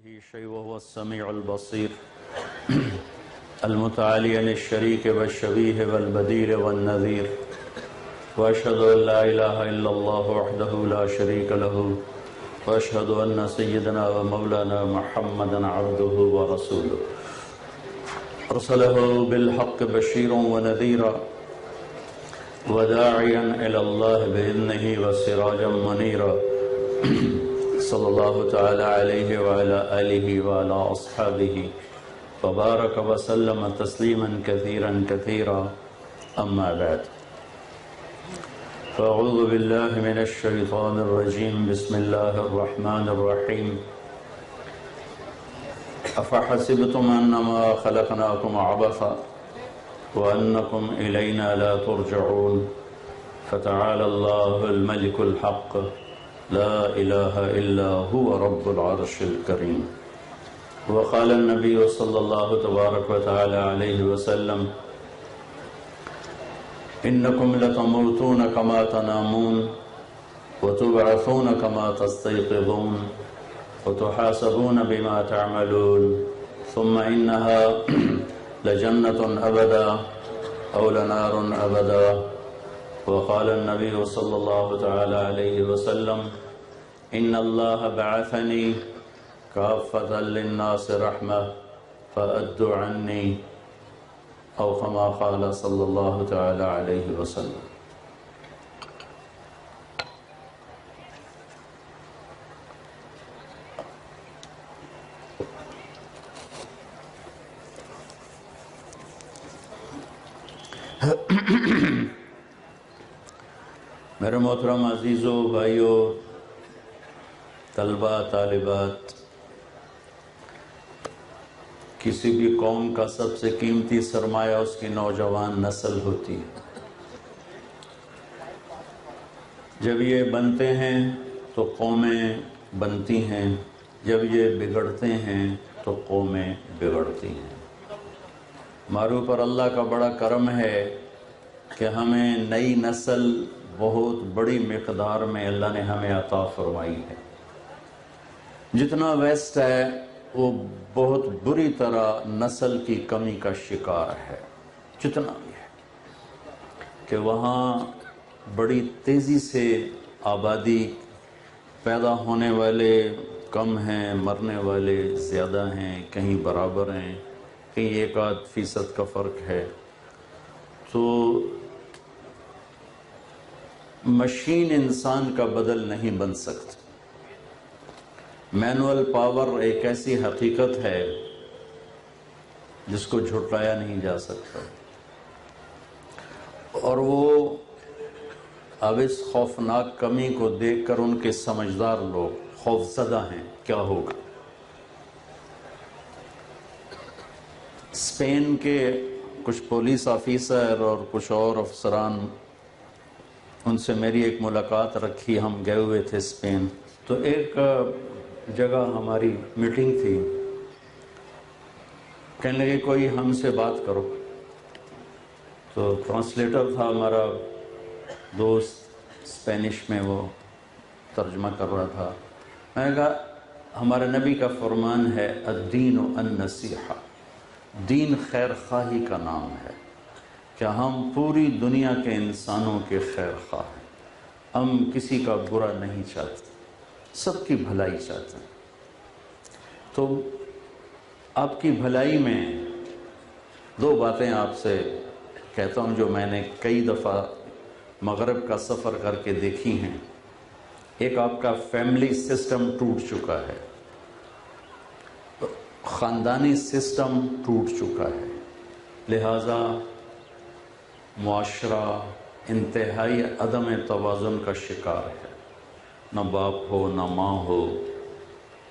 كمثله شيء وهو السميع البصير المتعالي عن الشريك والشبيه والبديل والنذير وأشهد أن لا إله إلا الله وحده لا شريك له وأشهد أن سيدنا ومولانا محمدا عبده ورسوله أرسله بالحق بشيرا ونذيرا وداعيا إلى الله بإذنه وسراجا منيرا صلى الله تعالى عليه وعلى آله وعلى أصحابه وبارك وسلم تسليما كثيرا كثيرا أما بعد فأعوذ بالله من الشيطان الرجيم بسم الله الرحمن الرحيم أفحسبتم أنما خلقناكم عبثا وأنكم إلينا لا ترجعون فتعالى الله الملك الحق لا إله إلا هو رب العرش الكريم وقال النبي صلى الله تبارك وتعالى عليه وسلم إنكم لتموتون كما تنامون وتبعثون كما تستيقظون وتحاسبون بما تعملون ثم إنها لجنة أبدا أو لنار أبدا وقال النبي صلى الله تعالى عليه وسلم إن الله بعثني كافة للناس رحمة فأدوا عني أو كما قال صلى الله تعالى عليه وسلم. میرے محترم عزیزوں بھائیوں طلباء طالبات، کسی بھی قوم کا سب سے قیمتی سرمایہ اس کی نوجوان نسل ہوتی ہے. جب یہ بنتے ہیں تو قومیں بنتی ہیں، جب یہ بگڑتے ہیں تو قومیں بگڑتی ہیں. ہمارے اوپر اللہ کا بڑا کرم ہے کہ ہمیں نئی نسل بہت بڑی مقدار میں اللہ نے ہمیں عطا فرمائی ہے. جتنا ویسٹ ہے وہ بہت بری طرح نسل کی کمی کا شکار ہے. جتنا بھی ہے کہ وہاں بڑی تیزی سے آبادی، پیدا ہونے والے کم ہیں، مرنے والے زیادہ ہیں، کہیں برابر ہیں، کہیں 1-8% کا فرق ہے. تو مشین انسان کا بدل نہیں بن سکتی. مینول پاور ایک ایسی حقیقت ہے جس کو جھٹلایا نہیں جا سکتا، اور وہ اب اس خوفناک کمی کو دیکھ کر ان کے سمجھدار لوگ خوف زدہ ہیں. کیا ہوگا؟ اسپین کے کچھ پولیس آفیسر اور کچھ اور افسران، ان سے میری ایک ملاقات رکھی. ہم گئے ہوئے تھے اسپین. تو ایک جگہ ہماری میٹنگ تھی. کہنے لگے کوئی ہم سے بات کرو. تو ٹرانسلیٹر تھا ہمارا دوست، اسپینش میں وہ ترجمہ کر رہا تھا. میں نے کہا ہمارے نبی کا فرمان ہے الدین النصیحہ، دین خیر خواہی کا نام ہے، کہ ہم پوری دنیا کے انسانوں کے خیر خواہ ہیں. ہم کسی کا برا نہیں چاہتے، سب کی بھلائی چاہتے ہیں. تو آپ کی بھلائی میں 2 باتیں آپ سے کہتا ہوں جو میں نے کئی دفعہ مغرب کا سفر کر کے دیکھی ہیں. ایک آپ کا فیملی سسٹم ٹوٹ چکا ہے، خاندانی سسٹم ٹوٹ چکا ہے، لہذا معاشرہ انتہائی عدم توازن کا شکار ہے. نہ باپ ہو، نہ ماں ہو،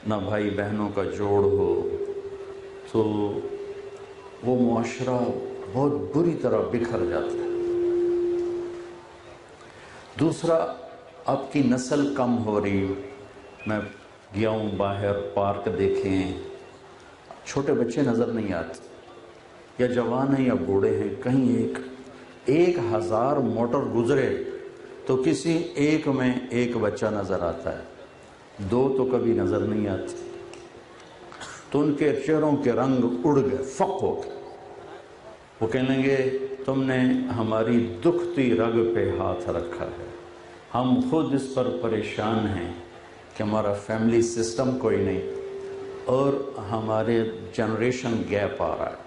نہ بھائی بہنوں کا جوڑ ہو. تو وہ معاشرہ بہت بری طرح بکھر جاتا ہے. دوسرا، اب کی نسل کم ہو رہی. میں گیا ہوں باہر، پارک دیکھیں، چھوٹے بچے نظر نہیں آتے، یا جوان ہیں یا بوڑھے ہیں. کہیں 1000 موٹر گزرے تو کسی ایک میں ایک بچہ نظر آتا ہے، 2 تو کبھی نظر نہیں آتے. تو ان کے چہروں کے رنگ اڑ گئے، فق ہو گئے۔ وہ کہنے لگے تم نے ہماری دکھتی رگ پہ ہاتھ رکھا ہے، ہم خود اس پر پریشان ہیں کہ ہمارا فیملی سسٹم کوئی نہیں اور ہمارے جنریشن گیپ آ رہا ہے۔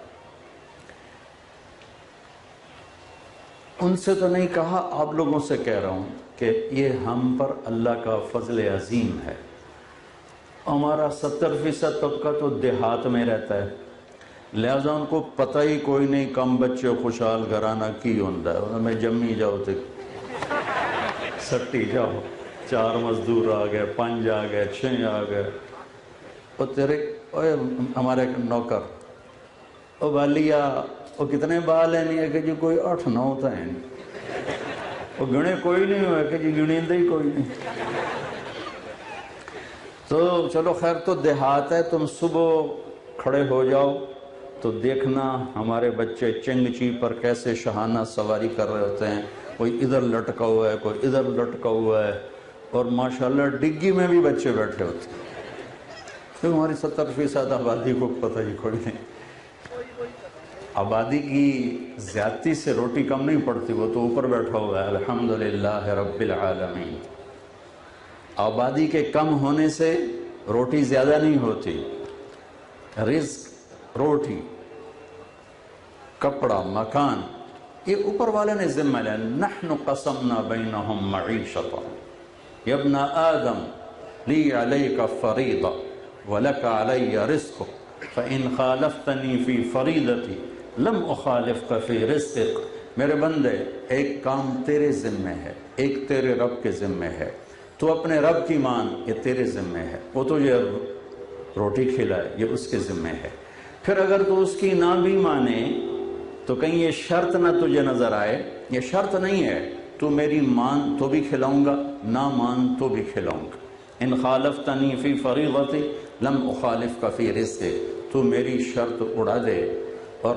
ان سے تو نہیں کہا، آپ لوگوں سے کہہ رہا ہوں کہ یہ ہم پر اللہ کا فضل عظیم ہے۔ ہمارا 70% طبقہ تو دیہات میں رہتا ہے، لہذا ان کو پتہ ہی کوئی نہیں کم بچے خوشحال گھرانہ کی ہوندہ ہے۔ انہوں میں جمی جاؤ تے سٹی جاؤ، 4 مزدور آ گئے، 5 آ گئے، 6 آ گئے، اور تیرے ہمارے نوکر او والیا وہ کتنے بال ہیں؟ نہیں ہے کہ جی کوئی 8-9 ہوتا ہے، وہ گنے کوئی نہیں ہوئے کہ جی گنیندہ ہی کوئی نہیں۔ تو چلو خیر، تو دیہات ہے، تم صبح کھڑے ہو جاؤ تو دیکھنا ہمارے بچے چنگچی پر کیسے شہانہ سواری کر رہے ہوتے ہیں، کوئی ادھر لٹکا ہوا ہے، کوئی ادھر لٹکا ہوا ہے، اور ماشاءاللہ ڈگی میں بھی بچے بیٹھے ہوتے ہیں، کیونکہ ہماری 70% آبادی کو پتہ ہی کوئی نہیں۔ آبادی کی زیادتی سے روٹی کم نہیں پڑتی، وہ تو اوپر بیٹھا ہوا ہے، الحمدللہ رب العالمین۔ آبادی کے کم ہونے سے روٹی زیادہ نہیں ہوتی، رزق، روٹی، کپڑا، مکان، یہ اوپر والے نے ذمہ لیا۔ نحن قسمنا بینہم معیشتہم یا ابن آدم لی علیک فریضہ ولک علی رزق فإن خالفتنی فی فریضتی لم اخالفک فی رزقک۔ میرے بندے، ایک کام تیرے ذمہ ہے، ایک تیرے رب کے ذمہ ہے، تو اپنے رب کی مان، یہ تیرے ذمہ ہے، وہ تجھے روٹی کھلائے، یہ اس کے ذمہ ہے۔ پھر اگر تو اس کی نہ بھی مانے تو کہیں یہ شرط نہ تجھے نظر آئے، یہ شرط نہیں ہے، تو میری مان تو بھی کھلاؤں گا، نہ مان تو بھی کھلاؤں گا۔ ان خالفتنی فی فریضتی لم اخالفک فی رزقک، تو میری شرط اڑا دے اور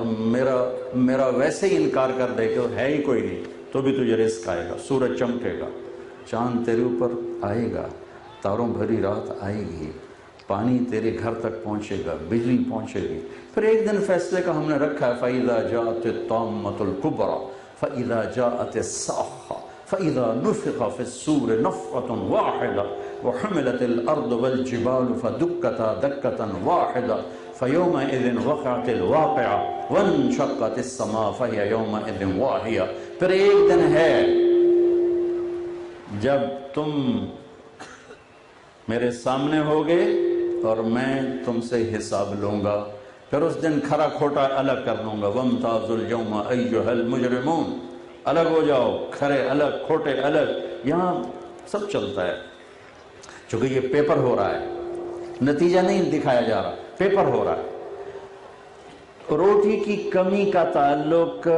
میرا ویسے ہی انکار کر دے کہ وہ ہے ہی کوئی نہیں، تو بھی تجھے رزق آئے گا، سورج چمکے گا، چاند تیرے اوپر آئے گا، تاروں بھری رات آئے گی، پانی تیرے گھر تک پہنچے گا، بجلی پہنچے گی۔ پھر ایک دن فیصلے کا ہم نے رکھا ہے، فَإِذَا جَاءَتِ الطَّامَّةُ الْكُبْرَى فَإِذَا جَاءَتِ الصَّاخَّةُ فَإِذَا نُفِخَ فِي الصُّورِ نَفْخَةٌ وَاحِدَةٌ وَحُمِلَتِ الْأَرْضُ وَالْجِبَالُ فَدُكَّتَا دَكَّةً وَاحِدَةً فَيَوْمَئِذٍ وَقَعَتِ الْوَاقِعَةُ وَانشَقَّتِ السَّمَاءُ فَهِيَ يَوْمَئِذٍ وَاهِيَةٌ۔ پھر ایک دن ہے جب تم میرے سامنے ہوگے اور میں تم سے حساب لوں گا، پھر اس دن کھرا کھوٹا الگ کر دوں گا۔ وَامْتَازُوا الْيَوْمَ أَيُّهَا الْمُجْرِمُونَ، الگ ہو جاؤ، کھرے الگ، کھوٹے الگ، یہاں سب چلتا ہے۔ چونکہ یہ پیپر ہو رہا ہے، نتیجہ نہیں دکھایا جا رہا، پیپر ہو رہا ہے۔ روٹی کی کمی کا تعلق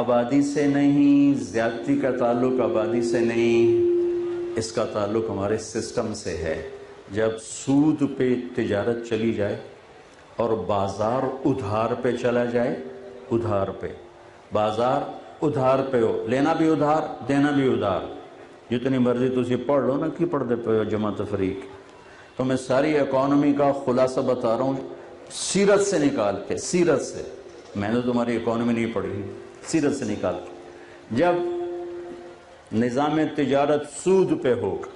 آبادی سے نہیں، زیادتی کا تعلق آبادی سے نہیں، اس کا تعلق ہمارے سسٹم سے ہے۔ جب سود پہ تجارت چلی جائے اور بازار ادھار پہ چلا جائے، ادھار پہ، بازار ادھار پہ ہو، لینا بھی ادھار، دینا بھی ادھار، جتنی مرضی تسی پڑھ لو نا، کی پڑھ دے پہ جمع تفریق۔ تو میں ساری اکانومی کا خلاصہ بتا رہا ہوں، سیرت سے نکال کے، سیرت سے، میں نے تمہاری اکانومی نہیں پڑھی، سیرت سے نکال کے، جب نظام تجارت سود پہ ہوگا،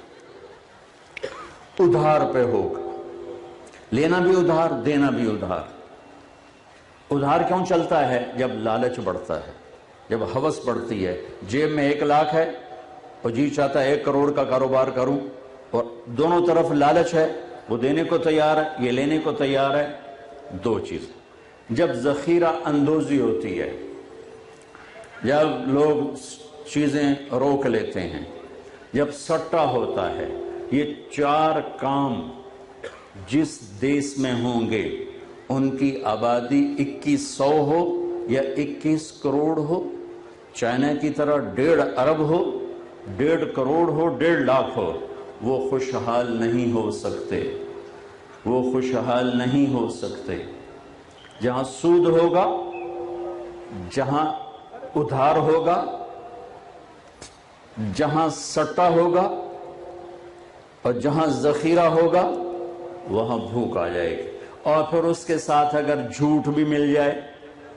ادھار پہ ہوگا، لینا بھی ادھار، دینا بھی ادھار۔ ادھار کیوں چلتا ہے؟ جب لالچ بڑھتا ہے، جب ہوس بڑھتی ہے، جیب میں 1 لاکھ ہے اور جی چاہتا ہے 1 کروڑ کا کاروبار کروں، اور دونوں طرف لالچ ہے، وہ دینے کو تیار ہے، یہ لینے کو تیار ہے۔ دو چیز، جب ذخیرہ اندوزی ہوتی ہے، جب لوگ چیزیں روک لیتے ہیں، جب سٹا ہوتا ہے، یہ 4 کام جس دیش میں ہوں گے ان کی آبادی 2100 ہو یا 21 کروڑ ہو، چائنا کی طرح 1.5 ارب ہو، 1.5 کروڑ ہو، 1.5 لاکھ ہو، وہ خوشحال نہیں ہو سکتے، وہ خوشحال نہیں ہو سکتے۔ جہاں سود ہوگا، جہاں ادھار ہوگا، جہاں سٹا ہوگا اور جہاں ذخیرہ ہوگا، وہاں بھوک آ جائے گی۔ اور پھر اس کے ساتھ اگر جھوٹ بھی مل جائے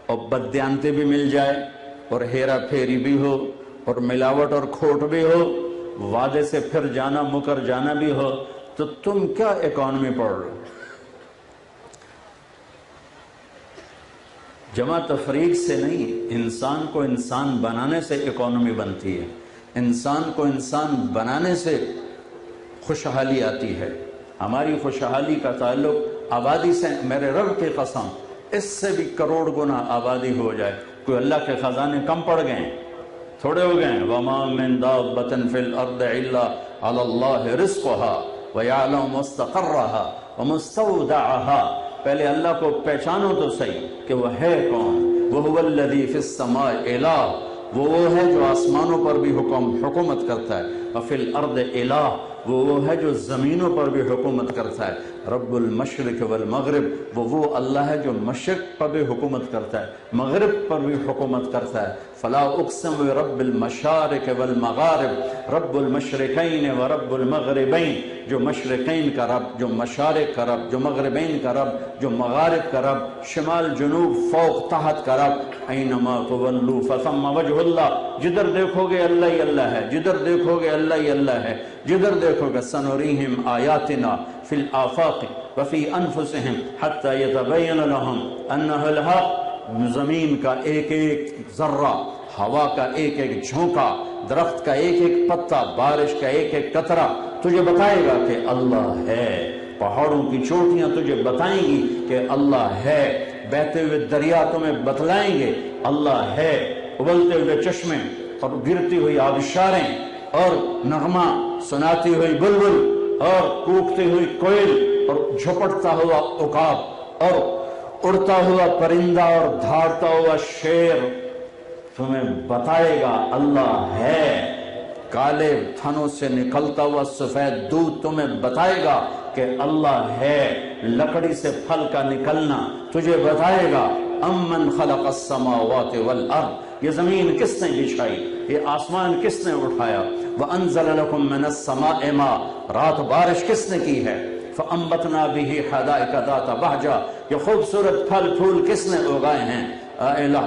اور بددیانتی بھی مل جائے اور ہیرا پھیری بھی ہو اور ملاوٹ اور کھوٹ بھی ہو، وعدے سے پھر جانا مکر جانا بھی ہو، تو تم کیا اکانومی پڑھ رہے ہو؟ جمع تفریق سے نہیں، انسان کو انسان بنانے سے اکانومی بنتی ہے، انسان کو انسان بنانے سے خوشحالی آتی ہے۔ ہماری خوشحالی کا تعلق آبادی سے، میرے رب کی قسم اس سے بھی کروڑ گنا آبادی ہو جائے، کوئی اللہ کے خزانے کم پڑ گئے؟ تھوڑے ہو گئے؟ وَمَا مِن دَابَّةٍ فِي الْأَرْضِ إِلَّا عَلَى اللَّهِ رِزْقُهَا وَيَعْلَمُ مُسْتَقَرَّهَا وَمُسْتَوْدَعَهَا۔ پہلے اللہ کو پہچانو تو صحیح کہ وہ ہے کون۔ وَهُوَ الَّذِي فِي السَّمَاءِ إِلَٰهٌ، وہ ہے جو آسمانوں پر بھی حکومت کرتا ہے، وَفِي الْأَرْضِ إِلَٰهٌ، وہ ہے جو زمینوں پر بھی حکومت کرتا ہے، رب المشرق والمغرب، وہ اللہ ہے جو مشرق پر بھی حکومت کرتا ہے، مغرب پر بھی حکومت کرتا ہے۔ فلا اقسم برب المشارق والمغارب، رب المشرقین ورب المغربین، جو مشرقین کا رب، جو مشارق کا رب، جو مغربین کا رب، جو مغارب کا رب، شمال جنوب فوق تحت کا رب، اینما تولوا فثم وجہ اللہ، جدھر دیکھو گے اللہ ہی اللہ ہے، جدھر دیکھو گے اللہ ہی اللہ ہے، جدھر دیکھو گے سنریہم آیاتنا فی الآفاق وفی انفسہم حتی یتبین لہم انہ الحق۔ زمین کا ایک ایک ذرہ، ہوا کا ایک ایک جھونکا، درخت کا ایک ایک پتا، بارش کا ایک ایک قطرہ تجھے بتائے گا کہ اللہ ہے، پہاڑوں کی چوٹیاں تجھے بتائیں گی کہ اللہ ہے، بہتے ہوئے دریا تمہیں بتلائیں گے اللہ ہے، ابلتے ہوئے چشمے اور گرتی ہوئی آبشاریں اور نغمہ سناتی ہوئی بلبل اور کوکتی ہوئی کوئل اور جھپٹتا ہوا عقاب اور اڑتا ہوا پرندہ اور دھاڑتا ہوا شیر تمہیں بتائے گا اللہ ہے، کالے تھنوں سے نکلتا ہوا سفید دودھ تمہیں بتائے گا کہ اللہ ہے، لکڑی سے پھل کا نکلنا تجھے بتائے گا۔ امن خلق السماوات والارض، یہ زمین کس نے بچھائی، یہ آسمان کس نے اٹھایا، وانزل لکم من السماء ماء، رات بارش کس نے کی ہے، فانبتنا به حدائق ذات بهجہ، یہ خوبصورت پھل پھول کس نے اگائے ہیں،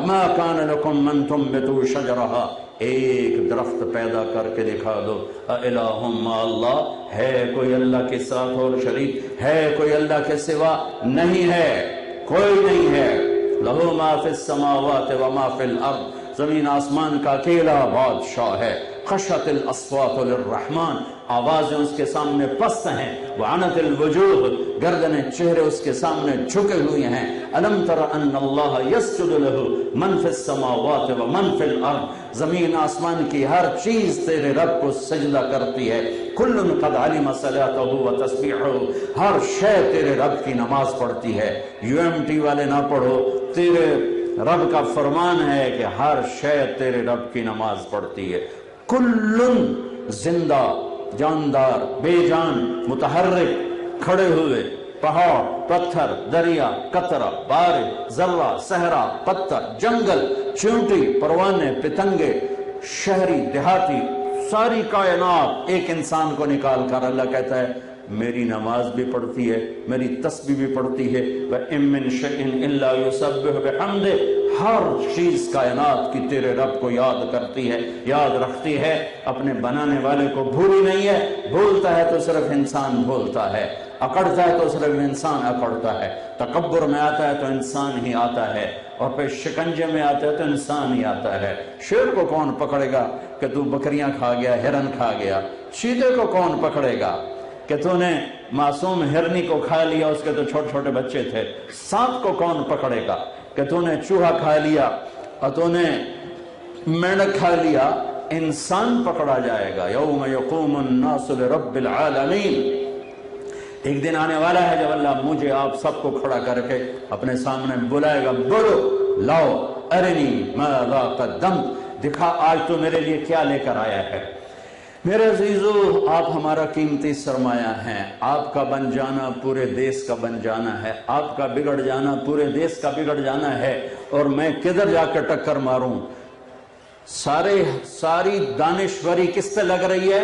ما کان لکم من تنبتوا شجرها، ایک درخت پیدا کر کے دکھا دو۔ الہ مع اللہ، ہے کوئی اللہ کے ساتھ اور شریک، ہے کوئی اللہ کے سوا نہیں ہے، کوئی نہیں ہے۔ لہ ما فی السماوات وما فی الارض، زمین آسمان کا اکیلا بادشاہ ہے۔ خشعت الاصوات للرحمن، آوازیں اس کے سامنے پست ہیں۔ وعنت الوجوہ، گردنیں چہرے اس کے سامنے جھکے ہوئے ہیں۔ الم تر ان اللہ یسجد لہ من فی السماوات ومن فی الارض، زمین آسمان کی ہر چیز تیرے رب کو سجدہ کرتی ہے۔ کل قد علم صلاته وتسبیحه، ہر شے تیرے رب کی نماز پڑھتی ہے۔ UMT والے نہ پڑھو، تیرے رب کا فرمان ہے کہ ہر شے تیرے رب کی نماز پڑھتی ہے۔ کلن، زندہ، جاندار، بے جان، متحرک، کھڑے ہوئے، پہاڑ، پتھر، دریا، قطرہ، بارش، ذرہ، صحرا، پتھر، جنگل، چیونٹی، پروانے، پتنگے، شہری، دیہاتی، ساری کائنات ایک انسان کو نکال کر اللہ کہتا ہے میری نماز بھی پڑھتی ہے، میری تسبیح بھی پڑھتی ہے۔ وَإِن مِّن شَيْءٍ إِلَّا يُسَبِّحُ بِحَمْدِهِ، ہر چیز کائنات کی تیرے رب کو یاد کرتی ہے، یاد رکھتی ہے، اپنے بنانے والے کو بھولی نہیں ہے۔ بھولتا ہے تو صرف انسان بھولتا ہے، اکڑتا ہے تو صرف انسان اکڑتا ہے، تکبر میں آتا ہے تو انسان ہی آتا ہے، اور پھر شکنجے میں آتا ہے تو انسان ہی آتا ہے۔ شیر کو کون پکڑے گا کہ تو بکریاں کھا گیا، ہرن کھا گیا؟ چیتے کو کون پکڑے گا کہ تو نے معصوم ہرنی کو کھا لیا، اس کے تو چھوٹے چھوٹے بچے تھے؟ سانپ کو کون پکڑے گا کہ تو نے چوہا کھا لیا اور تو نے مینڈک کھا لیا؟ انسان پکڑا جائے گا۔ یوم یقوم الناس لرب العالمین، ایک دن آنے والا ہے جب اللہ مجھے آپ سب کو کھڑا کر کے اپنے سامنے بلائے گا، بولو لاؤ ارنی ماذا قدمت، دکھا آج تو میرے لیے کیا لے کر آیا ہے۔ میرے عزیزو، آپ ہمارا قیمتی سرمایہ ہیں، آپ کا بن جانا پورے دیس کا بن جانا ہے، آپ کا بگڑ جانا پورے دیس کا بگڑ جانا ہے۔ اور میں کدھر جا کے ٹکر ماروں؟ ساری دانشوری کس پہ لگ رہی ہے؟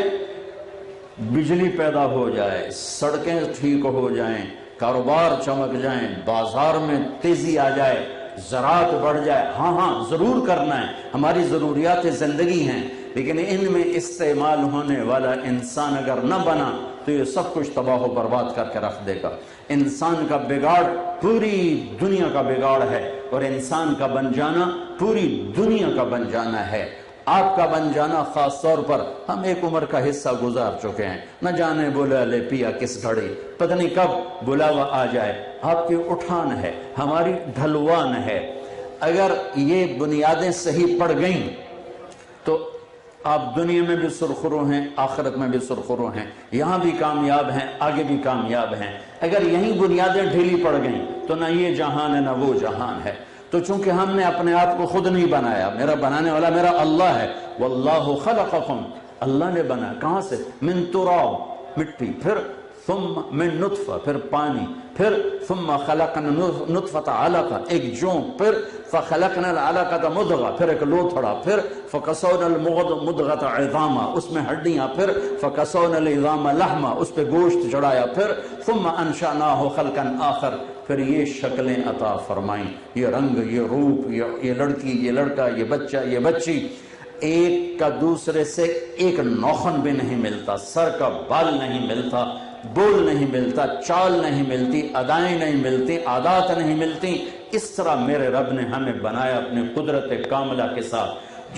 بجلی پیدا ہو جائے، سڑکیں ٹھیک ہو جائیں، کاروبار چمک جائیں، بازار میں تیزی آ جائے، زراعت بڑھ جائے، ہاں ضرور کرنا ہے، ہماری ضروریات زندگی ہیں، لیکن ان میں استعمال ہونے والا انسان اگر نہ بنا تو یہ سب کچھ تباہ و برباد کر کے رکھ دے گا۔ انسان کا بگاڑ پوری دنیا کا بگاڑ ہے، اور انسان کا بن جانا پوری دنیا کا بن جانا ہے۔ آپ کا بن جانا خاص طور پر، ہم ایک عمر کا حصہ گزار چکے ہیں، نہ جانے بولا لے پیا کس گھڑی، پتہ نہیں کب بلاوا آ جائے۔ آپ کی اٹھان ہے، ہماری ڈھلوان ہے، اگر یہ بنیادیں صحیح پڑ گئیں تو آپ دنیا میں بھی سرخرو ہیں، آخرت میں بھی سرخرو ہیں، یہاں بھی کامیاب ہیں، آگے بھی کامیاب ہیں۔ اگر یہیں بنیادیں ڈھیلی پڑ گئیں تو نہ یہ جہان ہے نہ وہ جہان ہے۔ تو چونکہ ہم نے اپنے آپ کو خود نہیں بنایا، میرا بنانے والا میرا اللہ ہے۔ واللہ خلقکم، اللہ نے بنا، کہاں سے؟ من تراب، مٹی، پھر ثم من نطفہ، پھر پانی، پھر ثم خلقنا نطفة علقہ، ایک جون، پھر فخلقنا العلقة مضغہ، پھر ایک لوتھڑا، پھر فکسونا المضغة عظاما، اس میں ہڈیاں، پھر فکسونا العظام لحما، اس پہ گوشت چڑھایا، پھر ثم انشأناہ خلقا آخر، پھر یہ شکلیں عطا فرمائیں، یہ رنگ، یہ روپ، یہ لڑکی، یہ لڑکا، یہ بچہ، یہ بچی، ایک کا دوسرے سے ایک نوخن بھی نہیں ملتا، سر کا بال نہیں ملتا، بول نہیں ملتا، چال نہیں ملتی، ادائیں نہیں ملتی، عادات نہیں ملتی۔ اس طرح میرے رب نے ہمیں بنایا اپنی قدرت کاملہ کے ساتھ۔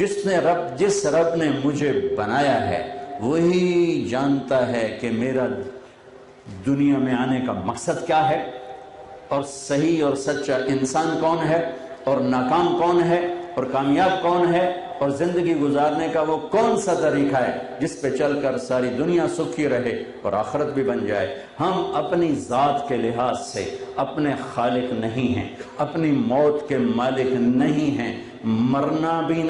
جس رب نے مجھے بنایا ہے وہی جانتا ہے کہ میرا دنیا میں آنے کا مقصد کیا ہے، اور صحیح اور سچا انسان کون ہے، اور ناکام کون ہے، اور کامیاب کون ہے، اور زندگی گزارنے کا وہ کون سا طریقہ ہے جس پہ چل کر ساری دنیا سکھی رہے اور آخرت بھی بن جائے۔ ہم اپنی ذات کے لحاظ سے اپنے خالق نہیں ہیں، اپنی موت کے مالک نہیں ہیں، مرنا بھی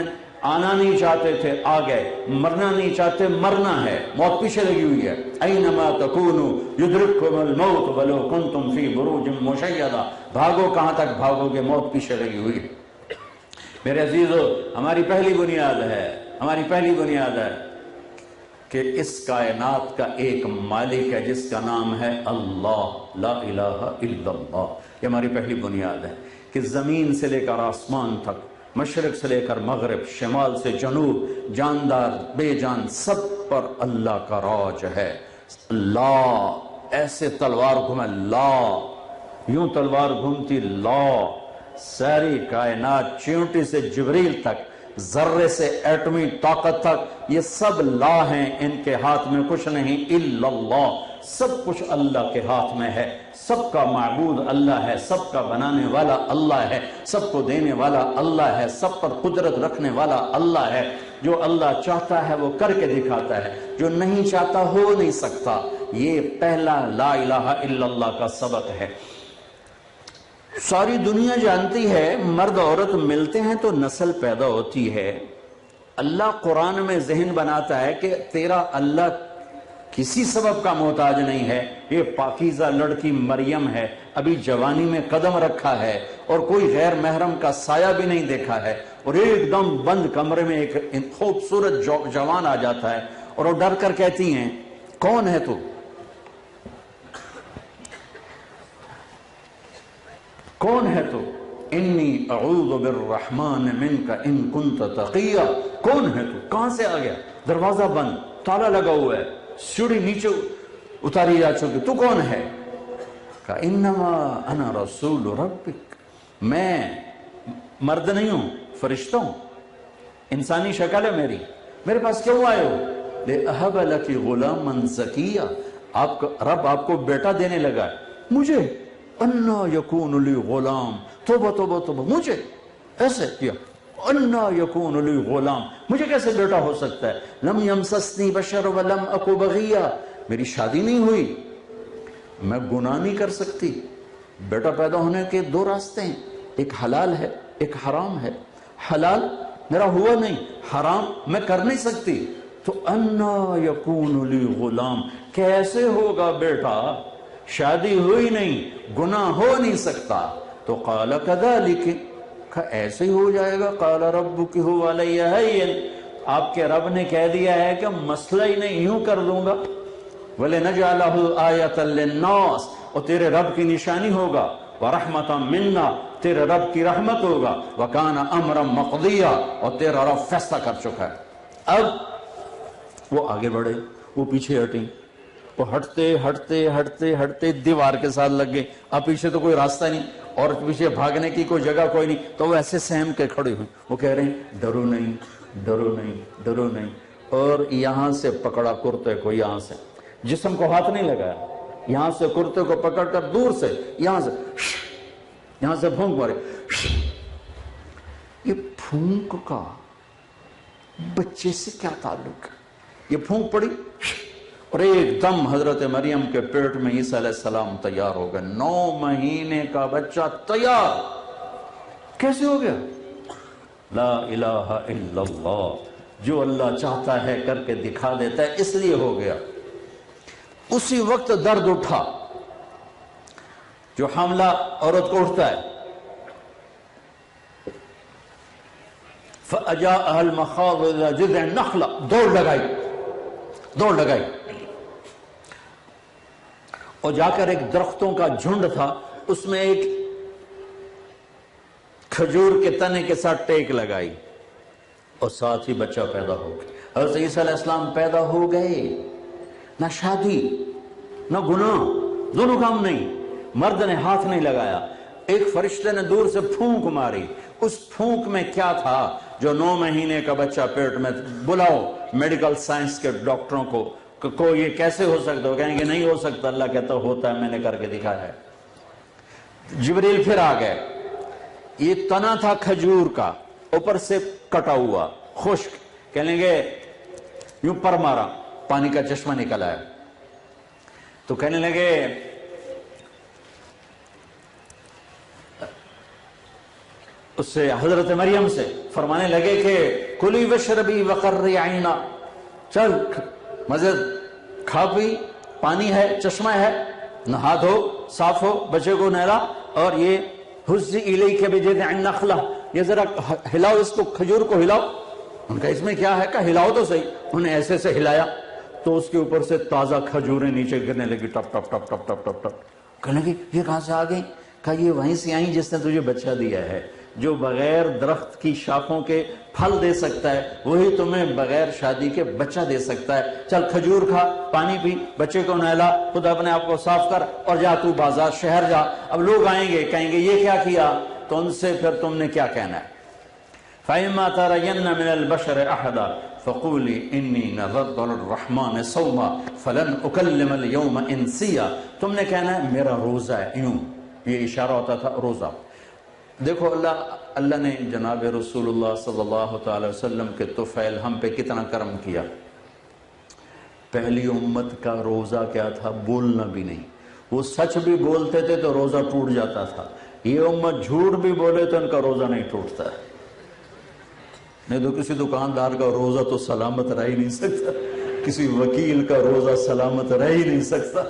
آنا نہیں چاہتے تھے، آ گئے، مرنا نہیں چاہتے، مرنا ہے، موت پیچھے لگی ہوئی ہے۔ اینما تکونوا یدرککم الموت ولو کنتم فی بروج مشیدہ، بھاگو کہاں تک بھاگو گے، موت پیچھے لگی ہوئی ہے۔ میرے عزیزو، ہماری پہلی بنیاد ہے کہ اس کائنات کا ایک مالک ہے جس کا نام ہے اللہ، لا الہ الا اللہ۔ یہ ہماری پہلی بنیاد ہے کہ زمین سے لے کر آسمان تک، مشرق سے لے کر مغرب، شمال سے جنوب، جاندار بے جان، سب پر اللہ کا راج ہے۔ اللہ ایسے تلوار گھمے، لا یوں تلوار گھومتی، لا ساری کائنات، چیونٹی سے جبریل تک، ذرے سے ایٹمی طاقت تک، یہ سب لا ہیں، ان کے ہاتھ میں کچھ نہیں، الا اللہ، سب کچھ اللہ کے ہاتھ میں ہے، سب کا معبود اللہ ہے، سب کا بنانے والا اللہ ہے، سب کو دینے والا اللہ ہے، سب پر قدرت رکھنے والا اللہ ہے۔ جو اللہ چاہتا ہے وہ کر کے دکھاتا ہے، جو نہیں چاہتا ہو نہیں سکتا۔ یہ پہلا لا الہ الا اللہ کا سبق ہے۔ ساری دنیا جانتی ہے مرد عورت ملتے ہیں تو نسل پیدا ہوتی ہے۔ اللہ قرآن میں ذہن بناتا ہے کہ تیرا اللہ کسی سبب کا محتاج نہیں ہے۔ یہ پاکیزہ لڑکی مریم ہے، ابھی جوانی میں قدم رکھا ہے اور کوئی غیر محرم کا سایہ بھی نہیں دیکھا ہے، اور ایک دم بند کمرے میں ایک خوبصورت جوان آ جاتا ہے اور وہ ڈر کر کہتی ہیں، کون ہے تو؟ کون ہے تو؟ انی اعوذ بالرحمن منک ان کنت تقیا۔ کون ہے تو؟ کہاں سے آ گیا؟ دروازہ بند، تالا لگا ہوا ہے، سیڑھی نیچے اتاری جا چکی، تو کون ہے؟ کہا انما انا رسول ربک، میں مرد نہیں ہوں، فرشتہ ہوں، انسانی شکل ہے میری، میرے پاس کیوں آئے ہو؟ لِأَهَبَ لَكِ غُلَامًا زَكِيًّا، آپ کا رب آپ کو بیٹا دینے لگا ہے۔ مجھے انا یکون لی غلام، توبہ توبہ توبہ، مجھے ایسے کیا، انا یکون لی غلام، مجھے کیسے بیٹا ہو سکتا ہے؟ لم یمسسنی بشر ولم اکو بغیہ، میری شادی نہیں ہوئی، میں گناہ نہیں کر سکتی۔ بیٹا پیدا ہونے کے دو راستے ہیں، ایک حلال ہے، ایک حرام ہے۔ حلال میرا ہوا نہیں، حرام میں کر نہیں سکتی، تو انا یکون لی غلام، کیسے ہوگا بیٹا؟ شادی ہوئی نہیں، گناہ ہو نہیں سکتا۔ تو قال کذالک، ایسے ہی ہو جائے گا۔ قال ربک هو علی ہین، آپ کے رب نے کہہ دیا ہے کہ مسئلہ ہی نہیں، یوں کر دوں گا۔ وَلِنَجْعَلَهُ آیَةً لِلنَّاسِ، اور تیرے رب کی نشانی ہوگا، وَرَحْمَةً مِنَّا تیرے رب کی رحمت ہوگا، وَكَانَ أَمْرًا مَقْضِيًّا اور تیرا رب فیصلہ کر چکا ہے۔ اب وہ آگے بڑھے، وہ پیچھے ہٹیں، وہ ہٹتے ہٹتے ہٹتے ہٹتے دیوار کے ساتھ لگ گئے۔ اب پیچھے تو کوئی راستہ نہیں اور پیچھے بھاگنے کی کوئی جگہ کوئی نہیں، تو وہ ایسے سہم کے کھڑے ہوئے، وہ کہہ رہے ہیں ڈرو نہیں، ڈرو نہیں، ڈرو نہیں، اور یہاں سے پکڑا کرتے کو، یہاں سے جسم کو ہاتھ نہیں لگایا، یہاں سے کرتے کو پکڑ کر دور سے یہاں سے پھونک مارے۔ یہ پھونک کا بچے سے کیا تعلق ہے؟ یہ پھونک پڑی اور ایک دم حضرت مریم کے پیٹ میں عیسیٰ علیہ السلام تیار ہو گئے، 9 مہینے کا بچہ تیار۔ کیسے ہو گیا؟ لا الہ الا اللہ، جو اللہ چاہتا ہے کر کے دکھا دیتا ہے، اس لیے ہو گیا۔ اسی وقت درد اٹھا جو حاملہ عورت کو اٹھتا ہے، فَأَجَاءَهَا الْمَخَاضُ إِلَى جِذْعِ النَّخْلَةِ، دوڑ لگائی اور جا کر ایک درختوں کا جھنڈ تھا، اس میں ایک کھجور کے تنے کے ساتھ ٹیک لگائی اور ساتھ ہی بچہ پیدا ہو گیا۔ حضرت عیسیٰ علیہ السلام پیدا ہو گئے، نہ شادی نہ گناہ، دونوں کام نہیں، مرد نے ہاتھ نہیں لگایا، ایک فرشتے نے دور سے پھونک ماری۔ اس پھونک میں کیا تھا جو 9 مہینے کا بچہ پیٹ میں، بلاؤ میڈیکل سائنس کے ڈاکٹروں کو یہ کیسے ہو سکتا؟ وہ کہیں گے نہیں ہو سکتا، اللہ کہتا ہوتا ہے، میں نے کر کے دکھایا ہے۔ جبریل پھر آ گئے، یہ تنا تھا کھجور کا، اوپر سے کٹا ہوا خشک، کہنے گے یوں پر مارا، پانی کا چشمہ نکل آیا، تو کہنے لگے اس سے حضرت مریم سے فرمانے لگے کہ کلی وشربی وقرری عینا، چل مزید کھا پی، پانی ہے، چشمہ ہے، نہا دھو، صاف ہو، بچے کو نہلا، اور یہ حزی الیک بجذع النخلہ، یہ ذرا ہلاؤ، اس کو کھجور کو ہلاؤ۔ ان کا اس میں کیا ہے کہ ہلاؤ تو صحیح، انہوں نے ایسے سے ہلایا تو اس کے اوپر سے تازہ کھجوریں نیچے گرنے لگی، ٹپ ٹپ ٹپ ٹپ ٹپ ٹپ ٹپ۔ کہنے لگی یہ کہاں سے آ گئی؟ کہا یہ وہیں سے آئیں جس نے تجھے بچہ دیا ہے۔ جو بغیر درخت کی شاخوں کے پھل دے سکتا ہے وہی تمہیں بغیر شادی کے بچہ دے سکتا ہے۔ چل کھجور کھا، پانی پی، بچے کو نہلا، خود اپنے آپ کو صاف کر، اور جا تو بازار شہر جا۔ اب لوگ آئیں گے کہیں گے یہ کیا کیا، تو ان سے پھر تم نے کیا کہنا ہے؟ فَإِمَّا تَرَيَنَّ مِنَ الْبَشَرِ أَحَدًا فَقُولِي إِنِّي نَذَرْتُ لِلرَّحْمَنِ صَوْمًا فَلَنْ أُكَلِّمَ الْيَوْمَ إِنسِيًّا، تم نے کہنا ہے میرا روزہ ہے، یوں یہ اشارہ ہوتا تھا روزہ۔ دیکھو اللہ نے جناب رسول اللہ صلی اللہ تعالی وسلم کے طفیل ہم پہ کتنا کرم کیا۔ پہلی امت کا روزہ کیا تھا؟ بولنا بھی نہیں، وہ سچ بھی بولتے تھے تو روزہ ٹوٹ جاتا تھا۔ یہ امت جھوٹ بھی بولے تو ان کا روزہ نہیں ٹوٹتا، نہیں تو کسی دکاندار کا روزہ تو سلامت رہ ہی نہیں سکتا، کسی وکیل کا روزہ سلامت رہ ہی نہیں سکتا۔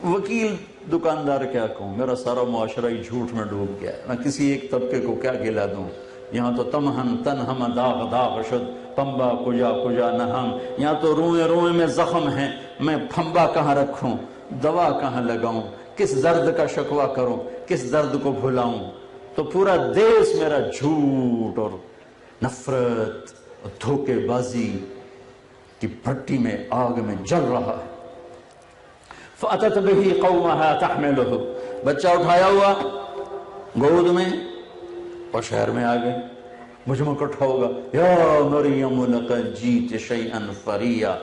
وکیل دکاندار کیا کہوں، میرا سارا معاشرہ ہی جھوٹ میں ڈوب گیا ہے، میں کسی ایک طبقے کو کیا گلا دوں؟ یہاں تو تمہن تنہم داغ داغ شد پمبا کجا کجا نہم، یہاں تو روئے روئے میں زخم ہیں، میں پھمبا کہاں رکھوں، دوا کہاں لگاؤں، کس درد کا شکوہ کروں، کس درد کو بھلاؤں؟ تو پورا دیش میرا جھوٹ اور نفرت اور دھوکے بازی کی بھٹی میں، آگ میں جل رہا ہے۔ فَأَتَتْ بِهِ قَوْمَهَا تَحْمِلُهُ، بچہ اٹھایا ہوا گود میں اور شہر میں آ گئے، مجمع اکٹھا ہوگا، یا مریم لقد جیت شیئا فریا۔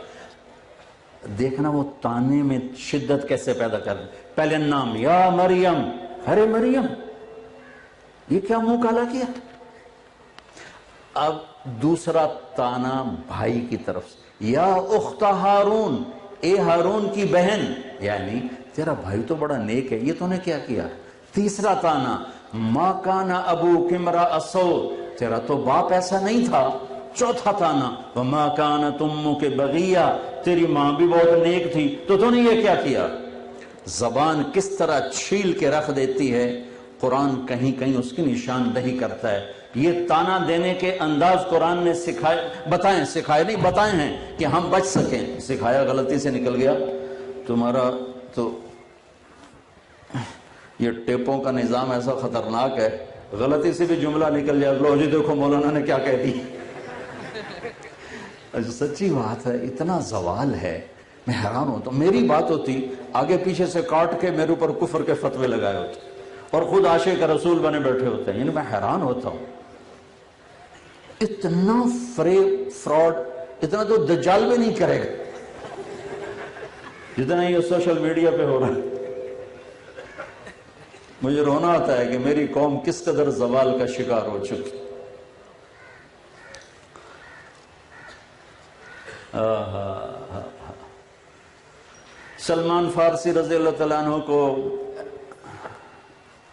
دیکھنا وہ تانے میں شدت کیسے پیدا کر دیں۔ پہلے نام یا مریم، ارے مریم یہ کیا منہ کالا کیا؟ اب دوسرا تانا بھائی کی طرف سے، یا اخت ہارون، اے ہارون کی بہن، یعنی تیرا بھائی تو بڑا نیک ہے، یہ تو نے کیا کیا؟ تیسرا تانا، ما کان ابوک امرأ سوء، تیرا تو باپ ایسا نہیں تھا۔ چوتھا تانا، وما کانت امک بغیہ، تیری ماں بھی بہت نیک تھی، تو نے یہ کیا کیا؟ زبان کس طرح چھیل کے رکھ دیتی ہے، قرآن کہیں کہیں اس کی نشاندہی کرتا ہے۔ یہ تانا دینے کے انداز قرآن نے سکھائے نہیں بتائے ہیں کہ ہم بچ سکیں۔ سکھایا غلطی سے نکل گیا، تمہارا تو یہ ٹیپوں کا نظام ایسا خطرناک ہے، غلطی سے بھی جملہ نکل جائے، لو جی دیکھو مولانا نے کیا کہہ دی۔ سچی بات ہے، اتنا زوال ہے، میں حیران ہوتا ہوں۔ میری بات ہوتی آگے پیچھے سے کاٹ کے میرے اوپر کفر کے فتوے لگائے ہوتے اور خود عاشق رسول بنے بیٹھے ہوتے ہیں، یعنی میں حیران ہوتا ہوں۔ اتنا فریب فراڈ اتنا تو دجال بھی نہیں کرے گا جتنا یہ سوشل میڈیا پہ ہو رہا ہے۔ مجھے رونا آتا ہے کہ میری قوم کس قدر زوال کا شکار ہو چکی۔ سلمان فارسی رضی اللہ تعالیٰ عنہ کو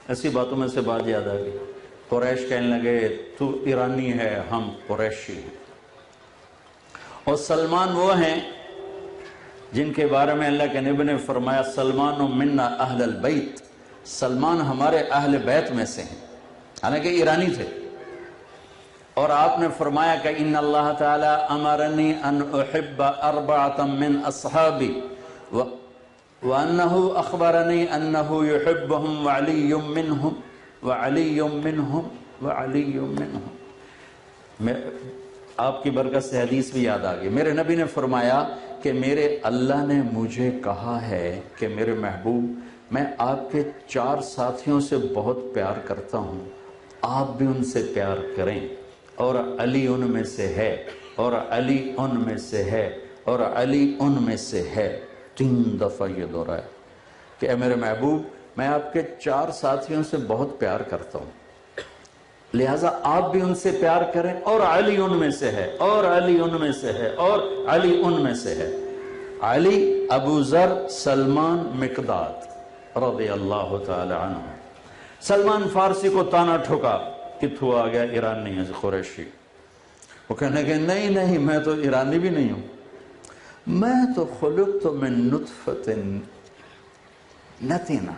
ایسی باتوں میں سے بات یاد آ گئی۔ قریش کہنے لگے تو ایرانی ہے، ہم قریشی ہیں، اور سلمان وہ ہیں جن کے بارے میں اللہ کے نبی نے فرمایا سلمان منا اہل البیت، سلمان ہمارے اہل بیت میں سے ہیں، حالانکہ ایرانی تھے۔ اور آپ نے فرمایا کہ ان اللہ تعالی امرنی ان احب اربعۃ من اصحابی وانه اخبرنی انه يحبهم وعلی منهم وعلی منهم وعلی منهم۔ میں آپ کی برکت سے حدیث بھی یاد آ گئی، میرے نبی نے فرمایا کہ میرے اللہ نے مجھے کہا ہے کہ میرے محبوب میں آپ کے 4 ساتھیوں سے بہت پیار کرتا ہوں، آپ بھی ان سے پیار کریں، اور علی ان میں سے ہے، اور علی ان میں سے ہے، اور علی ان میں سے ہے۔ 3 دفعہ یہ دہرایا کہ اے میرے محبوب میں آپ کے 4 ساتھیوں سے بہت پیار کرتا ہوں، لہٰذا آپ بھی ان سے پیار کریں، اور علی ان میں سے ہے، اور علی ان میں سے ہے، اور علی ان میں سے ہے۔ علی، ابو ذر، سلمان، مقداد رضی اللہ تعالی عنہ۔ سلمان فارسی کو تانا ٹھوکا، کتھو آ گیا ایرانی ہے، قریشی۔ وہ کہنے کہ نہیں میں تو ایرانی بھی نہیں ہوں، میں تو خلقت من نطفۃ نتنہ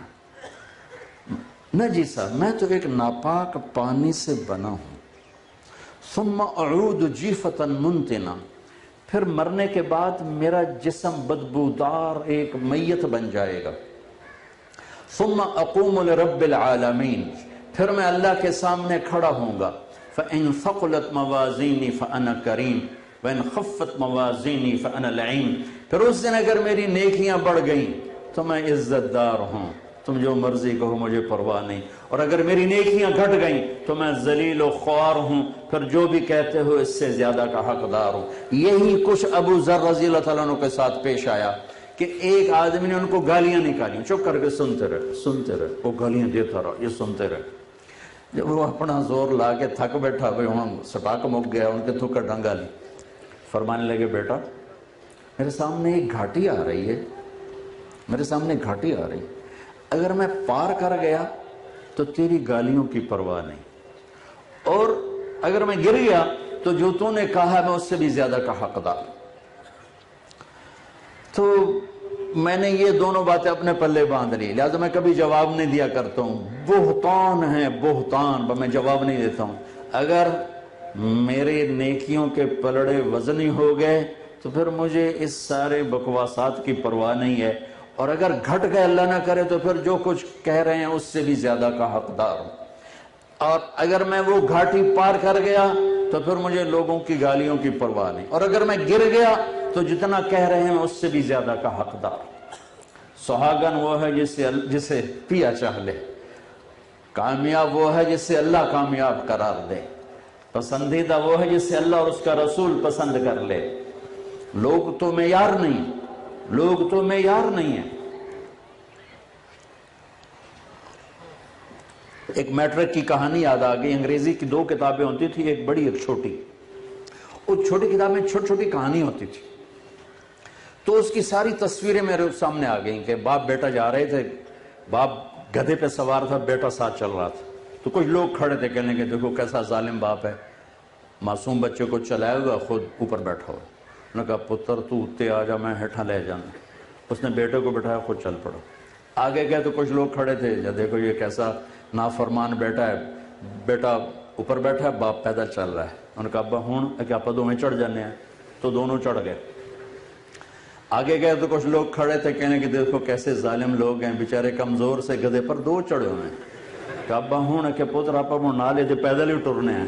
نجسہ، میں تو ایک ناپاک پانی سے بنا ہوں، ثم اعود جیفۃ منتنہ، پھر مرنے کے بعد میرا جسم بدبودار ایک میت بن جائے گا، ثم اقوم لرب العالمین، پھر میں اللہ کے سامنے کھڑا ہوں گا، فإن ثقلت موازینی فأنا کریم وإن خفت موازینی فأنا لعین، پھر اس دن اگر میری نیکیاں بڑھ گئیں تو میں عزت دار ہوں، تم جو مرضی کہو مجھے پرواہ نہیں، اور اگر میری نیکیاں گھٹ گئیں تو میں ذلیل و خوار ہوں، پھر جو بھی کہتے ہو اس سے زیادہ کا حقدار ہوں۔ یہی کچھ ابو ذر رضی اللہ تعالیٰ عنہ کے ساتھ پیش آیا کہ ایک آدمی نے ان کو گالیاں نکالی، چپ کر کے سنتے رہے، وہ گالیاں دیتا رہا، یہ سنتے رہے۔ جب وہ اپنا زور لا کے تھک بیٹھا، بھئی وہاں سٹاک مک گیا، ان کے تھک کر ڈنگا لی، فرمانے لگے بیٹا میرے سامنے ایک گھاٹی آ رہی ہے، میرے سامنے گھاٹی آ رہی ہے، اگر میں پار کر گیا تو تیری گالیوں کی پرواہ نہیں، اور اگر میں گر گیا تو جو تو نے کہا میں اس سے بھی زیادہ کا حقدار۔ تو میں نے یہ دونوں باتیں اپنے پلے باندھ لی، لہذا میں کبھی جواب نہیں دیا کرتا ہوں، بہتان ہے بہتان، میں جواب نہیں دیتا ہوں۔ اگر میرے نیکیوں کے پلڑے وزنی ہو گئے تو پھر مجھے اس سارے بکواسات کی پرواہ نہیں ہے، اور اگر گھٹ گئے اللہ نہ کرے تو پھر جو کچھ کہہ رہے ہیں اس سے بھی زیادہ کا حقدار ہوں، اور اگر میں وہ گھاٹی پار کر گیا تو پھر مجھے لوگوں کی گالیوں کی پرواہ نہیں، اور اگر میں گر گیا تو جتنا کہہ رہے ہیں اس سے بھی زیادہ کا حقدار۔ سہاگن وہ ہے جسے پیا چاہ لے، کامیاب وہ ہے جسے اللہ کامیاب قرار دے، پسندیدہ وہ ہے جسے اللہ اور اس کا رسول پسند کر لے۔ لوگ تو معیار نہیں، لوگ تو معیار نہیں ہیں۔ ایک میٹرک کی کہانی یاد آ گئی، انگریزی کی 2 کتابیں ہوتی تھی، ایک بڑی ایک چھوٹی، اس چھوٹی کتاب میں چھوٹی چھوٹی کہانی ہوتی تھی، تو اس کی ساری تصویریں میرے سامنے آ گئیں کہ باپ بیٹا جا رہے تھے، باپ گدھے پہ سوار تھا، بیٹا ساتھ چل رہا تھا، تو کچھ لوگ کھڑے تھے کہنے کہ دیکھو کیسا ظالم باپ ہے، معصوم بچے کو چلائے ہوا خود اوپر بیٹھا ہوا۔ انہوں نے کہا پتر تو اتے آ جا، میں ہیٹھا لے جانا۔ اس نے بیٹے کو بٹھایا، خود چل پڑا۔ آگے گئے تو کچھ لوگ کھڑے تھے، یا دیکھو یہ کیسا نافرمان بیٹا ہے، بیٹا اوپر بیٹھا ہے، باپ پیدل چل رہا ہے۔ انہوں نے کہا ابا ہوں کہ آپ دونوں چڑھ جانے ہیں، تو دونوں چڑھ گئے۔ آگے گئے تو کچھ لوگ کھڑے تھے، کہنے کہ دیکھو کیسے ظالم لوگ ہیں، بیچارے کمزور سے گدھے پر 2 چڑھے ہوئے ہیں کہ ابا ہوں کہ پتر آپ نالے دے پیدل ہی ٹرنے ہیں،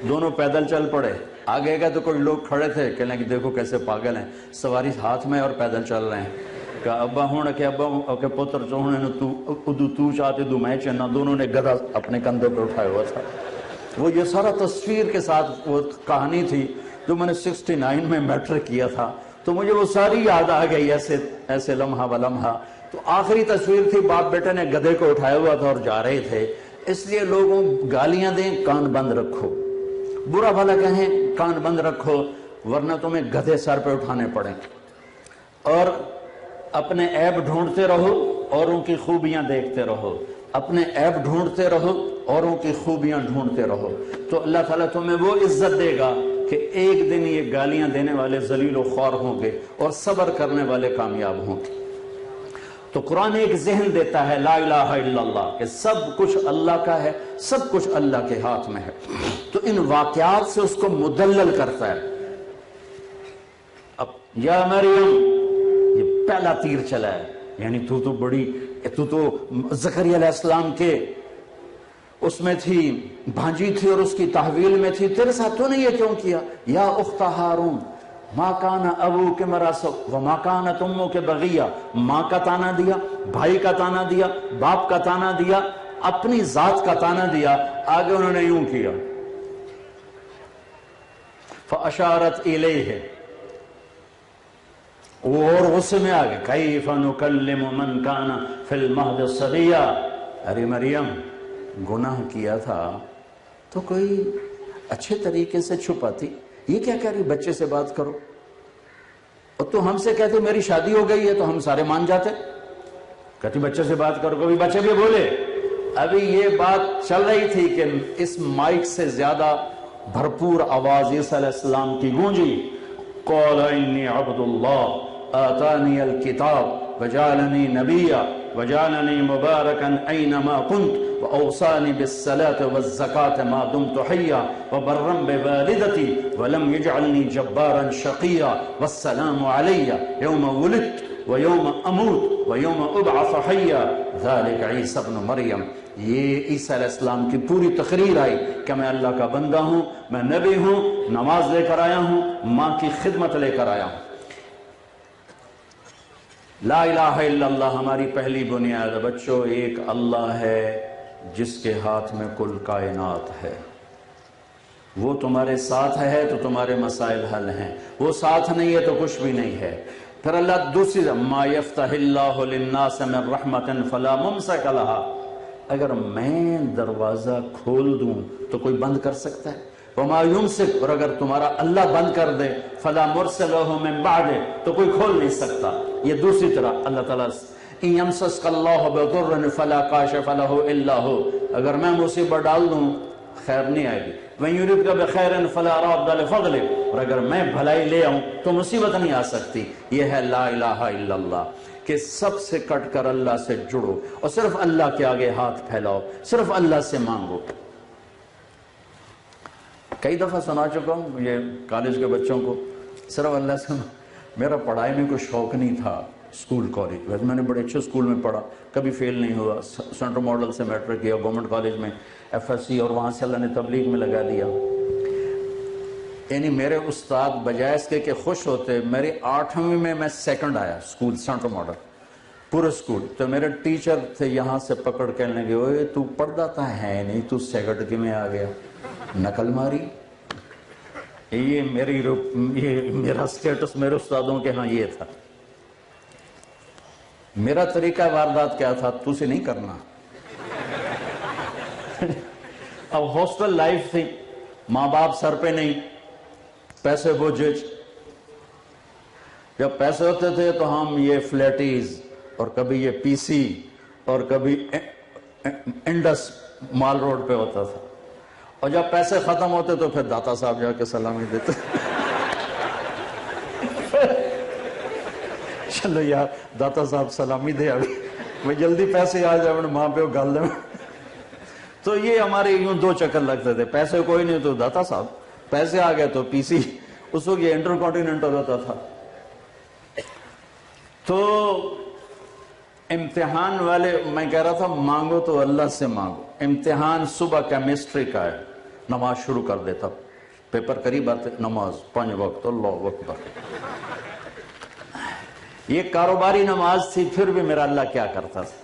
دونوں پیدل چل پڑے۔ آگے گئے تو کچھ لوگ کھڑے تھے، کہنے کہ دیکھو کیسے پاگل ہیں، سواری ہاتھ میں اور پیدل چل رہے ہیں کہ ابا ہوں کہ ابا کہ پتر چوہنے تو چاہتے دو میں چننا، دونوں نے گدھا اپنے کندھے پہ اٹھایا ہوا تھا۔ وہ یہ سارا تصویر کے ساتھ وہ کہانی تھی جو میں نے 69 میں میٹرک کیا تھا، تو مجھے وہ ساری یاد آ گئی ایسے لمحہ بلمحہ۔ تو آخری تصویر تھی، باپ بیٹے نے گدھے کو اٹھایا ہوا تھا اور جا رہے تھے۔ اس لیے لوگوں گالیاں دیں، کان بند رکھو، برا بھلا کہیں کان بند رکھو، ورنہ تمہیں گدھے سر پہ اٹھانے پڑیں۔ اور اپنے عیب ڈھونڈتے رہو، اوروں کی خوبیاں دیکھتے رہو، اپنے عیب ڈھونڈتے رہو، اوروں کی خوبیاں ڈھونڈتے رہو، تو اللہ تعالیٰ تمہیں وہ عزت دے گا کہ ایک دن یہ گالیاں دینے والے ذلیل و خوار ہوں گے اور صبر کرنے والے کامیاب ہوں گے۔ تو قرآن ایک ذہن دیتا ہے لا الہ الا اللہ، کہ سب کچھ اللہ کا ہے، سب کچھ اللہ کے ہاتھ میں ہے، تو ان واقعات سے اس کو مدلل کرتا ہے۔ اب یا مریم، یہ پہلا تیر چلا ہے، یعنی تو زکریا علیہ السلام کے اس میں تھی، بھانجی تھی اور اس کی تحویل میں تھی، تیرے ساتھ تو نے یہ کیوں کیا؟ یا اخت ہارون ما کان ابوک امرأ سوء وما کانت امک بغیہ، ماں کا تانا دیا، بھائی کا تانا دیا، باپ کا تانا دیا، اپنی ذات کا تانا دیا، آگے انہوں نے یوں کیا فاشارت الیہ، اور غصے میں آگے کیف نکلم من کان فی المہد صبیا۔ ارے مریم، گناہ کیا تھا تو کوئی اچھے طریقے سے چھپاتی، یہ کیا کہہ رہی بچے سے بات کرو؟ اور تو ہم سے کہتے میری شادی ہو گئی ہے تو ہم سارے مان جاتے، کہتی بچے سے بات کرو، کبھی بچے بھی بولے۔ ابھی یہ بات چل رہی تھی کہ اس مائک سے زیادہ بھرپور آواز عیسیٰ علیہ السلام کی گونجی، قال انی عبد اللہ آتانی الکتاب وجعلنی نبیا وجعلنی مبارکا اینما کنت وأوصاني بالصلاة والزكاة ما دمت حيا وبرا بوالدتي ولم يجعلني جبارا شقيا والسلام علي يوم ولدت ويوم أموت ويوم أبعث حيا ذلك عيسى ابن مريم۔ یہ عیسیٰ علیہ السلام کی پوری تقریر آئی کہ میں اللہ کا بندہ ہوں، میں نبی ہوں، نماز لے کر آیا ہوں، ماں کی خدمت لے کر آیا ہوں۔ لا الہ الا اللہ ہماری پہلی بنیاد ہے بچوں، ایک اللہ ہے جس کے ہاتھ میں کل کائنات ہے، وہ تمہارے ساتھ ہے تو تمہارے مسائل حل ہیں، وہ ساتھ نہیں ہے تو کچھ بھی نہیں ہے۔ پھر اللہ دوسری ما یفتح اللہ للناس من رحمت فلا ممسک لها، اگر میں دروازہ کھول دوں تو کوئی بند کر سکتا ہے؟ وما یمسک، اور اگر تمہارا اللہ بند کر دے فلا مرسل لہ من بعد، تو کوئی کھول نہیں سکتا۔ یہ دوسری طرح اللہ تعالیٰ ان یمسسک اللہ بضر فلا کاشف لہ الا ہو، اگر میں مصیبت ڈال دوں خیر نہیں آئے گی، وَإِن يُرِدْكَ بِخَيْرٍ فَلَا رَادَّ لِفَضْلِهِ، اور اگر میں بھلائی لے آؤں تو مصیبت نہیں آ سکتی۔ یہ ہے لا الہ الا اللہ، کہ سب سے کٹ کر اللہ سے جڑو اور صرف اللہ کے آگے ہاتھ پھیلاؤ، صرف اللہ سے مانگو۔ کئی دفعہ سنا چکا ہوں یہ کالج کے بچوں کو، صرف اللہ سے میرا پڑھائی میں کوئی شوق نہیں تھا، اسکول کالج ویسے میں نے بڑے اچھے اسکول میں پڑھا، کبھی فیل نہیں ہوا، سینٹرل ماڈل سے میٹرک کیا، گورنمنٹ کالج میں ایف ایس سی، اور وہاں سے اللہ نے تبلیغ میں لگا دیا۔ یعنی میرے استاد بجائے اس کے کہ خوش ہوتے، میری 8ویں میں میں سیکنڈ آیا اسکول سینٹرل ماڈل پورے اسکول، تو میرے ٹیچر تھے یہاں سے پکڑ کہنے لگے اوئے تو پڑھتا تھا ہے نہیں، تو سیکنڈ کی میں آ گیا، نقل ماری۔ یہ میرا سٹیٹس میرے استادوں کے ہاں یہ تھا۔ میرا طریقہ واردات کیا تھا، تو سے نہیں کرنا۔ اب ہاسٹل لائف تھی، ماں باپ سر پہ نہیں، پیسے بوجھ، جب پیسے ہوتے تھے تو ہم یہ فلیٹیز اور کبھی یہ پی سی اور کبھی انڈس مال روڈ پہ ہوتا تھا، اور جب پیسے ختم ہوتے تو پھر داتا صاحب جا کے سلامی دیتے۔ چلو یار داتا صاحب سلامی دے، ابھی میں جلدی پیسے آ جائے ماں پہ گال دے۔ تو یہ ہمارے یوں 2 چکر لگتے تھے، پیسے کوئی نہیں تو داتا صاحب، پیسے آ گئے تو پی سی، اس وقت یہ انٹر کانٹیننٹل ہوتا تھا۔ تو امتحان والے میں کہہ رہا تھا مانگو تو اللہ سے مانگو. امتحان صبح کیمسٹری کا ہے, نماز شروع کر دیتا, پیپر قریب آتے, نماز 5 وقت, اللہ اکبر. یہ کاروباری نماز تھی, پھر بھی میرا اللہ کیا کرتا تھا,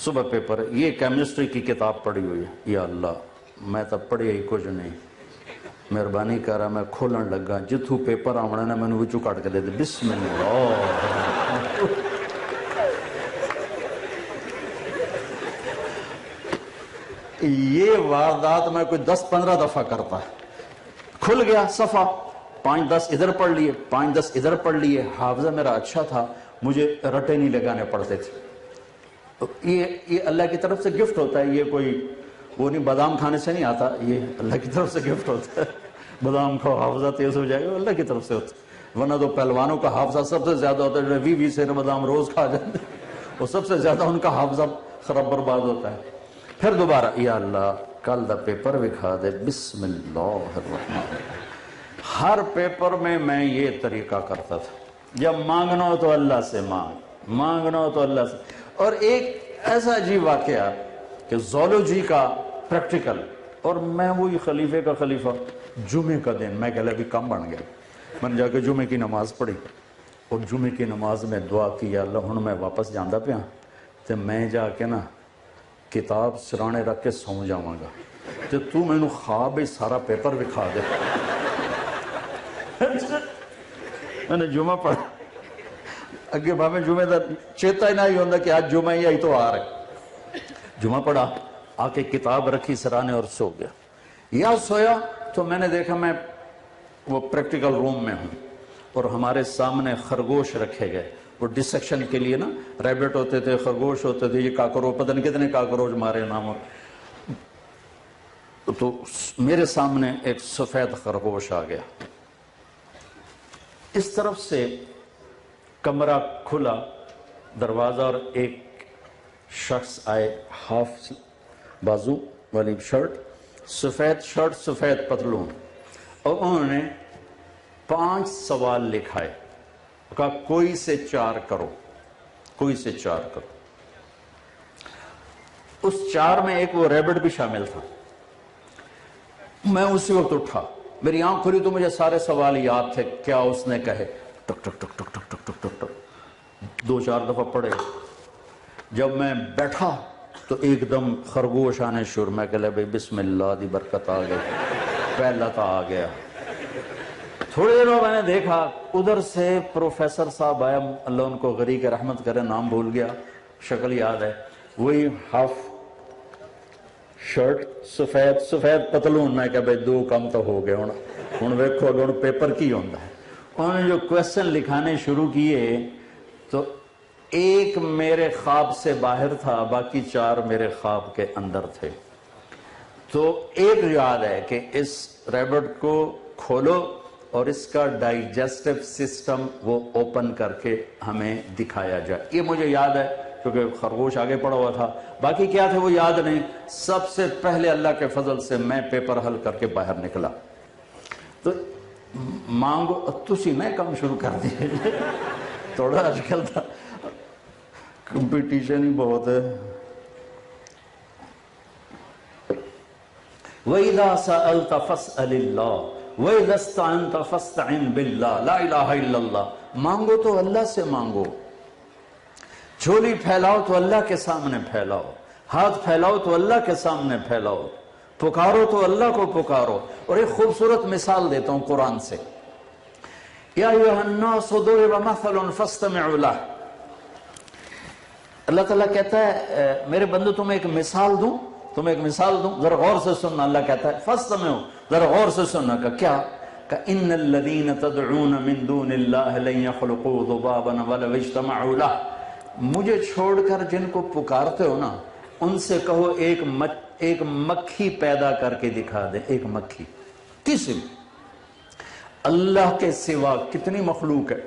صبح پیپر, یہ کیمسٹری کی کتاب پڑھی ہوئی ہے, یا اللہ میں تب پڑھی ہی کچھ نہیں, مہربانی کر رہا, میں کھولن لگا, جتھوں پیپر آمنا نے میں نے وچوں کٹ کے دے دے, بسم اللہ. یہ واردات میں کوئی 10-15 دفعہ کرتا ہے. کھل گیا صفحہ, 5-10 ادھر پڑھ لیے, 5-10 ادھر پڑھ لیے. حافظہ میرا اچھا تھا, مجھے رٹے نہیں لگانے پڑتے تھے. یہ اللہ کی طرف سے گفٹ ہوتا ہے, یہ کوئی وہ نہیں, بادام کھانے سے نہیں آتا, یہ اللہ کی طرف سے گفٹ ہوتا ہے. بادام کھاؤ حافظہ تیز ہو جائے گا, اللہ کی طرف سے ہوتا ہے. ورنہ تو پہلوانوں کا حافظہ سب سے زیادہ ہوتا ہے, جو 20 بادام روز کھا جاتے ہیں, وہ سب سے زیادہ ان کا حافظہ خراب برباد ہوتا ہے. پھر دوبارہ, یا اللہ کل دا پیپر دکھا دے, بسم اللہ الرحمن. ہر پیپر میں یہ طریقہ کرتا تھا, جب مانگنا ہو تو اللہ سے مانگنا ہو تو اللہ سے. اور ایک ایسا عجیب واقعہ کہ زولوجی کا پریکٹیکل, اور میں وہی خلیفے کا خلیفہ, جمعے کا دن میں کہہ لیا بھی کم بن گیا, میں نے جا کے جمعے کی نماز پڑھی, اور جمعے کی نماز میں دعا کی, یا اللہ ہن میں واپس جاندہ پیا تے میں جا کے نا کتاب سرانے رکھ کے سو جاواں گا, تے تو میں نو خواب سارا پیپر دکھا دے. میں نے جمعہ پڑھا, اگے بھاویں جمعے دا چیتا ہی نہ ہی ہوندا کہ آج جمعہ ہی آئی تو آ رہے. جمعہ پڑھا, آ کے کتاب رکھی سرانے اور سو گیا. یا سویا تو میں نے دیکھا میں وہ پریکٹیکل روم میں ہوں, اور ہمارے سامنے خرگوش رکھے گئے, وہ ڈسیکشن کے لیے نا, ریبٹ ہوتے تھے, خرگوش ہوتے تھے, یہ کاکروچ, پتہ نہیں کتنے کاکروچ مارے نام. تو میرے سامنے ایک سفید خرگوش آ گیا. اس طرف سے کمرہ کھلا, دروازہ, اور ایک شخص آئے, ہاف بازو والی شرٹ, سفید پتلون, اور انہوں نے 5 سوال لکھائے, کہا کوئی سے 4 کرو, کوئی سے 4 کرو. اس 4 میں ایک وہ ریبٹ بھی شامل تھا. میں اسی وقت اٹھا, میری آنکھ کھلی تو مجھے سارے سوال یاد تھے, کیا اس نے کہے, ٹک ٹک ٹک ٹک ٹک ٹک ٹک ٹک, 2-4 دفعہ پڑھے. جب میں بیٹھا تو ایک دم خرگوش آنے شروع, میں کہہ لے بھئی بسم اللہ دی برکت آ گئی, پہلا تا آ گیا. تھوڑے دیر میں نے دیکھا ادھر سے پروفیسر صاحب آیا, اللہ ان کو غریق رحمت کرے, نام بھول گیا, شکل یاد ہے, وہی ہاف شرٹ, سفید پتلون. میں کہا بھئی 2 کم تو ہو گئے, ہن ویکھو اگر پیپر کی ہوندا ہے. انہوں نے جو کویسچن لکھانے شروع کیے تو ایک میرے خواب سے باہر تھا, باقی 4 میرے خواب کے اندر تھے. تو ایک یاد ہے کہ اس ریبٹ کو کھولو اور اس کا ڈائجسٹو سسٹم وہ اوپن کر کے ہمیں دکھایا جائے. یہ مجھے یاد ہے کیونکہ خرگوش آگے پڑا ہوا تھا, باقی کیا تھے وہ یاد نہیں. سب سے پہلے اللہ کے فضل سے میں پیپر حل کر کے باہر نکلا. تو مانگو, تسی میں کام شروع کر دیے, تھوڑا آج کل تھا کمپٹیشن ہی بہت ہے. وَإِذَا سَأَلْتَ فَاسْأَلِ اللَّهِ وَإِذَا اسْتَعَنْتَ فَاسْتَعِنْ بِاللَّهِ لَا الَّهَ إِلَّا اللَّهِ. مانگو تو اللہ سے مانگو, جھولی پھیلاؤ تو اللہ کے سامنے پھیلاؤ, ہاتھ پھیلاؤ تو اللہ کے سامنے پھیلاؤ, پکارو تو اللہ کو پکارو. اور ایک خوبصورت مثال دیتا ہوں قرآن سے. یا ایھا الناس ضرب مثل فاستمعوا له. اللہ تعالیٰ کہتا ہے میرے بندو تمہیں ایک مثال دوں, ذرا غور سے سننا. اللہ کہتا ہے فاستمعوا, ذرا غور سے سننا. کا کیا؟ کہ ان الذین تدعون من دون اللہ لن یخلقوا ذبابا ولو اجتمعوا له. مجھے چھوڑ کر جن کو پکارتے ہو نا, ان سے کہو ایک مکھی پیدا کر کے دکھا دے. ایک مکھی, کسی اللہ کے سوا کتنی مخلوق ہے,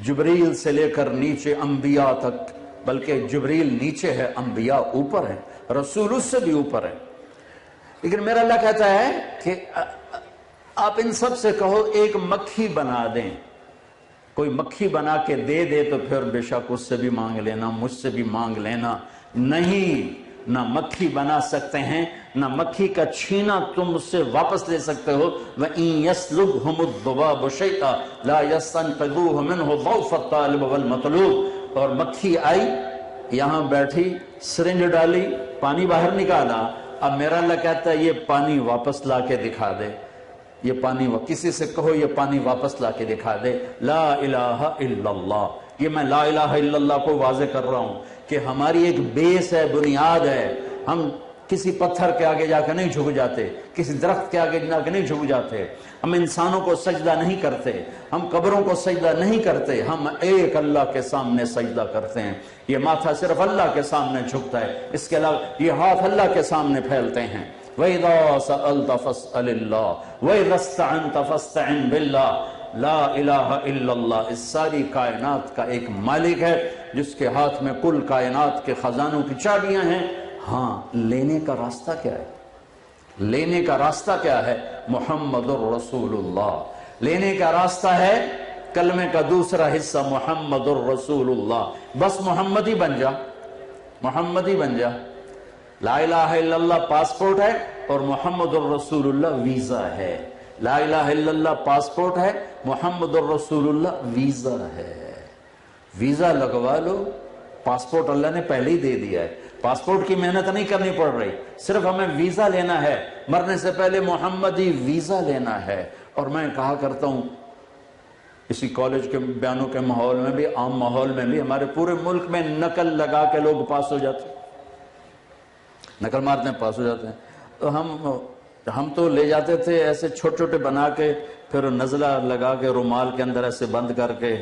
جبریل سے لے کر نیچے انبیاء تک, بلکہ جبریل نیچے ہے, انبیاء اوپر ہیں, رسول اس سے بھی اوپر ہے. لیکن میرا اللہ کہتا ہے کہ آپ ان سب سے کہو ایک مکھی بنا دیں. کوئی مکھی بنا کے دے دے تو پھر بے شک اس سے بھی مانگ لینا، مجھ سے بھی مانگ لینا، نہیں، نہ مکھی بنا سکتے ہیں، نہ مکھی کا چھینا تم اس سے واپس لے سکتے ہو۔ وَإِن يَسْلُبْهُمُ الذُّبَابُ شَيْئًا لَا يَسْتَنقِذُوهُ مِنْهُ ضَعْفَ الطَّالِبِ وَالْمَطْلُوبِ۔ اور مکھی آئی، یہاں بیٹھی، سرنج ڈالی، پانی باہر نکالا، اب میرا اللہ کہتا ہے یہ پانی واپس لا کے دکھا دے، یہ پانی کسی سے کہو یہ پانی واپس لا کے دکھا دے۔ لا الہ الا اللہ، یہ میں لا الہ الا اللہ کو واضح کر رہا ہوں کہ ہماری ایک بیس ہے، بنیاد ہے، ہم کسی پتھر کے آگے جا کے نہیں جھک جاتے، کسی درخت کے آگے جا کے نہیں جھک جاتے، ہم انسانوں کو سجدہ نہیں کرتے، ہم قبروں کو سجدہ نہیں کرتے، ہم ایک اللہ کے سامنے سجدہ کرتے ہیں۔ یہ ماتھا صرف اللہ کے سامنے جھکتا ہے، اس کے علاوہ یہ ہاتھ اللہ کے سامنے پھیلتے ہیں۔ وَإِذَا سَأَلْتَ فَاسْأَلِ اللَّهِ وَإِذَا اسْتَعَنْتَ فَاسْتَعِنْ بِاللَّهِ۔ لا الہ الا اللہ اس ساری کائنات کا ایک مالک ہے جس کے ہاتھ میں کل کائنات کے خزانوں کی چابیاں ہیں۔ ہاں، لینے کا راستہ کیا ہے؟ لینے کا راستہ کیا ہے؟ محمد الرسول اللہ۔ لینے کا راستہ ہے کلمے کا دوسرا حصہ محمد الرسول اللہ۔ بس محمد ہی بن جا، محمد ہی بن جا۔ لا الہ الا اللہ پاسپورٹ ہے اور محمد الرسول اللہ ویزا ہے۔ لا الہ الا اللہ پاسپورٹ ہے، محمد الرسول اللہ ویزا ہے۔ ویزا لگوا لو، پاسپورٹ اللہ نے پہلے ہی دے دیا ہے، پاسپورٹ کی محنت نہیں کرنی پڑ رہی، صرف ہمیں ویزا لینا ہے، مرنے سے پہلے محمدی ویزا لینا ہے۔ اور میں کہا کرتا ہوں اسی کالج کے بیانوں کے ماحول میں بھی، عام ماحول میں بھی، ہمارے پورے ملک میں نقل لگا کے لوگ پاس ہو جاتے ہیں، نقل مارتے ہیں پاس ہو جاتے ہیں۔ تو ہم تو لے جاتے تھے ایسے چھوٹے چھوٹے بنا کے، پھر نزلہ لگا کے رومال کے اندر ایسے بند کر کے۔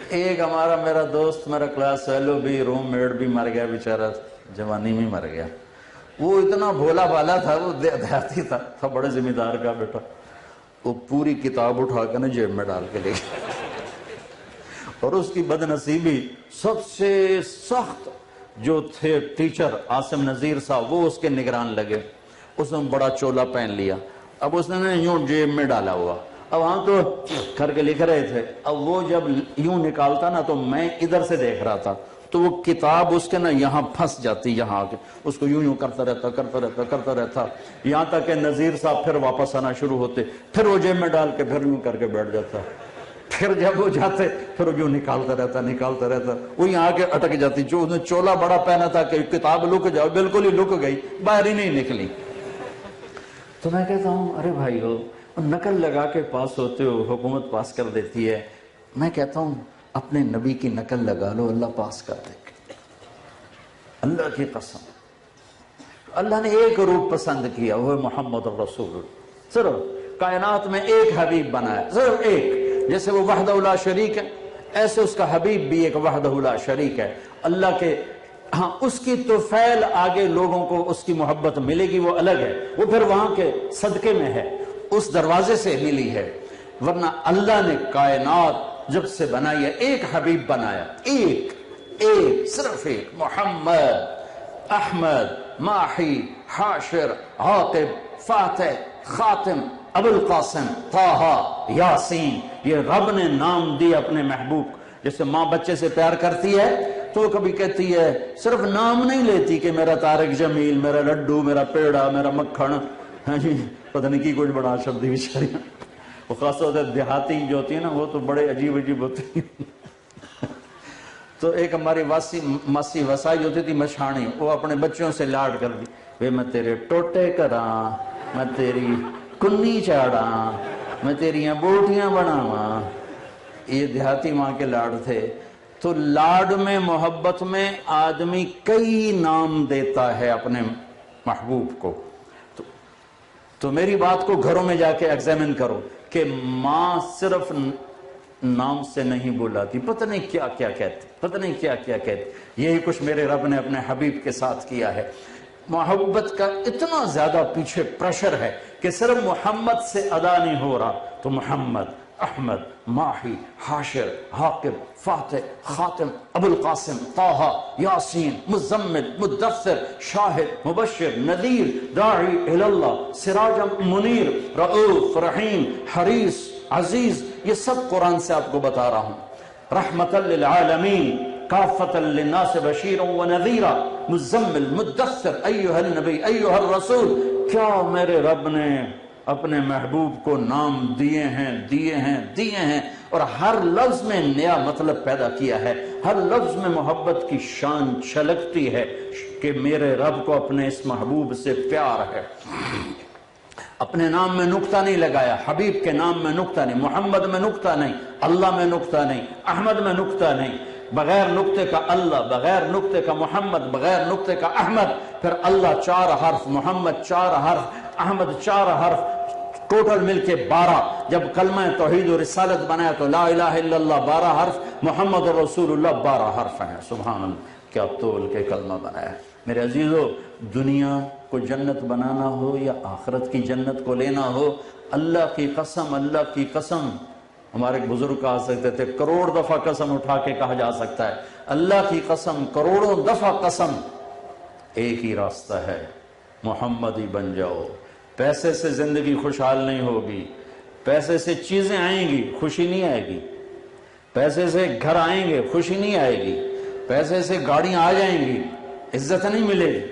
ایک میرا دوست، میرا کلاس فیلو بھی، روم میٹ بھی مر گیا بیچارہ، جوانی میں مر گیا۔ وہ اتنا بھولا بالا تھا، وہ دیہاتی تھا بڑے ذمہ دار کا بیٹا، وہ پوری کتاب اٹھا کے نا جیب میں ڈال کے لے گیا۔ اور اس کی بد نصیبی، سب سے سخت جو تھے ٹیچر عاصم نذیر صاحب، وہ اس کے نگران لگے۔ اس نے بڑا چولا پہن لیا، اب اس نے یوں جیب میں ڈالا ہوا، اب ہم تو کر کے لکھ رہے تھے، اب وہ جب یوں نکالتا نا تو میں ادھر سے دیکھ رہا تھا، تو وہ کتاب اس کے نا یہاں پھنس جاتی، یہاں آ کے اس کو یوں کرتا رہتا، یہاں تک کہ نذیر صاحب پھر واپس آنا شروع ہوتے، پھر وہ جیب میں ڈال کے پھر یوں کر کے بیٹھ جاتا، پھر جب وہ جاتے پھر وہ یوں نکالتا رہتا، وہ یہاں آ کے اٹک جاتی۔ جو اس نے چولا بڑا پہنا تھا کہ کتاب لک جاؤ، بالکل ہی لک گئی، باہر ہی نہیں نکلی۔ تو میں کہتا ہوں ارے بھائی ہو، نقل لگا کے پاس ہوتے ہو، حکومت پاس کر دیتی ہے، میں کہتا ہوں اپنے نبی کی نقل لگا لو، اللہ پاس کر دے گا، اللہ کی قسم۔ اللہ نے ایک روپ پسند کیا، وہ محمد الرسول، صرف کائنات میں ایک حبیب بنایا، صرف ایک۔ جیسے وہ وحدہ لا شریک ہے، ایسے اس کا حبیب بھی ایک وحدہ لا شریک ہے۔ اللہ کے ہاں اس کی طفیل آگے لوگوں کو اس کی محبت ملے گی، وہ الگ ہے، وہ پھر وہاں کے صدقے میں ہے، اس دروازے سے ملی ہے۔ ورنہ اللہ نے کائنات جب سے بنائی ہے، ایک حبیب بنایا، ایک صرف ایک، محمد، احمد، ماحی، حاشر، عاقب، فاتح، خاتم، ابو القاسم، طہ، یاسین، یہ رب نے نام دی اپنے محبوب۔ جیسے ماں بچے سے پیار کرتی ہے تو کبھی کہتی ہے، صرف نام نہیں لیتی کہ میرا طارق جمیل، میرا لڈو، میرا پیڑا، میرا مکھن، ہاں جی پتہ نہیں کی کچھ بڑا شبدی بیچاریاں، وہ خاص طور سے دیہاتی جو ہوتی ہے نا، وہ تو بڑے عجیب ہوتی ہیں۔ تو ایک ہماری ماسی وسائی ہوتی تھی مچھاڑی، وہ اپنے بچوں سے لاڈ کر دی، وے میں تیرے ٹوٹے کراں، میں تیری کنی چاڑاں، میں تیریاں بوٹیاں بناواں۔ یہ دیہاتی ماں کے لاڈ تھے۔ تو لاڈ میں، محبت میں آدمی کئی نام دیتا ہے اپنے محبوب کو۔ تو میری بات کو گھروں میں جا کے ایگزامن کرو کہ ماں صرف نام سے نہیں بلاتی، پتہ نہیں کیا کیا کہتی، پتہ نہیں کیا کیا کہتی۔ یہی کچھ میرے رب نے اپنے حبیب کے ساتھ کیا ہے۔ محبت کا اتنا زیادہ پیچھے پریشر ہے کہ صرف محمد سے ادا نہیں ہو رہا، تو محمد، احمد، ماہی، حاشر، حاقب، فاتح، خاتم، ابو القاسم، طه، یاسین، مزمل، مدثر، شاہد، مبشر، نذیر، داعی اللہ، سراجا منیر، رؤوف، رحیم، حریص، عزیز، یہ سب قرآن سے آپ کو بتا رہا ہوں۔ رحمتا للعالمین، کافتا للناس بشیرا ونذیرا، مزمل، مدثر، ایھا النبی، ایھا الرسول۔ کیا میرے رب نے اپنے محبوب کو نام دیے ہیں اور ہر لفظ میں نیا مطلب پیدا کیا ہے، ہر لفظ میں محبت کی شان چھلکتی ہے کہ میرے رب کو اپنے اس محبوب سے پیار ہے۔ اپنے نام میں نقطہ نہیں لگایا، حبیب کے نام میں نقطہ نہیں، محمد میں نقطہ نہیں، اللہ میں نقطہ نہیں، احمد میں نقطہ نہیں، بغیر نقطے کا اللہ، بغیر نقطے کا محمد، بغیر نقطے کا احمد، پھر اللہ 4 حرف، محمد 4 حرف، احمد 4 حرف، ٹوٹل مل کے 12۔ جب کلمہ توحید و رسالت بنایا تو لا الہ الا اللہ 12 حرف، محمد رسول اللہ 12 حرف ہیں۔ سبحان اللہ، کیا تول کے کلمہ بنایا ہے۔ میرے عزیزو، دنیا کو جنت بنانا ہو یا آخرت کی جنت کو لینا ہو، اللہ کی قسم، اللہ کی قسم، ہمارے بزرگ کہا سکتے تھے کروڑ دفعہ قسم اٹھا کے کہا جا سکتا ہے، اللہ کی قسم، کروڑوں دفعہ قسم، ایک ہی راستہ ہے، محمد ہی بن جاؤ۔ پیسے سے زندگی خوشحال نہیں ہوگی، پیسے سے چیزیں آئیں گی، خوشی نہیں آئے گی، پیسے سے گھر آئیں گے، خوشی نہیں آئے گی، پیسے سے گاڑیاں آ جائیں گی، عزت نہیں ملے گی۔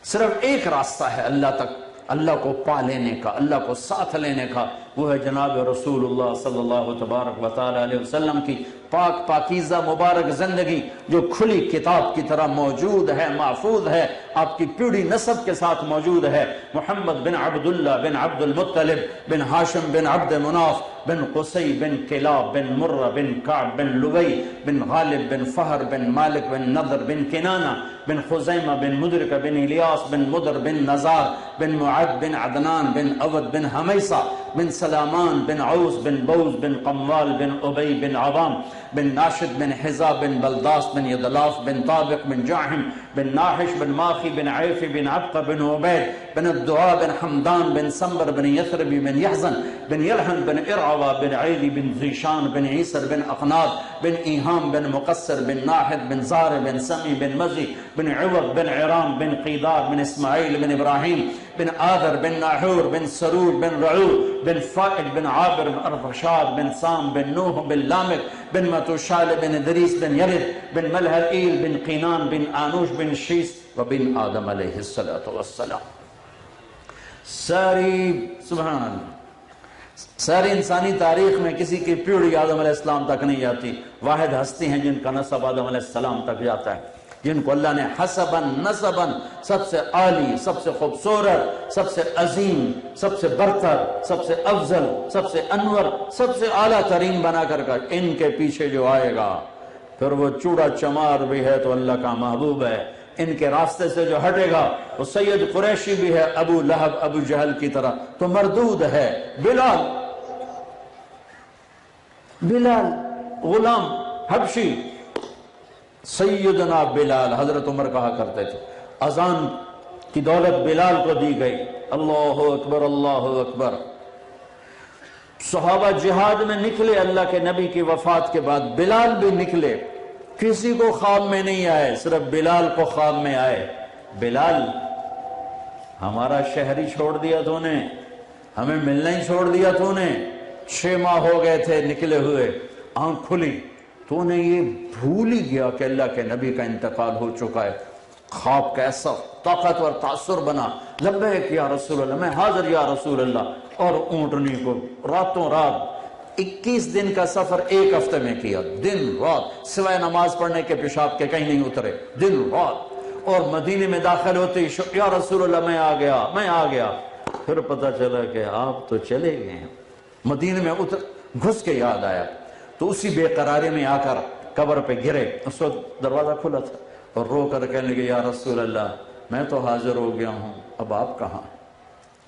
صرف ایک راستہ ہے اللہ تک، اللہ کو پا لینے کا، اللہ کو ساتھ لینے کا، وہ ہے جناب رسول اللہ صلی اللہ تبارک و تعالی علیہ وسلم کی پاک پاکیزہ مبارک زندگی، جو کھلی کتاب کی طرح موجود ہے، محفوظ ہے، آپ کی پیڑھی نسب کے ساتھ موجود ہے۔ محمد بن عبداللہ بن عبد المطلب بن ہاشم بن عبد مناف بن قصی بن کلاب بن مرہ بن کعب بن لبی بن غالب بن فہر بن مالک بن نضر بن کنانہ بن خزیمہ بن مدرکہ بن الیاس بن مدر بن نزار بن معد بن عدنان بن عود بن حمیصہ بن سلامان بن عوس بن بوز بن قموال بن ابی بن عوام بن ناشد بن حزا بن بلداس بن یدلاف بن طابق بن جاحم بن ناحش بن ماخی بن عیفی بن عبقہ بن عبید بن الدعاء بن حمدان بن سمبر بن یثربی بن یحزن بن یلحن بن ارعوہ بن عیلی بن زیشان بن عیسر بن اقناد بن ایہام بن مقصر بن ناحد بن زار بن سمی بن مزی بن عوض بن عرام بن قیدار بن اسماعیل بن ابراہیم بن آدر بن ناحور بن سرور بن رعو بن فائد بن عابر بن ارفشاد بن سام بن نوح بن لامک بن متوشال بن ادریس بن یرد بن ملحائیل بن قینان بن آنوش بن شیس وبن آدم علیہ السلام۔ سبحان اللہ، ساری انسانی تاریخ میں کسی کی پیڑھی آدم علیہ السلام تک نہیں جاتی، واحد ہستی ہیں جن کا نسب آدم علیہ السلام تک جاتا ہے، جن کو اللہ نے حسباً نسباً سب سے عالی، سب سے خوبصورت، سب سے عظیم، سب سے برتر، سب سے افضل، سب سے انور، سب سے اعلیٰ ترین بنا کر ان کے پیچھے جو آئے گا پھر وہ چوڑا چمار بھی ہے تو اللہ کا محبوب ہے، ان کے راستے سے جو ہٹے گا وہ سید قریشی بھی ہے، ابو لہب ابو جہل کی طرح تو مردود ہے۔ بلال غلام حبشی، سیدنا بلال، حضرت عمر کہا کرتے تھے اذان کی دولت بلال کو دی گئی، اللہ اکبر اللہ اکبر۔ صحابہ جہاد میں نکلے اللہ کے نبی کی وفات کے بعد، بلال بھی نکلے، کسی کو خواب میں نہیں آئے، صرف بلال کو خواب میں آئے۔ بلال، ہمارا شہر ہی چھوڑ دیا تو نے، ہمیں ملنا ہی چھوڑ دیا تو نے، 6 ماہ ہو گئے تھے نکلے ہوئے، آنکھ کھلی تو نے یہ بھول ہی گیا کہ اللہ کے نبی کا انتقال ہو چکا ہے۔ خواب کا ایسا طاقتور تاثر بنا، لبیک یا رسول اللہ، میں حاضر یا رسول اللہ، اور اونٹنی کو راتوں رات 21 دن کا سفر 1 ہفتے میں کیا، دن رات، سوائے نماز پڑھنے کے پیشاب کے کہیں نہیں اترے، دن رات، اور مدینے میں داخل ہوتے یا رسول اللہ میں آ گیا، پھر پتہ چلا کہ آپ تو چلے گئے ہیں۔ مدینے میں گھس کے یاد آیا تو اسی بے قراری میں آ کر قبر پہ گرے، اس وقت دروازہ کھلا تھا، اور رو کر کہنے لگے یا رسول اللہ میں تو حاضر ہو گیا ہوں، اب آپ کہاں؟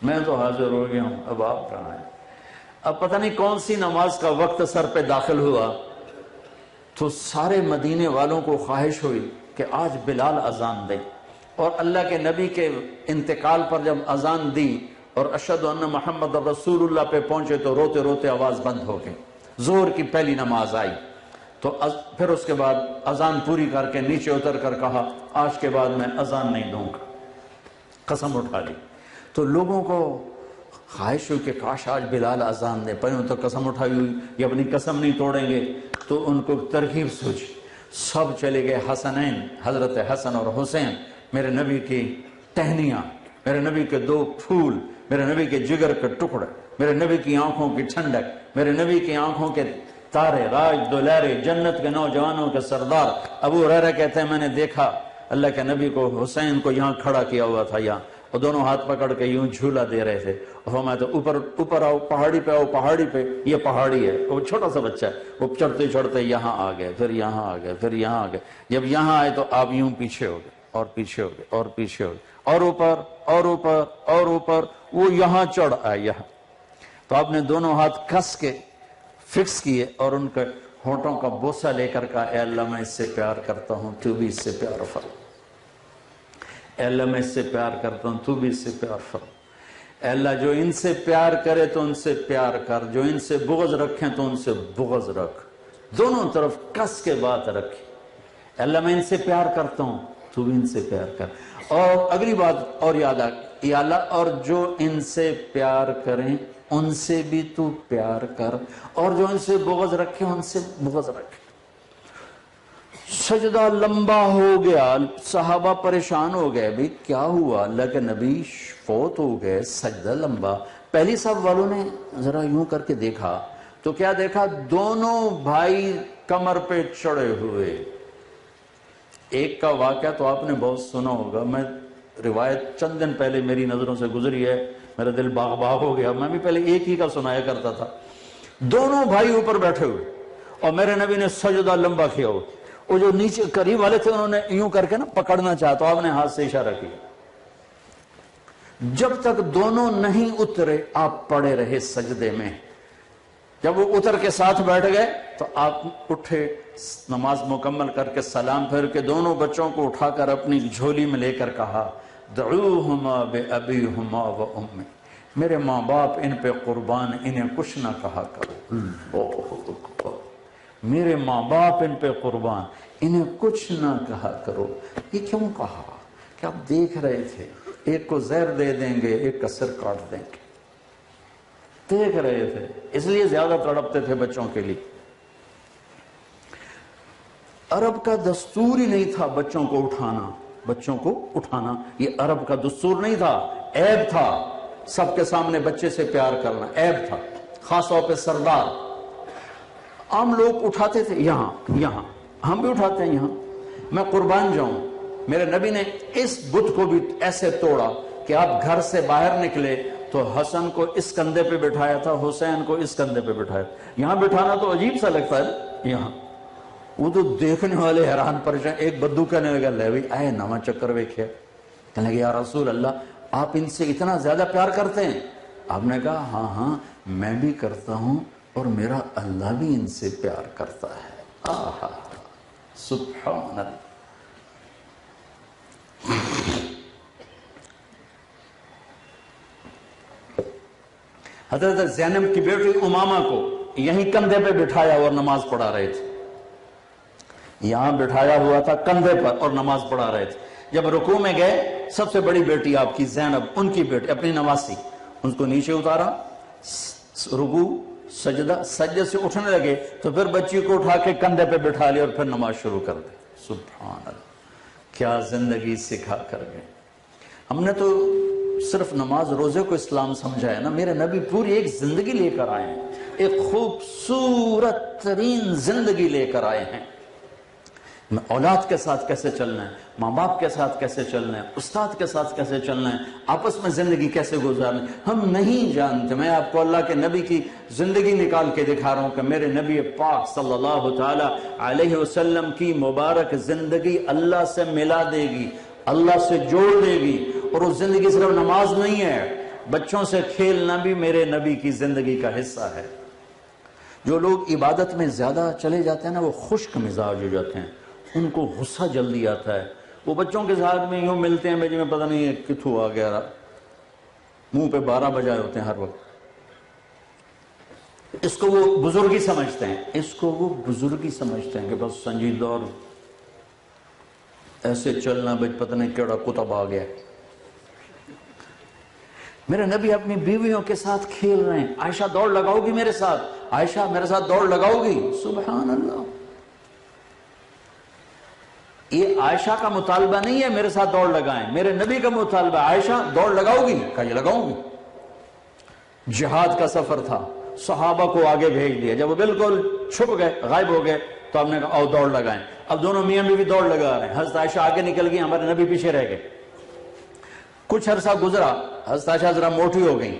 میں تو حاضر ہو گیا ہوں، اب آپ کہاں ہیں؟ اب پتہ نہیں کون سی نماز کا وقت سر پہ داخل ہوا تو سارے مدینے والوں کو خواہش ہوئی کہ آج بلال اذان دے، اور اللہ کے نبی کے انتقال پر جب اذان دی اور اشہدو ان محمد رسول اللہ پہ پہنچے تو روتے روتے آواز بند ہو گئی. ظہر کی پہلی نماز آئی تو پھر اس کے بعد اذان پوری کر کے نیچے اتر کر کہا آج کے بعد میں اذان نہیں دوں گا. قسم اٹھا لی. تو لوگوں کو خواہش ہوئی کہ کاش آج بلال اذان دے. پہلے تو قسم اٹھائی ہوئی یہ اپنی قسم نہیں توڑیں گے. تو ان کو ترغیب سوچی. سب چلے گئے حسنین، حضرت حسن اور حسین، میرے نبی کی ٹہنیاں، میرے نبی کے دو پھول، میرے نبی کے جگر کے ٹکڑے، میرے نبی کی آنکھوں کی ٹھنڈک، میرے نبی کی آنکھوں کے تارے، راج دولارے، جنت کے نوجوانوں کے سردار. ابو ہریرہ کہتے ہیں میں نے دیکھا اللہ کے نبی کو حسین کو یہاں کھڑا کیا ہوا تھا یہاں، اور دونوں ہاتھ پکڑ کے یوں جھولا دے رہے تھے. اور میں تو اوپر آؤ، پہاڑی پہ آؤ، پہاڑی پہ. یہ پہاڑی ہے، وہ چھوٹا سا بچہ ہے، وہ چڑھتے چڑھتے یہاں آ گئے، پھر یہاں آ گئے، پھر یہاں آ گئے. جب یہاں آئے تو آپ یوں پیچھے ہو گئے اور پیچھے ہو گئے اور پیچھے ہو گئے اور اوپر اور اوپر اور اوپر. وہ یہاں چڑھ آئے یہاں. تو آپ نے دونوں ہاتھ کس کے فکس کیے اور ان کے ہونٹوں کا بوسہ لے کر کہا اے اللہ میں اس سے پیار کرتا ہوں تو بھی اس سے پیار فرما. اے اللہ میں اس سے پیار کرتا ہوں تو بھی اس سے پیار فرما. اے اللہ جو ان سے پیار کرے تو ان سے پیار کر، جو ان سے بغض رکھیں تو ان سے بغض رکھ. دونوں طرف کس کے بات رکھی. اے اللہ میں ان سے پیار کرتا ہوں تو بھی ان سے پیار کر. اور اگلی بات اور یاد آ یا اللہ اور جو ان سے پیار کریں ان سے بھی تو پیار کر، اور جو ان سے بغض رکھیں ان سے بغض رکھ. سجدہ لمبا ہو گیا. صحابہ پریشان ہو گئے بھی کیا ہوا، اللہ کے نبی فوت ہو گئے، سجدہ لمبا. پہلی صف والوں نے ذرا یوں کر کے دیکھا تو کیا دیکھا، دونوں بھائی کمر پہ چڑھے ہوئے. ایک کا واقعہ تو آپ نے بہت سنا ہوگا، میں روایت چند دن پہلے میری نظروں سے گزری ہے، میرا دل باغ باغ ہو گیا. میں بھی پہلے ایک ہی کا سنایا کرتا تھا. دونوں بھائی اوپر بیٹھے ہوئے اور میرے نبی نے سجدہ لمبا کیا ہو. وہ جو نیچے قریب والے تھے انہوں نے یوں کر کے نا پکڑنا چاہا تو آپ نے ہاتھ سے اشارہ کیا. جب تک دونوں نہیں اترے آپ پڑے رہے سجدے میں. جب وہ اتر کے ساتھ بیٹھ گئے تو آپ اٹھے، نماز مکمل کر کے سلام پھر کے دونوں بچوں کو اٹھا کر اپنی جھولی میں لے کر کہا دعوہما بأبیہما و امی، میرے ماں باپ ان پہ قربان، انہیں کچھ نہ کہا کرو. اللہ اکبر. میرے ماں باپ ان پہ قربان، انہیں کچھ نہ کہا کرو. یہ کیوں کہا کہ آپ دیکھ رہے تھے ایک کو زہر دے دیں گے ایک کا سر کاٹ دیں گے. دیکھ رہے تھے اس لیے زیادہ تڑپتے تھے بچوں کے لیے. عرب کا دستور ہی نہیں تھا بچوں کو اٹھانا. یہ عرب کا دستور نہیں تھا، عیب تھا. سب کے سامنے بچے سے پیار کرنا عیب تھا، خاص طور پہ سردار. عام لوگ اٹھاتے تھے یہاں ہم بھی اٹھاتے ہیں یہاں. میں قربان جاؤں، میرے نبی نے اس بت کو بھی ایسے توڑا کہ آپ گھر سے باہر نکلے تو حسن کو اس کندھے پہ بٹھایا تھا، حسین کو اس کندھے پہ بٹھایا. یہاں بٹھانا تو عجیب سا لگتا ہے یہاں. وہ تو دیکھنے والے حیران پریشان. ایک بدو کہنے لگا لے بھائی آئے نواں چکر ویکھیا. کہنے لگے یا رسول اللہ آپ ان سے اتنا زیادہ پیار کرتے ہیں؟ آپ نے کہا ہاں میں بھی کرتا ہوں اور میرا اللہ بھی ان سے پیار کرتا ہے. آہا سبحان اللہ. حضرت زینب کی بیٹی امامہ کو یہیں کندھے پہ بٹھایا اور نماز پڑھا رہے تھے. یہاں بٹھایا ہوا تھا کندھے پر اور نماز پڑھا رہے تھے. جب رکوع میں گئے سب سے بڑی بیٹی آپ کی زینب، ان کی بیٹی اپنی نواسی، ان کو نیچے اتارا، رکوع سجدے سے اٹھنے لگے تو پھر بچی کو اٹھا کے کندھے پہ بٹھا لیا اور پھر نماز شروع کر دی. سبحان اللہ. کیا زندگی سکھا کر گئے. ہم نے تو صرف نماز روزے کو اسلام سمجھا ہے نا، میرے نبی پوری ایک زندگی لے کر آئے ہیں، ایک خوبصورت ترین زندگی لے کر آئے ہیں. اولاد کے ساتھ کیسے چلنا ہے، ماں باپ کے ساتھ کیسے چلنا ہے، استاد کے ساتھ کیسے چلنا ہے، آپس میں زندگی کیسے گزارنا ہے، ہم نہیں جانتے. میں آپ کو اللہ کے نبی کی زندگی نکال کے دکھا رہا ہوں کہ میرے نبی پاک صلی اللہ تعالی علیہ وسلم کی مبارک زندگی اللہ سے ملا دے گی، اللہ سے جوڑ دے گی. اور وہ زندگی صرف نماز نہیں ہے، بچوں سے کھیلنا بھی میرے نبی کی زندگی کا حصہ ہے. جو لوگ عبادت میں زیادہ چلے جاتے ہیں نا وہ خشک مزاج ہو جاتے ہیں، ان کو غصہ جلدی آتا ہے. وہ بچوں کے ساتھ میں یوں ملتے ہیں بھائی میں پتہ نہیں کتھوں آ گیا. منہ پہ 12 بجائے ہوتے ہیں ہر وقت. اس کو وہ بزرگی سمجھتے ہیں، اس کو وہ بزرگی سمجھتے ہیں کہ بس سنجیدہ اور ایسے چلنا بھائی پتہ نہیں کیڑا کتب آ گیا. میرے نبی اپنی بیویوں کے ساتھ کھیل رہے ہیں. عائشہ دوڑ لگاؤ گی میرے ساتھ؟ عائشہ میرے ساتھ دوڑ لگاؤ گی؟ سبحان اللہ. یہ عائشہ کا مطالبہ نہیں ہے میرے ساتھ دوڑ لگائیں، میرے نبی کا مطالبہ. عائشہ دوڑ لگاؤ گی؟ کہا یہ لگاؤں گی. جہاد کا سفر تھا، صحابہ کو آگے بھیج دیا. جب وہ بالکل چھپ گئے، غائب ہو گئے، تو ہم نے کہا آؤ دوڑ لگائیں. اب دونوں میاں بیوی دوڑ لگا رہے ہیں. حضرت عائشہ آگے نکل گئی، ہمارے نبی پیچھے رہ گئے. کچھ عرصہ گزرا، حضرت عائشہ ذرا موٹی ہو گئی.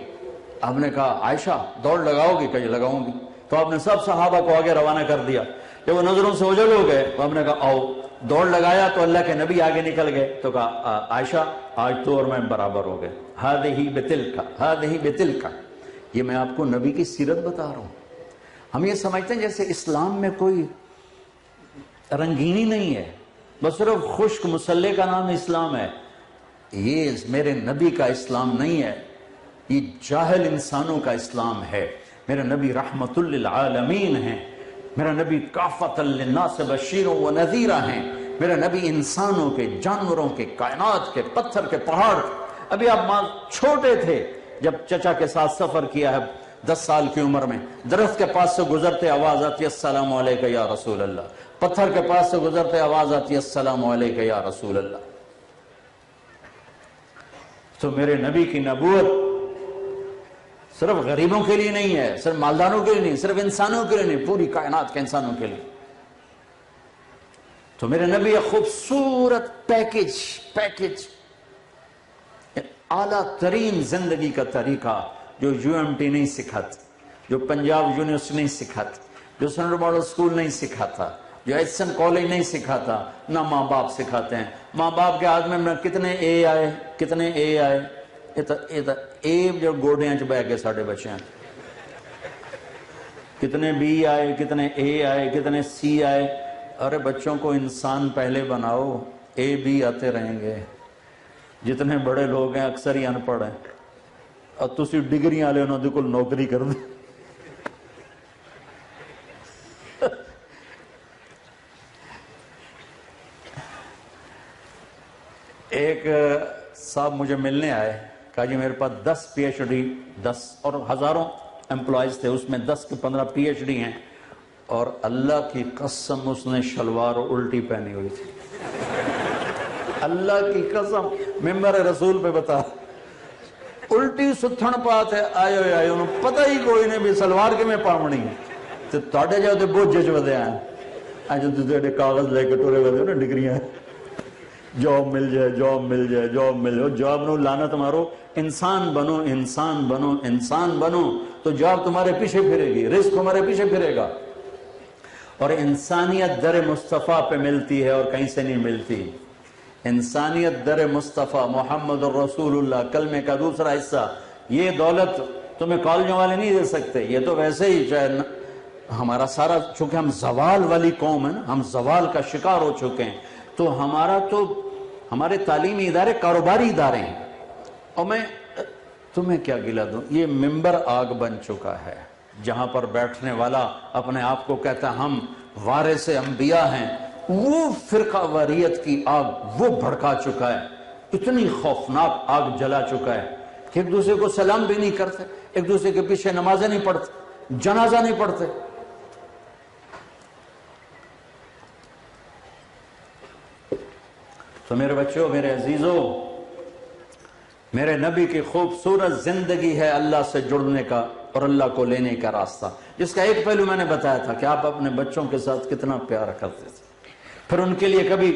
آپ نے کہا عائشہ دوڑ لگاؤ گی؟ کہ یہ لگاؤں گی. تو آپ نے سب صحابہ کو آگے روانہ کر دیا. جب وہ نظروں سے اوجھل ہو گئے تو ہم نے کہا آؤ. دوڑ لگایا تو اللہ کے نبی آگے نکل گئے. تو کہا عائشہ آج تو اور میں برابر ہو گئے. ہذہ بتلک ہذہ بتلک. یہ میں آپ کو نبی کی سیرت بتا رہا ہوں. ہم یہ سمجھتے ہیں جیسے اسلام میں کوئی رنگینی نہیں ہے، بس صرف خشک مسلح کا نام اسلام ہے. یہ میرے نبی کا اسلام نہیں ہے، یہ جاہل انسانوں کا اسلام ہے. میرے نبی رحمت للعالمین ہیں. میرا نبی کافۃ للناس بشیر و نذیر ہیں. میرا نبی انسانوں کے، جانوروں کے، کائنات کے، پتھر کے، پہاڑ. ابھی آپ چھوٹے تھے جب چچا کے ساتھ سفر کیا ہے 10 سال کی عمر میں. درخت کے پاس سے گزرتے آواز آتی ہے السلام علیکہ یا رسول اللہ. پتھر کے پاس سے گزرتے آواز آتی ہے السلام علیکہ یا رسول اللہ. تو میرے نبی کی نبوت صرف غریبوں کے لیے نہیں ہے، صرف مالداروں کے لیے نہیں، صرف انسانوں کے لیے نہیں، پوری کائنات کے انسانوں کے لیے. تو میرے نبی ایک خوبصورت پیکج اعلیٰ ترین زندگی کا طریقہ جو UMT نہیں سکھاتی، جو پنجاب یونیورسٹی نہیں سکھاتی، جو سینٹرل ماڈل سکول نہیں سکھاتا، جو ایچسن کالج نہیں سکھاتا، نہ ماں باپ سکھاتے ہیں. ماں باپ کے ہاتھ میں کتنے اے آئے، کتنے اے آئے. اے جو گوڑیاں چ بہ کے ساڑھے بچے ہیں. کتنے بی آئے، کتنے اے آئے، کتنے سی آئے. ارے بچوں کو انسان پہلے بناؤ، اے بی آتے رہیں گے. جتنے بڑے لوگ ہیں اکثر ہی ان پڑھ ہیں، اور تسی ڈگری والے انہوں نے کل نوکری کر دی. ایک صاحب مجھے ملنے آئے، کہا جی میرے پاس 10 PhD 10 اور ہزاروں امپلائیز تھے، اس میں 10 کے 15 PhD ہیں، اور اللہ کی قسم اس نے شلوار الٹی پہنی ہوئی تھی. اللہ کی قسم ممبر رسول پہ بتا، الٹی ستھن پات ہے. آئے انہوں پتہ ہی کوئی نہیں بھی سلوار کے میں پاؤنی ہے. تو تاڑے جاؤ تو بہت جج ودے آئے آج تو کاغذ لے کے ٹورے ودے نا ڈگریاں. جاب مل جائے، جاب مل جائے، جاب مل جائے. جاب نو لانا تمہارو. انسان بنو، انسان بنو، انسان بنو، تو جاب تمہارے پیچھے پھرے گی، رزق تمہارے پیچھے پھرے گا. اور انسانیت در مصطفیٰ پہ ملتی ہے اور کہیں سے نہیں ملتی. انسانیت در مصطفیٰ محمد الرسول اللہ کلمے کا دوسرا حصہ. یہ دولت تمہیں کالجوں والے نہیں دے سکتے. یہ تو ویسے ہی چاہے ہمارا سارا، چونکہ ہم زوال والی قوم ہیں نا، ہم زوال کا شکار ہو چکے ہیں، تو ہمارے تعلیمی ادارے کاروباری ادارے ہیں. اور میں تمہیں کیا گلا دوں، یہ ممبر آگ بن چکا ہے جہاں پر بیٹھنے والا اپنے آپ کو کہتا ہے ہم وارث انبیاء ہیں. وہ فرقہ واریت کی آگ وہ بھڑکا چکا ہے. اتنی خوفناک آگ جلا چکا ہے کہ ایک دوسرے کو سلام بھی نہیں کرتے، ایک دوسرے کے پیچھے نمازیں نہیں پڑھتے، جنازہ نہیں پڑھتے. تو میرے بچوں، میرے عزیزوں، میرے نبی کی خوبصورت زندگی ہے اللہ سے جڑنے کا اور اللہ کو لینے کا راستہ، جس کا ایک پہلو میں نے بتایا تھا کہ آپ اپنے بچوں کے ساتھ کتنا پیار کرتے تھے. پھر ان کے لیے کبھی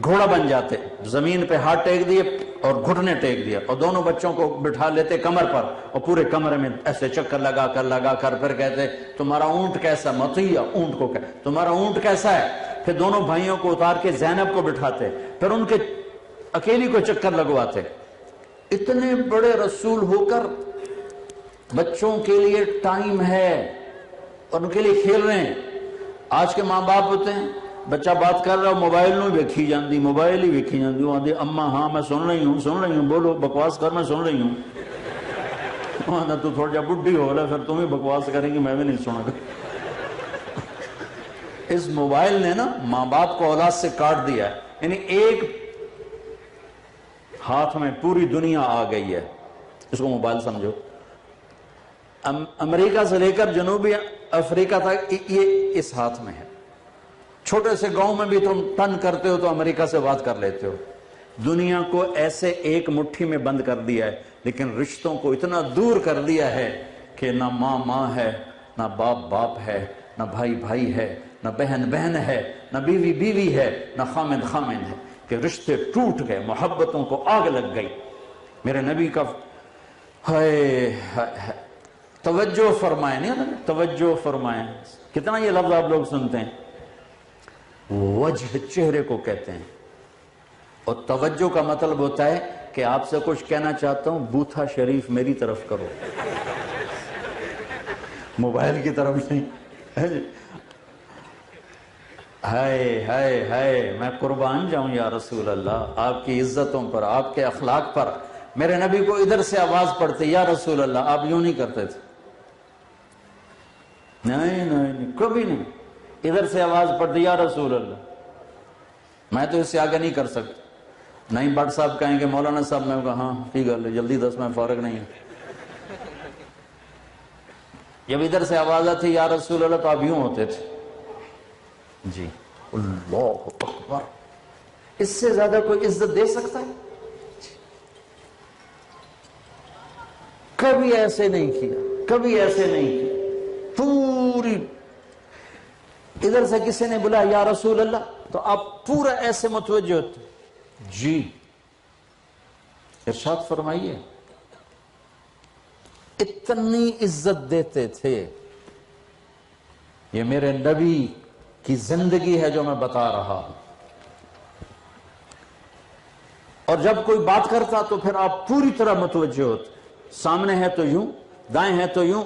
گھوڑا بن جاتے، زمین پہ ہاتھ ٹیک دیے اور گھٹنے ٹیک دیا، اور دونوں بچوں کو بٹھا لیتے کمر پر، اور پورے کمرے میں ایسے چکر لگا کر پھر کہتے تمہارا اونٹ کیسا؟ مطیع اونٹ کو کہ تمہارا اونٹ کیسا ہے؟ پھر دونوں بھائیوں کو اتار کے زینب کو بٹھاتے، پھر ان کے اکیلی کو چکر لگواتے. اتنے بڑے رسول ہو کر بچوں کے لیے ٹائم ہے اور ان کے لیے کھیل رہے ہیں. آج کے ماں باپ ہوتے ہیں، بچہ بات کر رہا ہو موبائل نو ویکھی جاندی، موبائل ہی ویکھی جاندی. وہ آندے اماں ہاں میں سن رہی ہوں، بولو بکواس کر، میں سن رہی ہوں. تو تھوڑا جا بڈھی ہو رہا ہے، پھر تم ہی بکواس کریں گی، میں بھی نہیں سنا گا۔ اس موبائل نے نا ماں باپ کو اولاد سے کاٹ دیا ہے، یعنی ایک ہاتھ میں پوری دنیا آ گئی ہے، اس کو موبائل سمجھو۔ امریکہ سے لے کر جنوبی افریقہ تک یہ اس ہاتھ میں ہے۔ چھوٹے سے گاؤں میں بھی تم ٹن کرتے ہو تو امریکہ سے بات کر لیتے ہو۔ دنیا کو ایسے ایک مٹھی میں بند کر دیا ہے، لیکن رشتوں کو اتنا دور کر دیا ہے کہ نہ ماں ماں ہے، نہ باپ باپ ہے، نہ بھائی بھائی ہے، نہ بہن بہن ہے، نہ بیوی بیوی ہے، نہ خامد خامد ہے، کہ رشتے ٹوٹ گئے، محبتوں کو آگ لگ گئی۔ میرے نبی کا توجہ فرمائیں، نہیں توجہ فرمائیں، کتنا یہ لفظ آپ لوگ سنتے ہیں، وجہ چہرے کو کہتے ہیں، اور توجہ کا مطلب ہوتا ہے کہ آپ سے کچھ کہنا چاہتا ہوں، بوتھا شریف میری طرف کرو، موبائل کی طرف نہیں۔ ہائے ہائے ہائے، میں قربان جاؤں یا رسول اللہ، آپ کی عزتوں پر، آپ کے اخلاق پر۔ میرے نبی کو ادھر سے آواز پڑتے، یا رسول اللہ، آپ یوں نہیں کرتے تھے، نہیں کبھی نہیں، ادھر سے آواز پڑتی یا رسول اللہ، میں تو اس سے آگے نہیں کر سکتا۔ نہیں بٹ صاحب کہیں گے مولانا صاحب، میں کہا ہاں ٹھیک ہے، جلدی دس، میں فارغ نہیں ہوں۔ جب ادھر سے آواز آتی یا رسول اللہ تو آپ یوں ہوتے تھے، جی اللہ اکبر، اس سے زیادہ کوئی عزت دے سکتا ہے؟ کبھی ایسے نہیں کیا، کبھی ایسے نہیں کیا۔ پوری ادھر سے کسی نے بولا یا رسول اللہ تو آپ پورا ایسے متوجہ ہوتے، جی ارشاد فرمائیے، اتنی عزت دیتے تھے۔ یہ میرے نبی کی زندگی ہے جو میں بتا رہا ہوں۔ اور جب کوئی بات کرتا تو پھر آپ پوری طرح متوجہ ہوتے، سامنے ہے تو یوں، دائیں ہے تو یوں،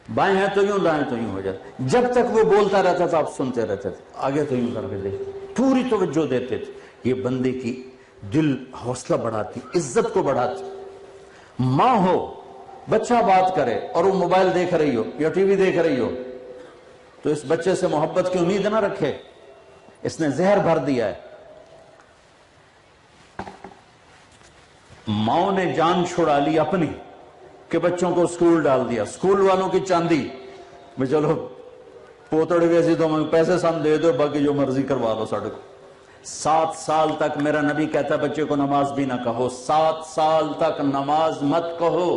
بائیں ہے تو یوں، دائیں تو یوں ہو جاتا۔ جب تک وہ بولتا رہتا تھا آپ سنتے رہتے تھے، آگے تو یوں کر کے دیکھتے، پوری توجہ دیتے تھے۔ یہ بندے کی دل حوصلہ بڑھاتی، عزت کو بڑھاتی۔ ماں ہو، بچہ بات کرے اور وہ موبائل دیکھ رہی ہو یا ٹی وی دیکھ رہی ہو تو اس بچے سے محبت کی امید نہ رکھے، اس نے زہر بھر دیا ہے۔ ماں نے جان چھڑا لی اپنی کہ بچوں کو اسکول ڈال دیا، اسکول والوں کی چاندی میں، چلو پوتڑی ویسی تو میں پیسے سم دے دو، باقی جو مرضی کروا دو سڑک۔ 7 سال تک میرا نبی کہتا ہے بچے کو نماز بھی نہ کہو، 7 سال تک نماز مت کہو۔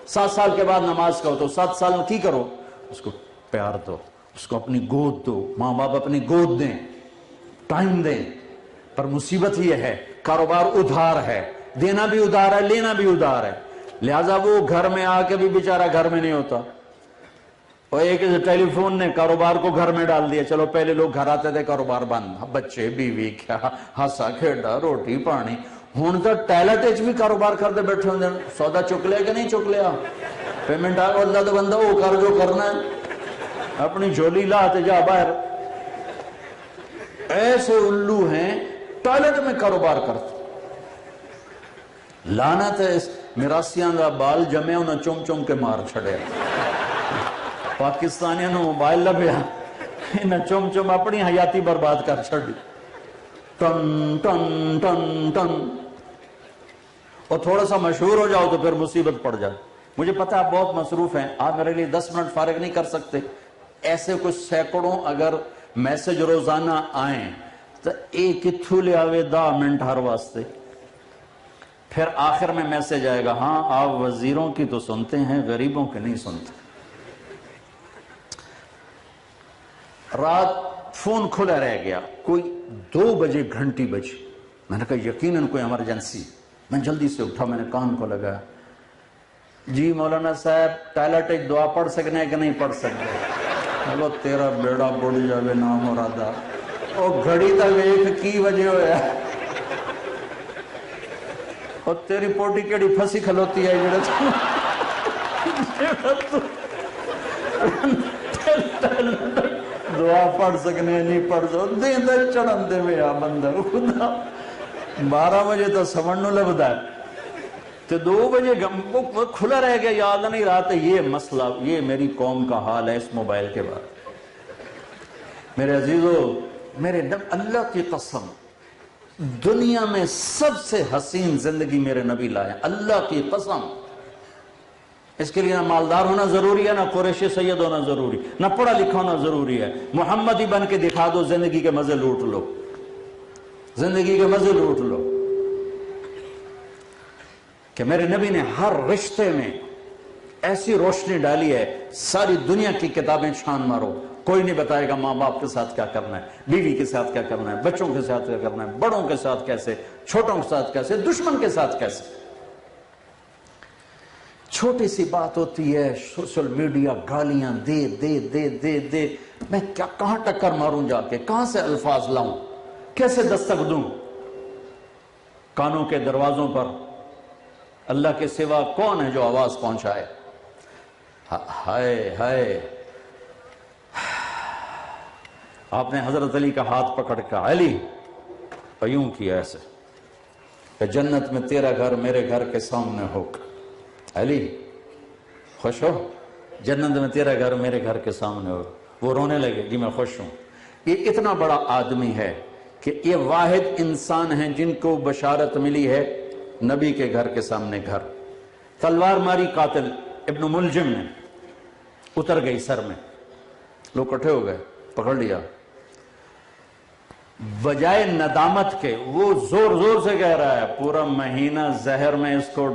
7 سال کے بعد نماز کہو تو 7 سال میں کی کرو، اس کو پیار دو، اس کو اپنی گود دو، ماں باپ اپنی گود دیں، ٹائم دیں۔ پر مصیبت یہ ہے کاروبار ادھار ہے، دینا بھی ادھار ہے، لینا بھی ادھار ہے، لہذا وہ گھر میں آ کے بھی بیچارہ گھر میں نہیں ہوتا۔ اور ایک ٹیلی فون نے کاروبار کو گھر میں ڈال دیا۔ چلو پہلے لوگ گھر آتے تھے، کاروبار بند، بچے بیوی کیا ہنسا کھیڈا روٹی پانی، ہوں تو ٹائلٹ اچ بھی کاروبار کرتے بیٹھے ہوندے، سودا چک لیا کہ نہیں چک لیا، پیمنٹ آ گیا تو بندہ وہ کر جو کرنا ہے، اپنی جھولی لا تے جا باہر۔ ایسے الو ہیں ٹائلٹ میں کاروبار کرتے۔ لعنت ہے اس میراسیاں دا بال جمے انہیں چم چم کے مار چھڑے، پاکستانیاں نے موبائل لبیا انہیں چم چم اپنی حیاتی برباد کر چھڑی، ٹن ٹن ٹن ٹن۔ اور تھوڑا سا مشہور ہو جاؤ تو پھر مصیبت پڑ جائے۔ مجھے پتہ آپ بہت مصروف ہیں، آپ میرے لیے 10 منٹ فارغ نہیں کر سکتے، ایسے کچھ سینکڑوں اگر میسج روزانہ آئیں تو ایک اتھو لے آوے 10 منٹ ہر واسطے، پھر آخر میں میسج آئے گا ہاں آپ وزیروں کی تو سنتے ہیں، غریبوں کے نہیں سنتے۔ رات فون کھلا رہ گیا، کوئی 2 بجے گھنٹی بجی، میں نے کہا یقیناً کوئی ایمرجنسی۔ میں جلدی سے اٹھا، میں نے کان کو لگایا، جی مولانا صاحب ٹائلٹ ایک دعا پڑھ سکنے کہ نہیں پڑھ سکتے؟ بولو تیرا بیڑا بڑھ جاوے نام مرادا، او گھڑی تک ایک کی وجہ ہویا، اور تیری پوٹی کیڑی پھنسی کھلوتی ہے جڑے دعا پڑھ سکنے نہیں پڑھ سکتے، دیں دے چڑھن دے میں آ بندہ خدا 12 بجے تو سمجھ نو لبدا ہے۔ تو 2 بجے وہ کھلا رہ گیا، یاد نہیں رہا تھا یہ مسئلہ، یہ میری قوم کا حال ہے اس موبائل کے بعد۔ میرے عزیزو، اللہ کی قسم، دنیا میں سب سے حسین زندگی میرے نبی لائے، اللہ کی قسم۔ اس کے لیے نہ مالدار ہونا ضروری ہے، نہ قریشی سید ہونا ضروری، نہ پڑھا لکھا ہونا ضروری ہے، محمدی بن کے دکھا دو، زندگی کے مزے لوٹ لو، زندگی کے مزے لوٹ لو۔ کہ میرے نبی نے ہر رشتے میں ایسی روشنی ڈالی ہے، ساری دنیا کی کتابیں چھان مارو، کوئی نہیں بتائے گا ماں باپ کے ساتھ کیا کرنا ہے، بیوی کے ساتھ کیا کرنا ہے، بچوں کے ساتھ کیا کرنا ہے، بڑوں کے ساتھ کیسے، چھوٹوں کے ساتھ کیسے، دشمن کے ساتھ کیسے۔ چھوٹی سی بات ہوتی ہے، سوشل میڈیا گالیاں دے دے دے دے دے، میں کہاں ٹکر ماروں جا کے، کہاں سے الفاظ لاؤں، کیسے دستک دوں؟ کانوں کے دروازوں پر اللہ کے سوا کون ہے جو آواز پہنچائے؟ ہائے ہائے، آپ نے حضرت علی کا ہاتھ پکڑ کے، علی یوں کیا ایسے کہ جنت میں تیرا گھر میرے گھر کے سامنے ہو۔ علی خوش ہو؟ جنت میں تیرا گھر میرے گھر کے سامنے ہو۔ وہ رونے لگے، جی میں خوش ہوں۔ یہ اتنا بڑا آدمی ہے کہ یہ واحد انسان ہیں جن کو بشارت ملی ہے نبی کے گھر کے سامنے گھر۔ تلوار ماری قاتل ابن ملجم نے، اتر گئی سر میں، لوگ اکٹھے ہو گئے، پکڑ لیا۔ بجائے ندامت کے وہ زور زور سے کہہ رہا ہے، پورا مہینہ زہر میں اس کو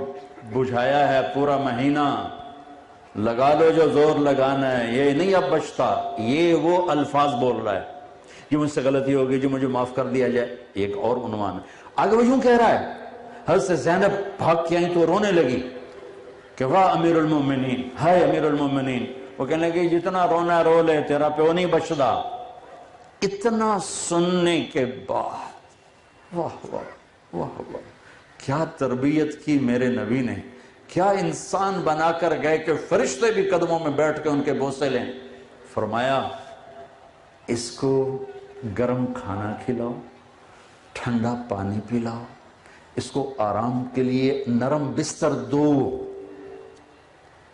بجھایا ہے، پورا مہینہ لگا لو جو زور لگانا ہے، یہ نہیں اب بچتا۔ یہ وہ الفاظ بول رہا ہے، یہ مجھ سے غلطی ہوگی جو مجھے معاف کر دیا جائے، ایک اور عنوان ہے۔ آگے وہ یوں کہہ رہا ہے، حضرت زینب بھاگ کے آئیں تو رونے لگی کہ واہ امیر المومنین، ہائے امیر المومنین۔ وہ کہنے لگی جتنا رونا رو لے، تیرا پیو نہیں بچتا۔ اتنا سننے کے بعد واہ واہ واہ واہ، کیا تربیت کی میرے نبی نے، کیا انسان بنا کر گئے کہ فرشتے بھی قدموں میں بیٹھ کے ان کے بوسے لیں۔ فرمایا اس کو گرم کھانا کھلاؤ، ٹھنڈا پانی پلاؤ، اس کو آرام کے لیے نرم بستر دو،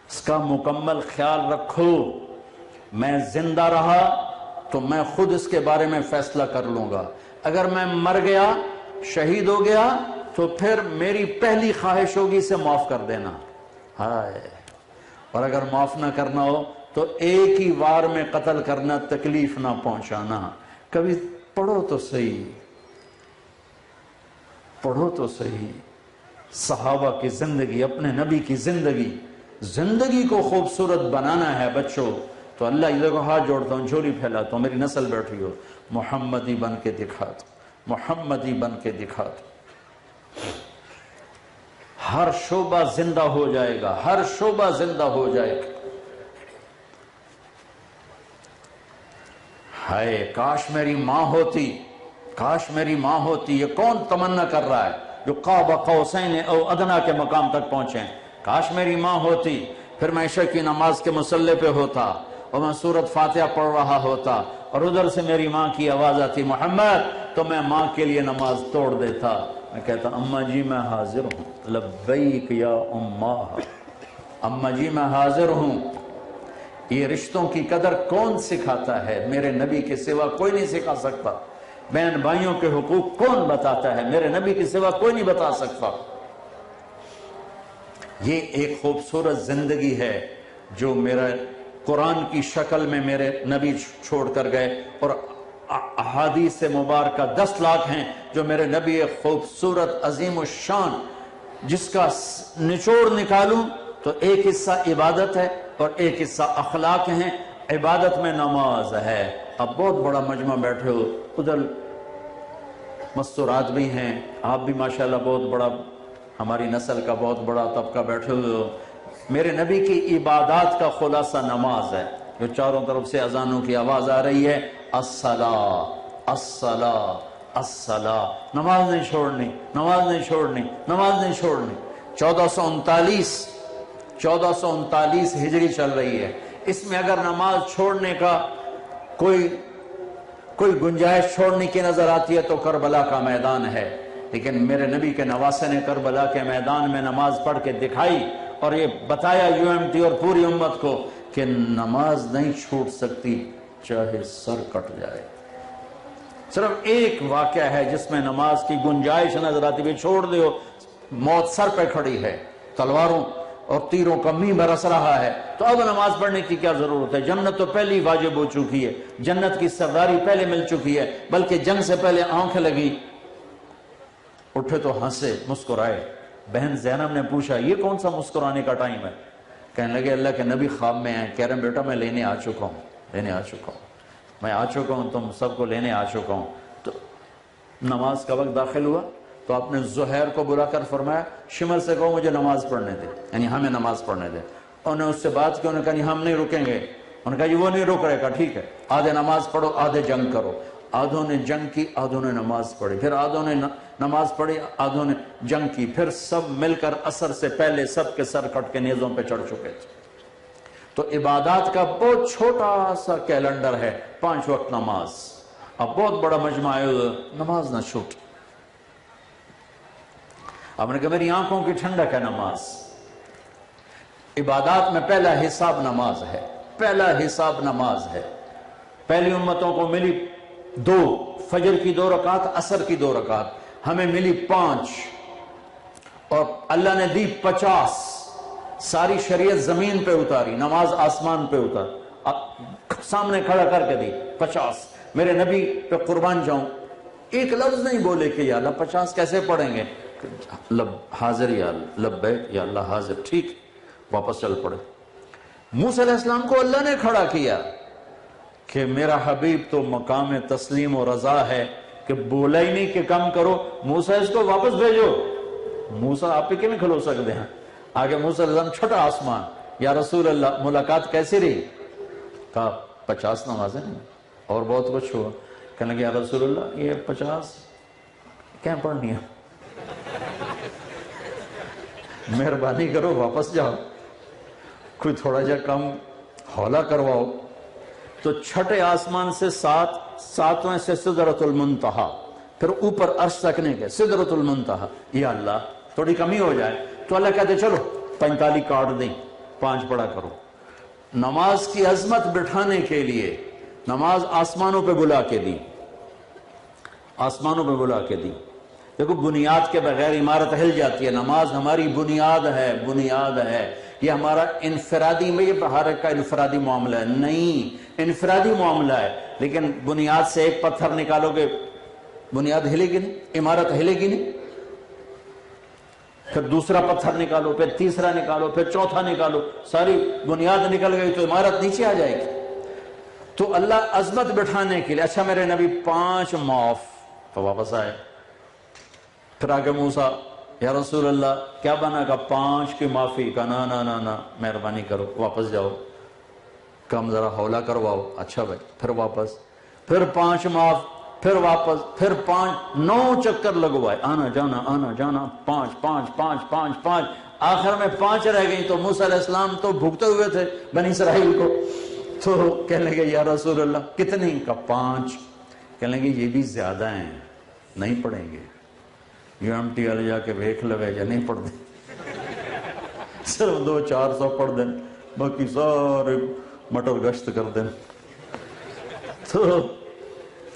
اس کا مکمل خیال رکھو۔ میں زندہ رہا تو میں خود اس کے بارے میں فیصلہ کر لوں گا، اگر میں مر گیا، شہید ہو گیا، تو پھر میری پہلی خواہش ہوگی اسے معاف کر دینا۔ ہائے، اور اگر معاف نہ کرنا ہو تو ایک ہی وار میں قتل کرنا، تکلیف نہ پہنچانا۔ کبھی پڑھو تو صحیح، پڑھو تو صحیح صحابہ کی زندگی، اپنے نبی کی زندگی۔ زندگی کو خوبصورت بنانا ہے بچوں، تو اللہ ادھر کو ہاتھ جوڑتا ہوں، جھولی پھیلاتا ہوں، میری نسل بیٹھی ہو، محمدی بن کے دکھا دو، محمدی بن کے دکھا دو۔ ہر شعبہ زندہ ہو جائے گا، ہر شعبہ زندہ ہو جائے گا۔ ہائے کاش میری ماں ہوتی، کاش میری ماں ہوتی۔ یہ کون تمنا کر رہا ہے جو قاب قوسین او ادنا کے مقام تک پہنچے؟ کاش میری ماں ہوتی، پھر میں عشاء کی نماز کے مصلی پہ ہوتا اور میں سورۃ فاتحہ پڑھ رہا ہوتا، اور ادھر سے میری ماں کی آواز آتی محمد، تو میں ماں کے لیے نماز توڑ دیتا، میں کہتا اماں جی میں حاضر ہوں، لبیک یا اماں، اماں جی میں حاضر ہوں۔ یہ رشتوں کی قدر کون سکھاتا ہے؟ میرے نبی کے سوا کوئی نہیں سکھا سکتا۔ بہن بھائیوں کے حقوق کون بتاتا ہے؟ میرے نبی کے سوا کوئی نہیں بتا سکتا۔ یہ ایک خوبصورت زندگی ہے جو میرا قرآن کی شکل میں میرے نبی چھوڑ کر گئے، اور احادیث مبارکہ 10 لاکھ ہیں جو میرے نبی ایک خوبصورت عظیم الشان، جس کا نچوڑ نکالوں تو ایک حصہ عبادت ہے اور ایک حصہ اخلاق ہیں۔ عبادت میں نماز ہے۔ اب بہت بڑا مجمع بیٹھے ہو، ادھر مستورات بھی ہیں، آپ بھی ماشاءاللہ بہت بڑا، ہماری نسل کا بہت بڑا طبقہ بیٹھے ہوئے ہو۔ میرے نبی کی عبادات کا خلاصہ نماز ہے، جو چاروں طرف سے اذانوں کی آواز آ رہی ہے، الصلاۃ الصلاۃ الصلاۃ، نماز نہیں چھوڑنی، نماز نہیں چھوڑنی، نماز نہیں چھوڑنی۔ 1439 ہجری چل رہی ہے، اس میں اگر نماز چھوڑنے کا کوئی گنجائش چھوڑنے کی نظر آتی ہے تو کربلا کا میدان ہے۔ لیکن میرے نبی کے نواسے نے کربلا کے میدان میں نماز پڑھ کے دکھائی اور یہ بتایا UMT اور پوری امت کو کہ نماز نہیں چھوٹ سکتی چاہے سر کٹ جائے. صرف ایک واقعہ ہے جس میں نماز کی گنجائش نظر آتی ہے، چھوڑ دیو موت سر پہ کھڑی ہے، تلواروں اور تیروں کا می برس رہا ہے، تو اب نماز پڑھنے کی کیا ضرورت ہے؟ جنت تو پہلے ہی واجب ہو چکی ہے، جنت کی سرداری پہلے مل چکی ہے، بلکہ جنگ سے پہلے آنکھ لگی. اٹھے تو ہنسے مسکرائے. بہن زینب نے پوچھا یہ کون سا مسکرانے کا ٹائم ہے؟ کہنے لگے اللہ کے نبی خواب میں ہیں، کہہ رہے ہیں بیٹا میں لینے آ چکا ہوں، میں آ چکا ہوں، تم سب کو لینے آ چکا ہوں. تو نماز کا وقت داخل ہوا تو آپ نے زہیر کو بلا کر فرمایا شمر سے کہو مجھے نماز پڑھنے دے، یعنی ہمیں نماز پڑھنے دے. انہوں نے اس سے بات کی، انہوں نے کہا نہیں ہم نہیں رکیں گے. انہوں نے کہا یہ وہ نہیں رک رہے. کہا ٹھیک ہے، آدھے نماز پڑھو آدھے جنگ کرو. آدھوں نے جنگ کی، آدھوں نے نماز پڑھی، پھر آدھوں نے نماز پڑھی، آدھوں نے جنگ کی. پھر سب مل کر عصر سے پہلے سب کے سر کٹ کے نیزوں پہ چڑھ چکے تھے. تو عبادات کا بہت چھوٹا سا کیلنڈر ہے 5 وقت نماز. اب بہت بڑا مجمع ہے، نماز نہ چھوٹ. آپ نے کہا میری آنکھوں کی ٹھنڈک ہے نماز. عبادات میں پہلا حساب نماز ہے، پہلا حساب نماز ہے. پہلی امتوں کو ملی 2، فجر کی 2 رکعت، عصر کی 2 رکعت. ہمیں ملی 5 اور اللہ نے دی 50. ساری شریعت زمین پہ اتاری، نماز آسمان پہ اتار، سامنے کھڑا کر کے دی 50. میرے نبی پہ قربان جاؤں ایک لفظ نہیں بولے کہ یا اللہ 50 کیسے پڑھیں گے. حاضر یا لبیک یا اللہ حاضر، ٹھیک، واپس چل پڑے. موسیٰ علیہ السلام کو اللہ نے کھڑا کیا کہ میرا حبیب تو مقام تسلیم و رضا ہے کہ بولا ہی نہیں کہ کم کرو. موسیٰ اس کو واپس بھیجو. موسیٰ آپ پہ کیوں نہیں کھلو سکتے ہیں؟ آگے موسیٰ علیہ السلام چھٹا آسمان، یا رسول اللہ ملاقات کیسی رہی؟ کہا 50 نمازیں اور بہت کچھ ہوا. کہنے لگے یا رسول اللہ یہ 50 کیا پڑھنی ہے؟ مہربانی کرو واپس جاؤ، کوئی تھوڑا جا کم ہولا کرواؤ. تو چھٹے آسمان سے 7ویں سے سدرۃ المنتہا، پھر اوپر عرش تک نہیں گئے، سدرۃ المنتہا. یا اللہ تھوڑی کمی ہو جائے تو اللہ کہتے چلو 45 کاٹ دیں، 5 پڑھا کرو. نماز کی عظمت بٹھانے کے لیے نماز آسمانوں پہ بلا کے دی، آسمانوں پہ بلا کے دی. دیکھو بنیاد کے بغیر عمارت ہل جاتی ہے. نماز ہماری بنیاد ہے، بنیاد ہے. یہ ہمارا انفرادی میں، یہ بہار کا انفرادی معاملہ ہے نہیں، انفرادی معاملہ ہے. لیکن بنیاد سے ایک پتھر نکالو گے بنیاد ہلے گی نہیں، عمارت ہلے گی نہیں. پھر دوسرا پتھر نکالو، پھر تیسرا نکالو، پھر چوتھا نکالو، ساری بنیاد نکل گئی تو عمارت نیچے آ جائے گی. تو اللہ عظمت بٹھانے کے لیے اچھا میرے نبی 5 معاف، تو واپس آئے. پھر آگے موسیٰ یا رسول اللہ کیا بنا؟ کہا 5 کی معافی. کہا نا مہربانی کرو واپس جاؤ، کم ذرا ہولا کرواؤ. اچھا بھائی، پھر واپس، پھر 5 معاف، پھر واپس، پھر 5، 9 چکر لگوائے، آنا جانا 5. آخر میں 5 رہ گئی. تو موسیٰ علیہ السلام تو بھگتے ہوئے تھے بنی اسرائیل کو، تو کہنے لگے یا رسول اللہ کتنی؟ کا 5. کہنے لگے یہ بھی زیادہ ہیں، نہیں پڑھیں گے. UMT والے جا کے ویکھ لوے یا نہیں پڑھ دیں، صرف 200-400 پڑھ دیں، باقی سارے مٹر گشت کر دیں. تو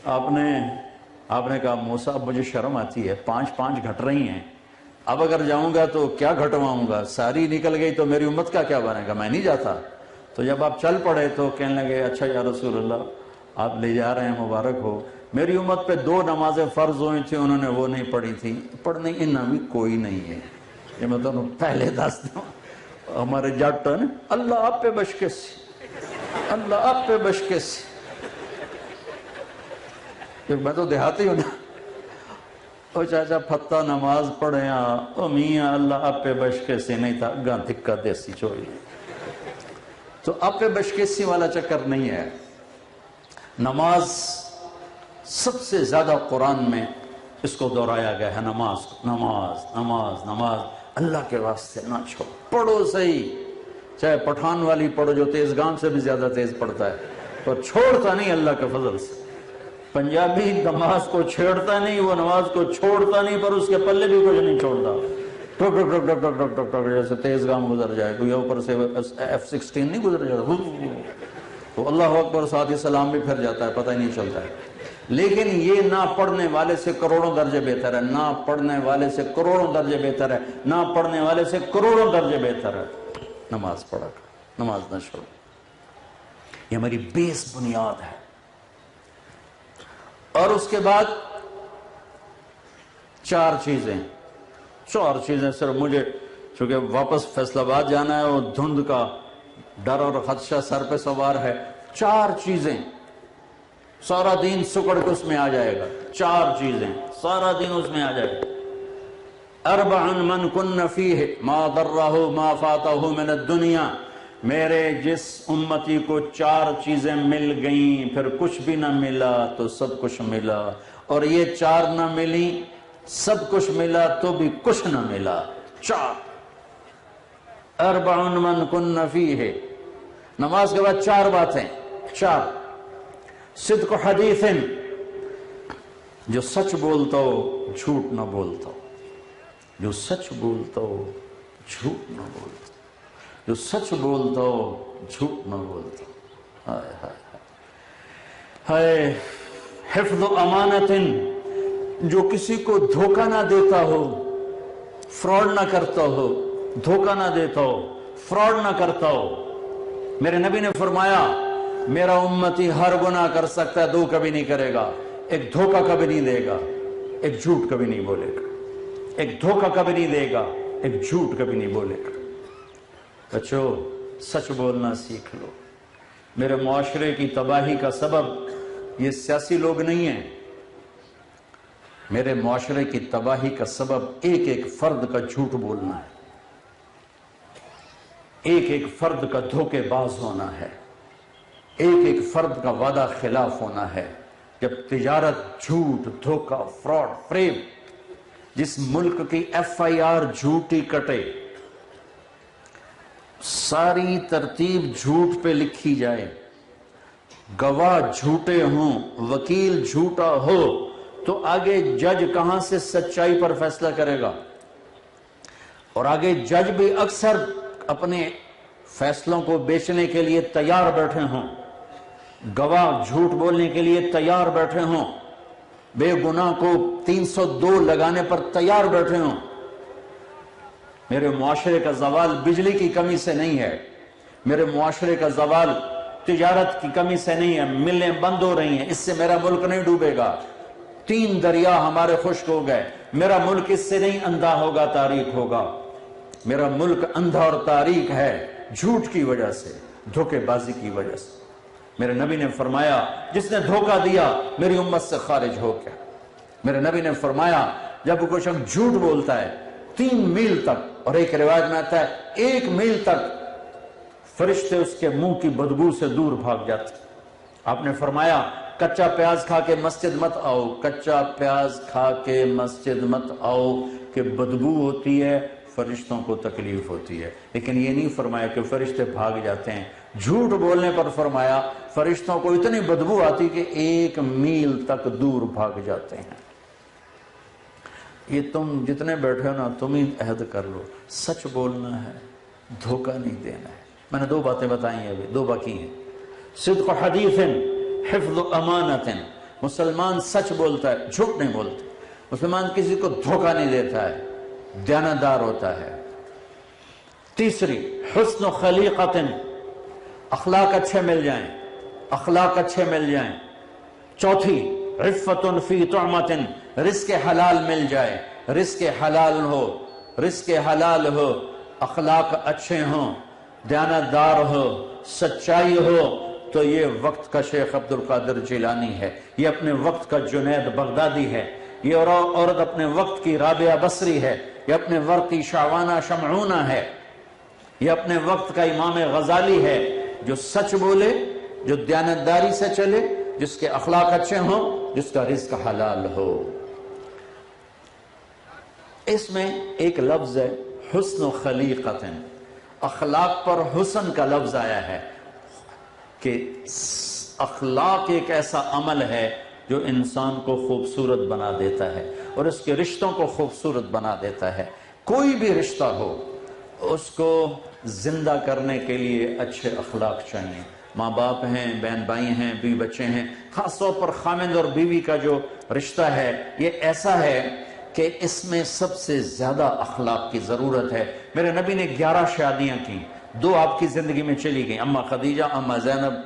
آپ نے کہا موسیٰ مجھے شرم آتی ہے، 5 گھٹ رہی ہیں، اب اگر جاؤں گا تو کیا گھٹواؤں گا؟ ساری نکل گئی تو میری امت کا کیا بنے گا؟ میں نہیں جاتا. تو جب آپ چل پڑے تو کہنے لگے اچھا یا رسول اللہ آپ لے جا رہے ہیں، مبارک ہو. میری امت پہ 2 نمازیں فرض ہوئی تھی، انہوں نے وہ نہیں پڑھی تھی. پڑھنے انہاں بھی کوئی نہیں ہے. یہ میں تو پہلے دس دوں، ہمارے جٹ ہے نا، اللہ آپ پہ بشکس، اللہ آپ پہ بشکس. میں تو دیہاتی ہوں نا. او چاچا پھتا نماز پڑھے او میاں اللہ آپ پہ بشکسی نہیں تھا، گاں دھکا دیسی چوئی. تو آپ پہ بشکسی والا چکر نہیں ہے. نماز سب سے زیادہ قرآن میں اس کو دہرایا گیا ہے، نماز. اللہ کے واسطے نہ چھوڑو، پڑھو صحیح، چاہے پٹھان والی پڑھو جو تیز گام سے بھی زیادہ تیز پڑھتا ہے، پر چھوڑتا نہیں اللہ کے فضل سے. پنجابی نماز کو چھیڑتا نہیں، وہ نماز کو چھوڑتا نہیں، پر اس کے پلے بھی کچھ نہیں چھوڑتا. ٹک ٹک ٹک ٹک ٹک ٹک ٹک جیسے تیز گام گزر جائے، کوئی اوپر سے F-16 نہیں گزر جاتا تو اللہ اکبر ساتھ ہی سلام بھی پھر جاتا ہے، پتہ ہی نہیں چلتا ہے. لیکن یہ نہ پڑھنے والے سے کروڑوں درجے بہتر ہے، نہ پڑھنے والے سے کروڑوں درجے بہتر ہے، نہ پڑھنے والے سے کروڑوں درجے بہتر ہے. نماز پڑھا کر، نماز نہ چھوڑو، یہ ہماری بیس بنیاد ہے. اور اس کے بعد چار چیزیں صرف مجھے چونکہ واپس فیصل آباد جانا ہے اور دھند کا ڈر اور خدشہ سر پہ سوار ہے. چار چیزیں سارا دین سکڑ کے اس میں آ جائے گا، چار چیزیں سارا دن اس میں آ جائے گا. اربع من کن فیہ ما ضرہ ما فاتہ من الدنیا، میرے جس امتی کو چار چیزیں مل گئیں پھر کچھ بھی نہ ملا تو سب کچھ ملا، اور یہ چار نہ ملی سب کچھ ملا تو بھی کچھ نہ ملا. چار اربع من کن فیہ، نماز کے بعد چار باتیں. چار صدق حدیث، جو سچ بولتا ہو جھوٹ نہ بولتا ہو، جو سچ بولتا ہو جھوٹ نہ بولتا ہو، جو سچ بولتا ہو جھوٹ نہ بولتا ہو. ہائے ہائے ہائے. حفظ امانت، جو کسی کو دھوکہ نہ دیتا ہو، فراڈ نہ کرتا ہو، دھوکہ نہ دیتا ہو، فراڈ نہ کرتا ہو. میرے نبی نے فرمایا میرا امتی ہر گناہ کر سکتا ہے، دو کبھی نہیں کرے گا، ایک دھوکہ کبھی نہیں دے گا، ایک جھوٹ کبھی نہیں بولے گا. ایک دھوکہ کبھی نہیں دے گا، ایک جھوٹ کبھی نہیں بولے گا. بچو سچ بولنا سیکھ لو. میرے معاشرے کی تباہی کا سبب یہ سیاسی لوگ نہیں ہیں، میرے معاشرے کی تباہی کا سبب ایک ایک فرد کا جھوٹ بولنا ہے، ایک ایک فرد کا دھوکے باز ہونا ہے، ایک ایک فرد کا وعدہ خلاف ہونا ہے. جب تجارت جھوٹ، دھوکہ، فراڈ، فریب، جس ملک کی FIR جھوٹی کٹے، ساری ترتیب جھوٹ پہ لکھی جائے، گواہ جھوٹے ہوں، وکیل جھوٹا ہو، تو آگے جج کہاں سے سچائی پر فیصلہ کرے گا؟ اور آگے جج بھی اکثر اپنے فیصلوں کو بیچنے کے لیے تیار بیٹھے ہوں، گواہ جھوٹ بولنے کے لیے تیار بیٹھے ہوں، بے گناہ کو 302 لگانے پر تیار بیٹھے ہوں. میرے معاشرے کا زوال بجلی کی کمی سے نہیں ہے، میرے معاشرے کا زوال تجارت کی کمی سے نہیں ہے. ملیں بند ہو رہی ہیں، اس سے میرا ملک نہیں ڈوبے گا. 3 دریا ہمارے خشک ہو گئے، میرا ملک اس سے نہیں اندھا ہوگا، تاریک ہوگا. میرا ملک اندھا اور تاریک ہے جھوٹ کی وجہ سے، دھوکے بازی کی وجہ سے. میرے نبی نے فرمایا جس نے دھوکہ دیا میری امت سے خارج ہو گیا. میرے نبی نے فرمایا جب کوئی شخص جھوٹ بولتا ہے 3 میل تک، اور ایک روایت میں آتا ہے 1 میل تک، فرشتے اس کے منہ کی بدبو سے دور بھاگ جاتے. آپ نے فرمایا کچا پیاز کھا کے مسجد مت آؤ، کچا پیاز کھا کے مسجد مت آؤ کہ بدبو ہوتی ہے، فرشتوں کو تکلیف ہوتی ہے. لیکن یہ نہیں فرمایا کہ فرشتے بھاگ جاتے ہیں. جھوٹ بولنے پر فرمایا فرشتوں کو اتنی بدبو آتی کہ 1 میل تک دور بھاگ جاتے ہیں. یہ تم جتنے بیٹھے ہو نا، تم ہی عہد کر لو، سچ بولنا ہے، دھوکہ نہیں دینا ہے. میں نے 2 باتیں بتائی ہیں، ابھی 2 باقی ہیں. صدق حدیث، حفظ امانت. مسلمان سچ بولتا ہے، جھوٹ نہیں بولتا. مسلمان کسی کو دھوکہ نہیں دیتا ہے، دیانتدار ہوتا ہے. تیسری حسن خلیقت، اخلاق اچھے مل جائیں، اخلاق اچھے مل جائیں. چوتھی عفت فی طعمت، رزق حلال مل جائے، رزق حلال ہو، رزق حلال ہو، اخلاق اچھے ہوں، دیانتدار ہو، سچائی ہو. تو یہ وقت کا شیخ عبد القادر جیلانی ہے، یہ اپنے وقت کا جنید بغدادی ہے، یہ عورت اپنے وقت کی رابعہ بصری ہے، یہ اپنے وقت کی شعوانہ شمعونہ ہے، یہ اپنے وقت کا امام غزالی ہے. جو سچ بولے، جو دیانتداری سے چلے، جس کے اخلاق اچھے ہوں، جس کا رزق حلال ہو. اس میں ایک لفظ ہے حسن خلیقت، اخلاق پر حسن کا لفظ آیا ہے کہ اخلاق ایک ایسا عمل ہے جو انسان کو خوبصورت بنا دیتا ہے اور اس کے رشتوں کو خوبصورت بنا دیتا ہے۔ کوئی بھی رشتہ ہو اس کو زندہ کرنے کے لیے اچھے اخلاق چاہیے۔ ماں باپ ہیں، بہن بھائی ہیں، بیوی بچے ہیں، خاص طور پر خامند اور بیوی کا جو رشتہ ہے یہ ایسا ہے کہ اس میں سب سے زیادہ اخلاق کی ضرورت ہے۔ میرے نبی نے 11 شادیاں کی، 2 آپ کی زندگی میں چلی گئیں، اما خدیجہ، اما زینب۔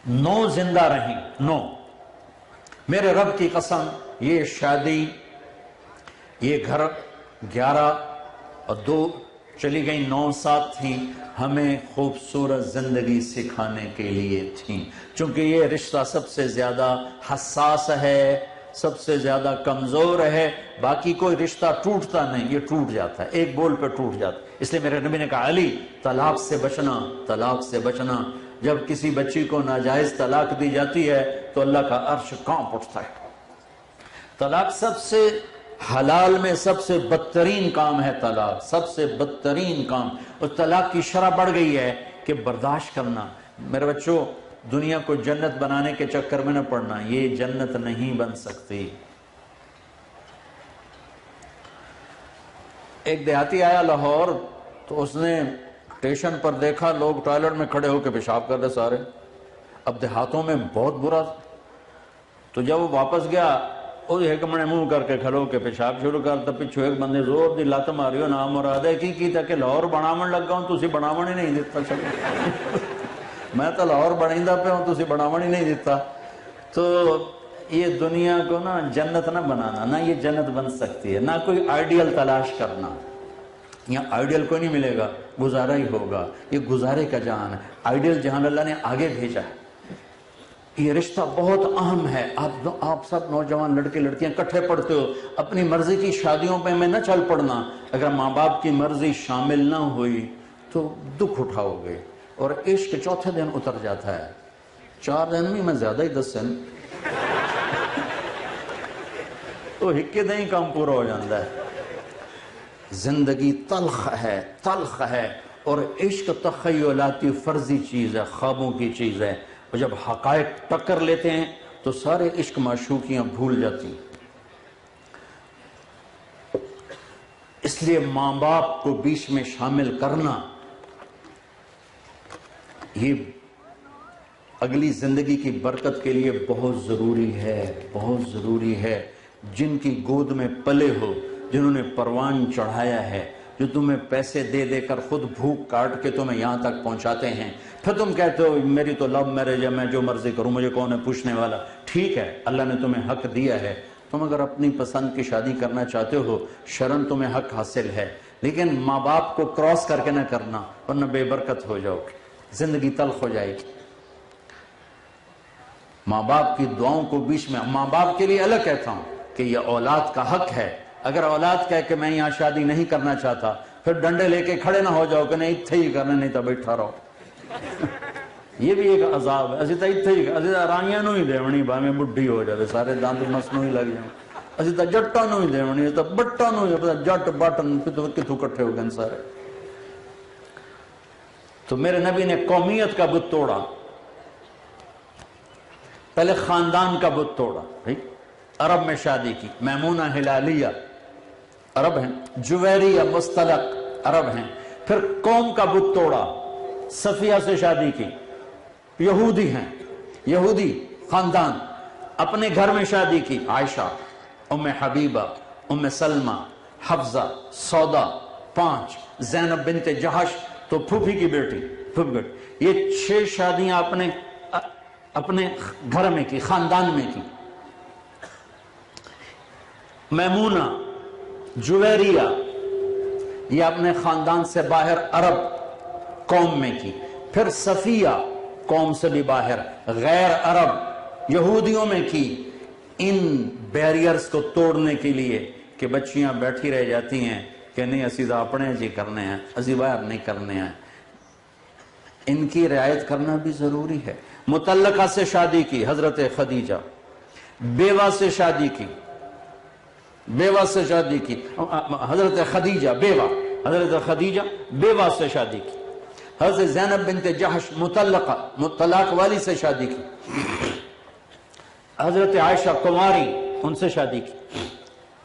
9 زندہ رہیں، 9۔ میرے رب کی قسم یہ شادی، یہ گھر 11 اور 2 چلی گئیں، 9 ساتھ تھیں، ہمیں خوبصورت زندگی سکھانے کے لیے تھیں، چونکہ یہ رشتہ سب سے زیادہ حساس ہے، سب سے زیادہ کمزور ہے۔ باقی کوئی رشتہ ٹوٹتا نہیں، یہ ٹوٹ جاتا ہے، ایک بول پہ ٹوٹ جاتا ہے۔ اس لیے میرے نبی نے کہا علی طلاق سے بچنا، طلاق سے بچنا۔ جب کسی بچی کو ناجائز طلاق دی جاتی ہے تو اللہ کا عرش کانپ اٹھتا ہے۔ طلاق سب سے حلال میں سب سے بدترین کام ہے، طلاق سب سے بدترین کام، اور طلاق کی شرح بڑھ گئی ہے کہ برداشت کرنا۔ میرے بچوں، دنیا کو جنت بنانے کے چکر میں نہ پڑنا، یہ جنت نہیں بن سکتی۔ ایک دیہاتی آیا لاہور، تو اس نے اسٹیشن پر دیکھا لوگ ٹوائلٹ میں کھڑے ہو کے پیشاب کر رہے سارے۔ اب دیہاتوں میں بہت برا، تو جب وہ واپس گیا وہ ایک منے منہ کر کے کھڑو کے پیشاب شروع کرتا، پچھو ایک بندے زور دی لات ماریو، نام مراد ہے کی تھا کہ لاہور بناون لگا ہوں، تسی بناون ہی نہیں دیتا۔ چلو میں تو لاہور بنائندہ پہ ہوں، تسی بناون ہی نہیں دیتا۔ تو یہ دنیا کو نا جنت نہ بنانا، نہ یہ جنت بن سکتی ہے، نہ کوئی آئیڈیل تلاش کرنا۔ یہاں آئیڈیل کوئی نہیں ملے گا، گزارا ہی ہوگا، یہ گزارے کا جہان ہے۔ آئیڈیل جہان اللہ نے آگے بھیجا ہے۔ یہ رشتہ بہت اہم ہے۔ آپ سب نوجوان لڑکے لڑکیاں کٹھے پڑھتے ہو، اپنی مرضی کی شادیوں پہ میں نہ چل پڑنا۔ اگر ماں باپ کی مرضی شامل نہ ہوئی تو دکھ اٹھاؤ گے، اور عشق چوتھے دن اتر جاتا ہے، 4 دن میں زیادہ ہی 10 دن تو ہکے دیں کام پورا ہو جاتا ہے۔ زندگی تلخ ہے، تلخ ہے، اور عشق تخیلاتی فرضی چیز ہے، خوابوں کی چیز ہے، اور جب حقائق ٹکر لیتے ہیں تو سارے عشق معشوقیاں بھول جاتی ہیں۔ اس لیے ماں باپ کو بیچ میں شامل کرنا یہ اگلی زندگی کی برکت کے لیے بہت ضروری ہے، بہت ضروری ہے۔ جن کی گود میں پلے ہو، جنہوں نے پروان چڑھایا ہے، جو تمہیں پیسے دے دے کر خود بھوک کاٹ کے تمہیں یہاں تک پہنچاتے ہیں، پھر تم کہتے ہو میری تو لو میرج ہے، میں جو مرضی کروں، مجھے کون ہے پوچھنے والا۔ ٹھیک ہے، اللہ نے تمہیں حق دیا ہے، تم اگر اپنی پسند کی شادی کرنا چاہتے ہو، شرن تمہیں حق حاصل ہے، لیکن ماں باپ کو کراس کر کے نہ کرنا، ورنہ بے برکت ہو جاؤ گے، زندگی تلخ ہو جائے گی۔ ماں باپ کی دعاؤں کو بیچ میں، ماں باپ کے لیے الگ کہتا ہوں کہ یہ اولاد کا حق ہے۔ اگر اولاد کہے کہ میں یہاں شادی نہیں کرنا چاہتا، پھر ڈنڈے لے کے کھڑے نہ ہو جاؤ کہ نہیں اتھے ہی کرنا، نہیں تو بیٹھا رہو۔ یہ بھی ایک عذاب ہے، اسی تو اتھے ہی، اسی تو رائیاں نو ہی دیونی، بھاویں بڈھی ہو جائے، سارے دانت مسنو ہی لگ جائیں، اسی تو جٹاں نو ہی دیونی، تو بٹاں نو ہی، جٹ بٹن کتھوں کٹھے ہو گئے سارے۔ تو میرے نبی نے قومیت کا بت توڑا، پہلے خاندان کا بت توڑا۔ عرب میں شادی کی، میمونہ ہلالیہ عرب ہیں، جویریہ مستلق عرب ہیں۔ پھر قوم کا بت توڑا، صفیہ سے شادی کی، یہودی ہیں، یہودی خاندان، اپنے گھر میں شادی کی، عائشہ، ام حبیبہ، ام سلمہ، حفظہ، سودا، 5، زینب بنت جہش تو پھوپھی کی بیٹی، یہ 6 شادیاں اپنے گھر میں کی، خاندان میں کی۔ میمونہ، جویریہ، یہ اپنے خاندان سے باہر عرب قوم میں کی۔ پھر صفیہ، قوم سے بھی باہر، غیر عرب یہودیوں میں کی۔ ان بیریئرز کو توڑنے کے لیے کہ بچیاں بیٹھی رہ جاتی ہیں کہ نہیں اسی تو اپنے جی کرنے ہیں، اسی باہر نہیں کرنے ہیں، ان کی رعایت کرنا بھی ضروری ہے۔ مطلقہ سے شادی کی، حضرت خدیجہ، بیوہ سے شادی کی، بیوہ سے شادی کی، حضرت خدیجہ بیوہ، حضرت خدیجہ بیوہ سے شادی کی، حضرت زینب بنت جحش مطلقہ طلاق والی سے شادی کی، حضرت عائشہ کنواری ان سے شادی کی،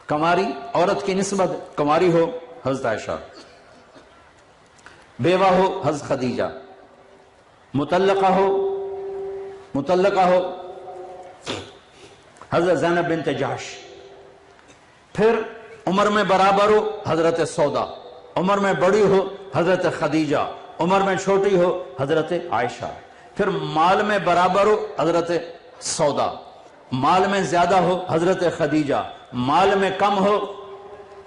کنواری عورت کی نسبت کنواری ہو حضرت عائشہ، بیوہ ہو حضرت خدیجہ، مطلقہ ہو حضرت زینب بنت جحش، پھر عمر میں برابر ہو حضرت سودا، عمر میں بڑی ہو حضرت خدیجہ، عمر میں چھوٹی ہو حضرت عائشہ، پھر مال میں برابر ہو حضرت سودا، مال میں زیادہ ہو حضرت خدیجہ، مال میں کم ہو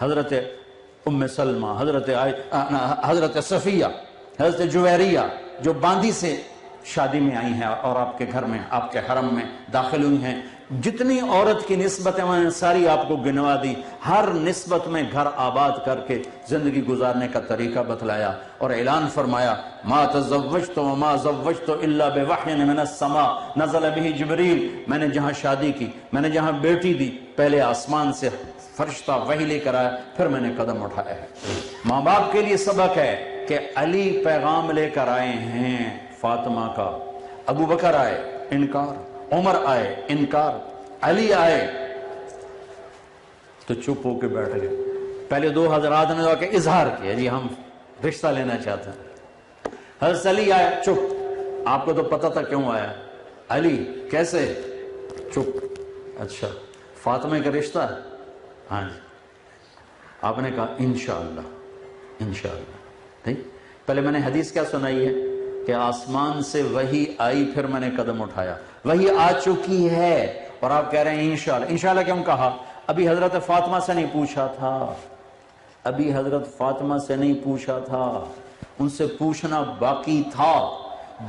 حضرت ام سلمہ، حضرت صفیہ، حضرت جویریہ جو باندی سے شادی میں آئی ہیں اور آپ کے گھر میں، آپ کے حرم میں داخل ہوئی ہیں۔ جتنی عورت کی نسبتیں میں نے ساری آپ کو گنوا دی، ہر نسبت میں گھر آباد کر کے زندگی گزارنے کا طریقہ بتلایا اور اعلان فرمایا ما تزوجت وما زوجت الا بوحی من السماء نزل به جبریل، میں نے جہاں شادی کی، میں نے جہاں بیٹی دی، پہلے آسمان سے فرشتہ وحی لے کر آیا، پھر میں نے قدم اٹھایا ہے۔ ماں باپ کے لیے سبق ہے کہ علی پیغام لے کر آئے ہیں فاطمہ کا، ابو بکر آئے انکار، عمر آئے انکار، علی آئے تو چپ ہو کے بیٹھ گئے۔ پہلے دو حضرات نے کہ اظہار کیا جی ہم رشتہ لینا چاہتے ہیں، حضرت علی آئے چپ، آپ کو تو پتہ تھا کیوں آیا، علی کیسے، چپ، اچھا فاطمہ کا رشتہ، ہاں جی، آپ نے کہا انشاءاللہ انشاءاللہ۔ نہیں، پہلے میں نے حدیث کیا سنائی ہے کہ آسمان سے وحی آئی پھر میں نے قدم اٹھایا، وحی آ چکی ہے اور آپ کہہ رہے ہیں انشاءاللہ۔ انشاءاللہ کیوں کہا؟ ابھی حضرت فاطمہ سے نہیں پوچھا تھا، ابھی حضرت فاطمہ سے نہیں پوچھا تھا، ان سے پوچھنا باقی تھا۔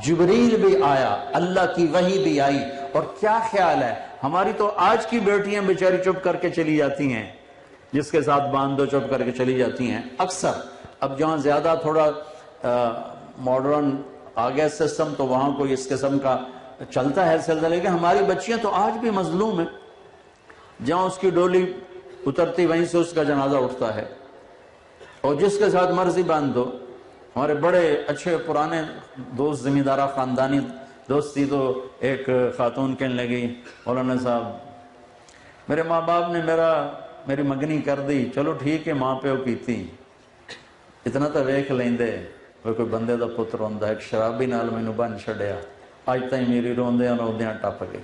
جبریل بھی آیا، اللہ کی وحی بھی آئی، اور کیا خیال ہے ہماری تو آج کی بیٹیاں بیچاری چپ کر کے چلی جاتی ہیں، جس کے ساتھ باندھ دو چپ کر کے چلی جاتی ہیں اکثر۔ اب جہاں زیادہ تھوڑا ماڈرن آ گیا سسٹم تو وہاں کوئی اس قسم کا چلتا ہے سلسلہ، لیکن ہماری بچیاں تو آج بھی مظلوم ہیں، جہاں اس کی ڈولی اترتی وہیں سے اس کا جنازہ اٹھتا ہے، اور جس کے ساتھ مرضی باندھ دو۔ ہمارے بڑے اچھے پرانے دوست، زمیندارہ خاندانی دوست تھی، تو ایک خاتون کہنے لگی مولانا صاحب میرے ماں باپ نے میری مگنی کر دی، چلو ٹھیک ہے ماں پیو کیتی، اتنا تو ویکھ لیندے، وہ کوئی بندے دا پتر ہوندا، ایک شرابی نال مینوں بن چھڑیا، اج تائیں میری روندیاں روندیاں ٹپ گئی،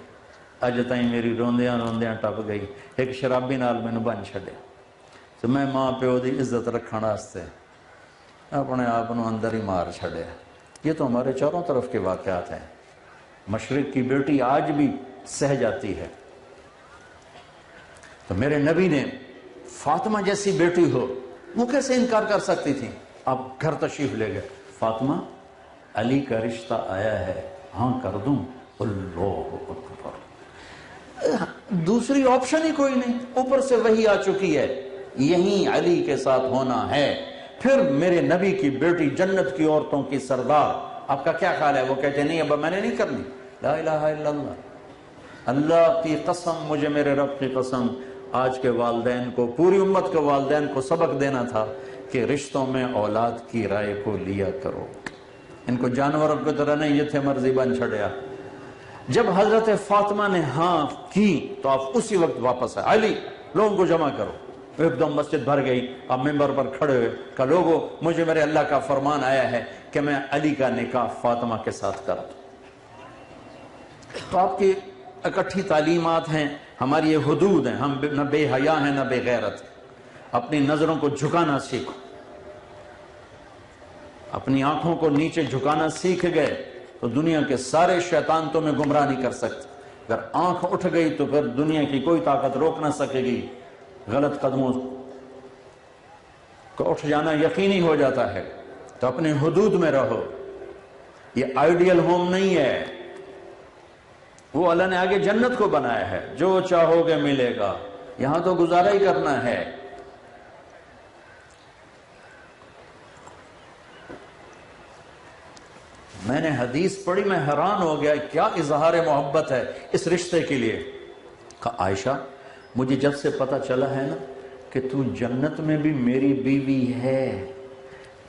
اج تائیں میری روندیاں روندیاں ٹپ گئی، ایک شرابی نال مینوں بن چھڑیا۔ تو میں ماں پیو دی عزت رکھਣ واسطے اپنے آپ نو اندر ہی مار چھڑیا۔ یہ تو ہمارے چاروں طرف کے واقعات ہیں، مشرق کی بیٹی آج بھی سہ جاتی ہے۔ تو میرے نبی نے فاطمہ جیسی بیٹی ہو وہ کیسے انکار کر سکتی تھی؟ آپ گھر تشریف لے گئے، فاطمہ علی کا رشتہ آیا ہے، ہاں کر دوں؟ اللہ اکبر، دوسری آپشن ہی کوئی نہیں، اوپر سے وحی آ چکی ہے، یہیں علی کے ساتھ ہونا ہے۔ پھر میرے نبی کی بیٹی جنت کی عورتوں کی سردار، آپ کا کیا خیال ہے؟ وہ کہتے نہیں ابا میں نے نہیں کرنی، لا الہ الا اللہ، اللہ کی قسم، مجھے میرے رب کی قسم، آج کے والدین کو، پوری امت کے والدین کو سبق دینا تھا کہ رشتوں میں اولاد کی رائے کو لیا کرو، ان کو جانوروں کی طرح نہیں یہ تھے مرضی بن چھڑیا۔ جب حضرت فاطمہ نے ہاں کی تو آپ اسی وقت واپس آئے، علی لوگوں کو جمع کرو، ایک دم مسجد بھر گئی، آپ ممبر پر کھڑے ہوئے، کہ لوگو مجھے میرے اللہ کا فرمان آیا ہے کہ میں علی کا نکاح فاطمہ کے ساتھ کر دوں۔ تو آپ کی اکٹھی تعلیمات ہیں، ہماری یہ حدود ہیں، ہم نہ بے حیا ہیں نہ بے غیرت، اپنی نظروں کو جھکانا سیکھو، اپنی آنکھوں کو نیچے جھکانا سیکھ گئے تو دنیا کے سارے شیطان تمہیں گمراہ نہیں کر سکتے۔ اگر آنکھ اٹھ گئی تو پھر دنیا کی کوئی طاقت روک نہ سکے گی، غلط قدموں کو اٹھ جانا یقینی ہو جاتا ہے۔ تو اپنے حدود میں رہو، یہ آئیڈیل ہوم نہیں ہے، وہ اللہ نے آگے جنت کو بنایا ہے، جو چاہو گے ملے گا، یہاں تو گزارا ہی کرنا ہے۔ میں نے حدیث پڑھی، میں حیران ہو گیا، کیا اظہار محبت ہے اس رشتے کے لیے۔ کہا عائشہ مجھے جب سے پتہ چلا ہے نا کہ تو جنت میں بھی میری بیوی ہے،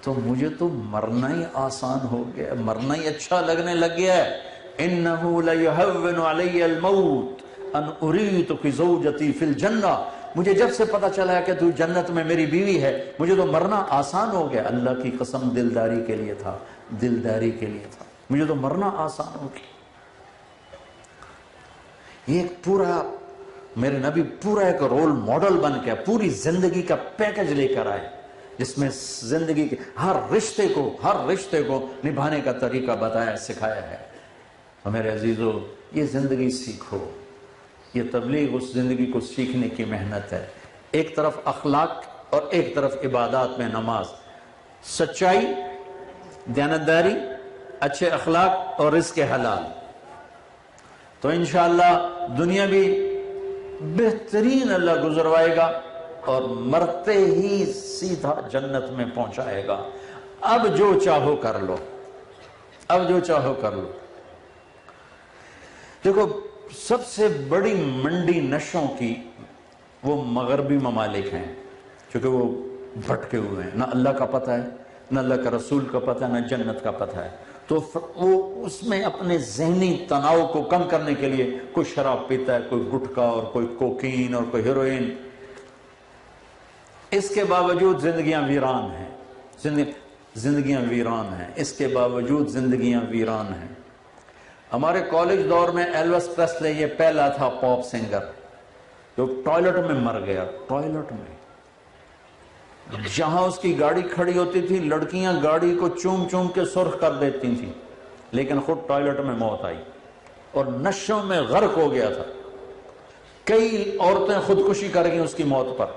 تو مجھے تو مرنا ہی آسان ہو گیا، مرنا ہی اچھا لگنے لگ گیا ہے۔ اِنَّهُ لَيُهَوِّنُ عَلَيَّ الْمَوْتِ أَنْ أُرِيتُكِ زَوْجَتِي فِي الْجَنَّةِ، مجھے جب سے پتا چلا ہے کہ تو جنت میں میری بیوی ہے، مجھے تو مرنا آسان ہو گیا۔ اللہ کی قسم دلداری کے لیے تھا، دلداری کے لیے تھا، مجھے تو مرنا آسان ہو گیا۔ یہ ایک پورا میرے نبی پورا ایک رول ماڈل بن کے پوری زندگی کا پیکج لے کر آئے، جس میں زندگی کے ہر رشتے کو نبھانے کا طریقہ بتایا، سکھایا ہے۔ اور میرے عزیزو، یہ زندگی سیکھو، یہ تبلیغ اس زندگی کو سیکھنے کی محنت ہے۔ ایک طرف اخلاق اور ایک طرف عبادات میں نماز، سچائی، دیانتداری، اچھے اخلاق اور رزق حلال، تو انشاءاللہ دنیا بھی بہترین اللہ گزروائے گا اور مرتے ہی سیدھا جنت میں پہنچائے گا۔ اب جو چاہو کر لو، اب جو چاہو کر لو۔ دیکھو، سب سے بڑی منڈی نشوں کی وہ مغربی ممالک ہیں، چونکہ وہ بھٹکے ہوئے ہیں، نہ اللہ کا پتہ ہے، نہ اللہ کا رسول کا پتہ ہے، نہ جنت کا پتہ ہے، تو وہ اس میں اپنے ذہنی تناؤ کو کم کرنے کے لیے کوئی شراب پیتا ہے، کوئی گٹکا اور کوئی کوکین اور کوئی ہیروئن۔ اس کے باوجود زندگیاں ویران ہیں، زندگیاں ویران ہیں، اس کے باوجود زندگیاں ویران ہیں۔ ہمارے کالج دور میں ایلوس پریسلے یہ پہلا تھا پاپ سنگر جو ٹوائلٹ میں مر گیا، ٹوائلٹ میں۔ جہاں اس کی گاڑی کھڑی ہوتی تھی، لڑکیاں گاڑی کو چوم چوم کے سرخ کر دیتی تھیں، لیکن خود ٹوائلٹ میں موت آئی اور نشوں میں غرق ہو گیا تھا۔ کئی عورتیں خودکشی کر گئیں اس کی موت پر۔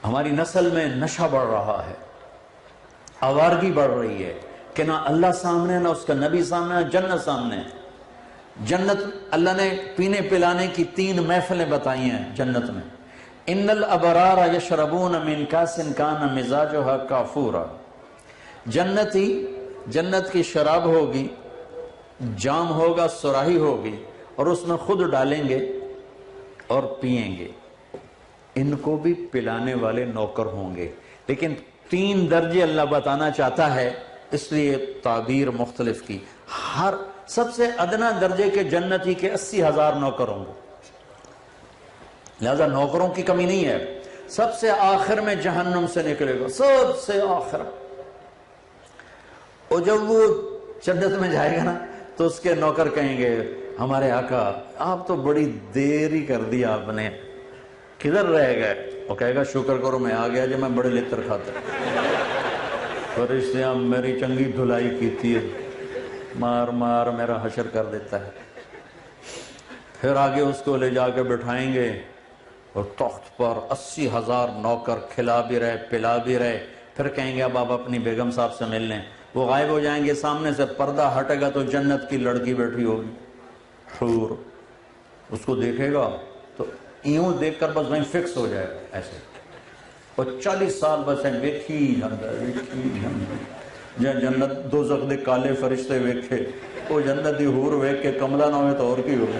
ہماری نسل میں نشہ بڑھ رہا ہے، آوارگی بڑھ رہی ہے کہ نہ اللہ سامنے، نہ اس کا نبی سامنے، نہ جنت سامنے۔ جنت اللہ نے پینے پلانے کی 3 محفلیں بتائی ہیں جنت میں۔ ان الابرار یشربون من کاس کان مزاجها کافورا، جنت کی شراب ہوگی، جام ہوگا، سراہی ہوگی، اور اس میں خود ڈالیں گے اور پئیں گے۔ ان کو بھی پلانے والے نوکر ہوں گے، لیکن 3 درجے اللہ بتانا چاہتا ہے، اس لیے تعبیر مختلف کی۔ ہر سب سے ادنا درجے کے جنتی کے 80,000 نوکر ہوں گے، لہذا نوکروں کی کمی نہیں ہے۔ سب سے آخر میں جہنم سے نکلے گا، سب سے آخر، اور جب وہ جنت میں جائے گا نا تو اس کے نوکر کہیں گے، ہمارے آقا آپ تو بڑی دیر ہی کر دی، آپ نے کدھر رہ گئے؟ وہ کہے گا شکر کرو میں آ گیا جب میں بڑے لطر کھاتا۔ فرشتے میری چنگی دھلائی کی تھی، مار مار میرا حشر کر دیتا ہے۔ پھر آگے اس کو لے جا کے بٹھائیں گے اور تخت پر 80,000 نوکر کھلا بھی رہے، پلا بھی رہے۔ پھر کہیں گے اب آپ اپنی بیگم صاحب سے مل لیں، وہ غائب ہو جائیں گے، سامنے سے پردہ ہٹے گا تو جنت کی لڑکی بیٹھی ہوگی، حور۔ اس کو دیکھے گا تو یوں دیکھ کر بس وہیں فکس ہو جائے گا ایسے، اور 40 سال بس ویکھی جنت دوزخ دے کالے فرشتے ویکھے، وہ جنت دی حور ویکھ کے کملہ نہ ہوئے تو اور کی ہوگا؟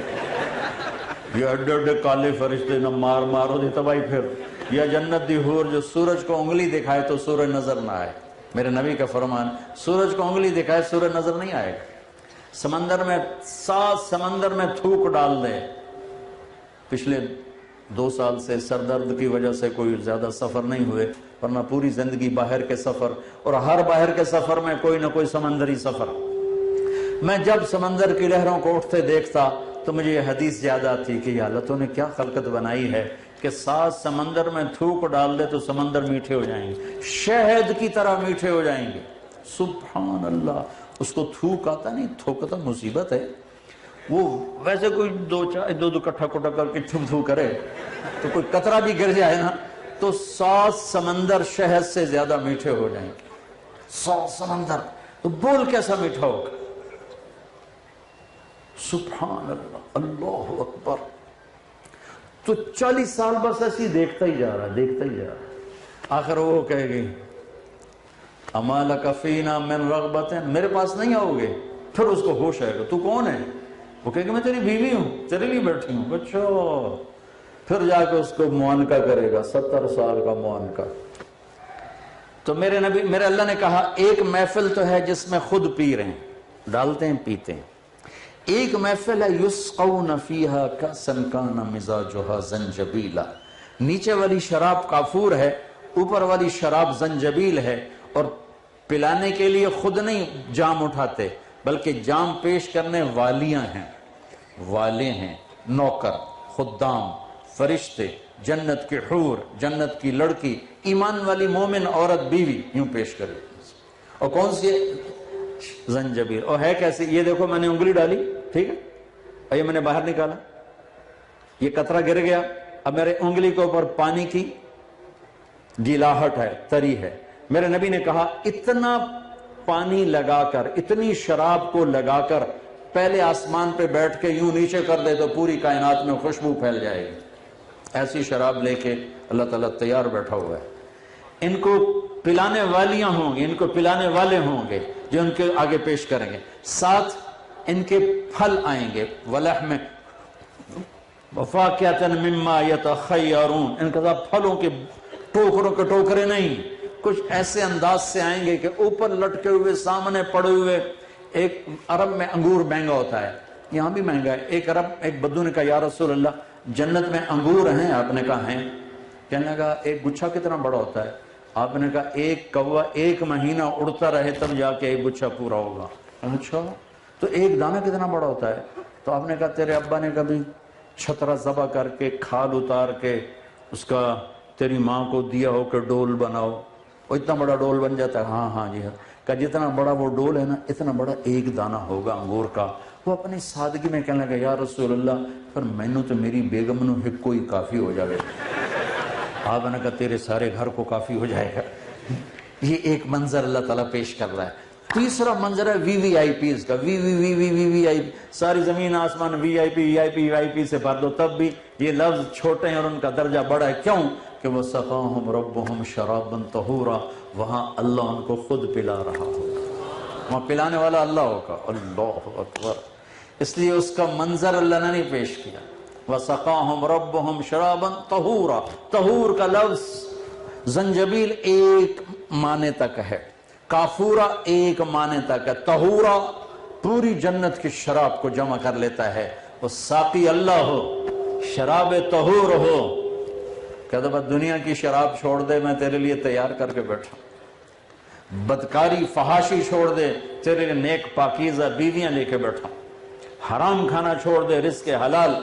یہ اڈے اڈے کالے فرشتے نہ مار مارو دی تباہی۔ پھر یا جنت دی حور جو سورج کو انگلی دکھائے تو سورج نظر نہ آئے، میرے نبی کا فرمان، سورج کو انگلی دکھائے سورج نظر نہیں آئے گا۔ سمندر میں 7 سمندر میں تھوک ڈال دے۔ پچھلے 2 سال سے سر درد کی وجہ سے کوئی زیادہ سفر نہیں ہوئے، ورنہ پوری زندگی باہر کے سفر، اور ہر باہر کے سفر میں کوئی نہ کوئی سمندری سفر۔ میں جب سمندر کی لہروں کو اٹھتے دیکھتا تو مجھے یہ حدیث یاد آتی کہ یہ اللہ تو نے کیا خلقت بنائی ہے کہ 7 سمندر میں تھوک ڈال دے تو سمندر میٹھے ہو جائیں گے، شہد کی طرح میٹھے ہو جائیں گے۔ سبحان اللہ۔ اس کو تھوک آتا نہیں، تھوکتا مصیبت ہے، وہ ویسے کوئی 2 کٹھا کٹا کر کے تھو کرے تو کوئی قطرہ بھی گر جائے نا تو 7 سمندر شہد سے زیادہ میٹھے ہو جائیں گے۔ 7 سمندر تو بول کیسا میٹھا ہوگا؟ سبحان اللہ، اللہ اکبر۔ تو 40 سال بس ایسی دیکھتا ہی جا رہا۔ آخر وہ کہے گی اما لک فینا من رغبت، میرے پاس نہیں آؤ گے؟ پھر اس کو ہوش آئے گا، تو کون ہے؟ وہ کہے گا میں تیری بیوی ہوں، تیرے لیے بیٹھی ہوں۔ اچھا پھر جا کے اس کو معانقہ کرے گا، 70 سال کا معانقہ۔ تو میرے نبی، میرے اللہ نے کہا ایک محفل تو ہے جس میں خود پی رہے ہیں، ڈالتے ہیں پیتے ہیں، ایک محفل ہے یسقون فیہا کأسا کان مزاجھا زنجبیلا، نیچے والی شراب کافور ہے، اوپر والی شراب زنجبیل ہے، اور پلانے کے لیے خود نہیں جام اٹھاتے بلکہ جام پیش کرنے والیاں ہیں، والے ہیں، نوکر، خدام، فرشتے، جنت کی حور، جنت کی لڑکی، ایمان والی مومن عورت بیوی یوں پیش کرے۔ اور کون سی زنجبیل، اور ہے کیسے؟ یہ دیکھو میں نے انگلی ڈالی، ٹھیک ہے، اور یہ میں نے باہر نکالا، یہ قطرہ گر گیا، اب میرے انگلی کے اوپر پانی کی گلاہٹ ہے، تری ہے۔ میرے نبی نے کہا اتنا پانی لگا کر، اتنی شراب کو لگا کر پہلے آسمان پہ بیٹھ کے یوں نیچے کر دے تو پوری کائنات میں خوشبو پھیل جائے گی۔ ایسی شراب لے کے اللہ تعالیٰ تیار بیٹھا ہوا ہے۔ ان کو پلانے والیاں ہوں گی، ان کو پلانے والے ہوں گے جو ان کے آگے پیش کریں گے، ساتھ ان کے پھل آئیں گے، وَلَحْمِ وَفَاكِهَةً مِّمَّا يَتَخَيَّرُونَ، ان کے ساتھ پھلوں کے ٹوکروں کے ٹوکرے نہیں، کچھ ایسے انداز سے آئیں گے کہ اوپر لٹکے ہوئے، سامنے پڑے ہوئے۔ ایک عرب میں انگور مہنگا ہوتا ہے، یہاں بھی مہنگا ہے۔ ایک بدو نے کہا یا رسول اللہ جنت میں انگور ہیں؟ آپ نے کہا ہیں۔ کہنے لگا ایک گچھا کتنا بڑا ہوتا ہے؟ آپ نے کہا ایک کوا 1 مہینہ اڑتا رہے تب جا کے ایک گچھا پورا ہوگا۔ اچھا تو ایک دانہ کتنا بڑا ہوتا ہے؟ تو آپ نے کہا تیرے ابا نے کبھی چھترا ذبح کر کے کھال اتار کے اس کا تیری ماں کو دیا ہو کہ ڈول بناؤ، وہ اتنا بڑا ڈول بن جاتا ہے؟ ہاں ہاں جی ہاں۔ کہ جتنا بڑا وہ ڈول ہے نا اتنا بڑا ایک دانہ ہوگا انگور کا۔ وہ اپنی سادگی میں کہنے لگا یا رسول اللہ پر مینو تو میری بیگم نو ہک کوئی کافی ہو جائے۔ آپ نے کہا تیرے سارے گھر کو کافی ہو جائے گا۔ یہ ایک منظر اللہ تعالیٰ پیش کر رہا ہے۔ تیسرا منظر ہے وی وی آئی پیز کا، وی وی وی وی وی وی آئی، ساری زمین آسمان وی آئی پی وی آئی پی وی آئی پی سے بھر دو تب بھی یہ لفظ چھوٹے ہیں اور ان کا درجہ بڑا ہے۔ کیوں؟ کہ وہ سقاہم ربہم شرابا طہورا، وہاں اللہ ان کو خود پلا رہا ہوگا، وہاں پلانے والا اللہ ہوگا۔ اللہ اکبر۔ اس لیے اس کا منظر اللہ نے نہیں پیش کیا۔ وَسَقَاهُمْ رَبُّهُمْ شَرَابًا طَهُورًا، طہور کا لفظ زنجبیل ایک معنی تک ہے، کافورا ایک معنی تک ہے، طہورا پوری جنت کی شراب کو جمع کر لیتا ہے۔ وہ ساقی اللہ ہو، شراب طہور ہو، کہتا بس دنیا کی شراب چھوڑ دے میں تیرے لیے تیار کر کے بیٹھا، بدکاری فحاشی چھوڑ دے تیرے لیے نیک پاکیزہ بیویاں لے کے بیٹھا، حرام کھانا چھوڑ دے رزق حلال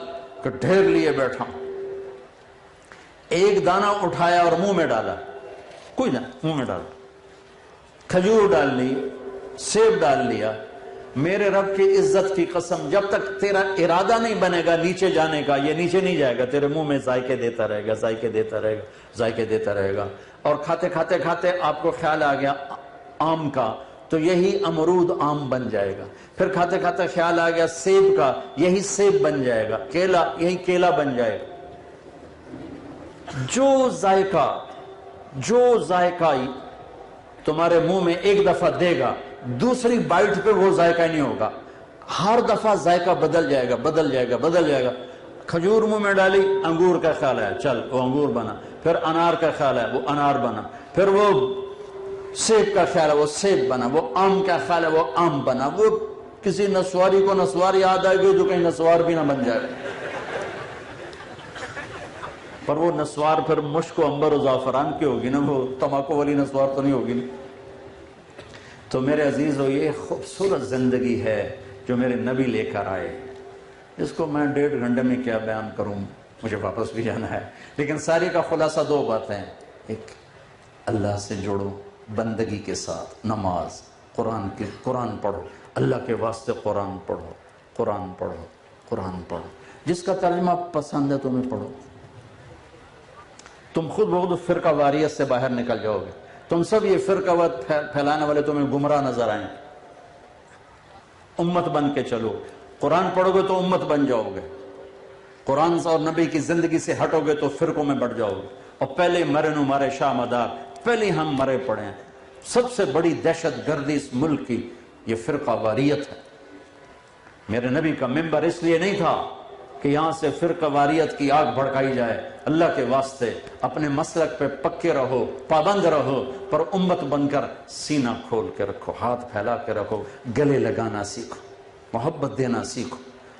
کہ ڈھیر لیے بیٹھا۔ ایک دانہ اٹھایا اور منہ میں ڈالا، کوئی نہ منہ میں ڈالا، کھجور ڈال لی، سیب ڈال لیا۔ میرے رب کی عزت کی قسم جب تک تیرا ارادہ نہیں بنے گا نیچے جانے کا یہ نیچے نہیں جائے گا، تیرے منہ میں ذائقے دیتا رہے گا، ذائقے دیتا رہے گا، ذائقے دیتا رہے گا۔ اور کھاتے کھاتے کھاتے آپ کو خیال آ گیا آم کا تو یہی امرود آم بن جائے گا، پھر کھاتے کھاتے خیال آ گیا سیب کا، یہی سیب بن جائے گا، کیلا یہی کیلا بن جائے گا۔ جو ذائقہ تمہارے منہ میں ایک دفعہ دے گا دوسری بائٹ پہ وہ ذائقہ نہیں ہوگا، ہر دفعہ ذائقہ بدل جائے گا، بدل جائے گا، بدل جائے گا۔ کھجور منہ میں ڈالی، انگور کا خیال ہے چل وہ انگور بنا، پھر انار کا خیال ہے وہ انار بنا، پھر وہ سیب کا خیال ہے وہ سیب بنا، وہ آم کا خیال ہے وہ آم بنا۔ وہ کسی نسواری کو نسوار یاد آئے گی تو کہیں نسوار بھی نہ بن جائے، پر وہ نسوار پھر مشک و عنبر و زعفران کی ہوگی نا، وہ تمباکو والی نسوار تو نہیں ہوگی نا۔ تو میرے عزیزو یہ خوبصورت زندگی ہے جو میرے نبی لے کر آئے، اس کو میں 1.5 گھنٹے میں کیا بیان کروں، مجھے واپس بھی جانا ہے۔ لیکن ساری کا خلاصہ 2 باتیں، ایک اللہ سے جڑو بندگی کے ساتھ، نماز، قرآن پڑھو، اللہ کے واسطے قرآن پڑھو، قرآن پڑھو، قرآن پڑھو، جس کا ترجمہ پسند ہے تمہیں پڑھو۔ تم خود بخود فرقہ واریت سے باہر نکل جاؤ گے، تم سب یہ فرقہ وارت پھیلانے والے تمہیں گمراہ نظر آئیں، امت بن کے چلو، قرآن پڑھو گے تو امت بن جاؤ گے، قرآن اور نبی کی زندگی سے ہٹو گے تو فرقوں میں بڑھ جاؤ گے۔ اور پہلے مرے نو مارے شاہ مدار، پہلے ہم مرے پڑے ہیں۔ سب سے بڑی دہشت گردی اس ملک کی یہ فرقہ واریت ہے۔ میرے نبی کا منبر اس لیے نہیں تھا کہ یہاں سے فرقہ واریت کی آگ بھڑکائی جائے، اللہ کے واسطے اپنے مسلک پہ پکے رہو، پابند رہو، پر امت بن کر سینہ کھول کے رکھو، ہاتھ پھیلا کے رکھو، گلے لگانا سیکھو، محبت دینا سیکھو۔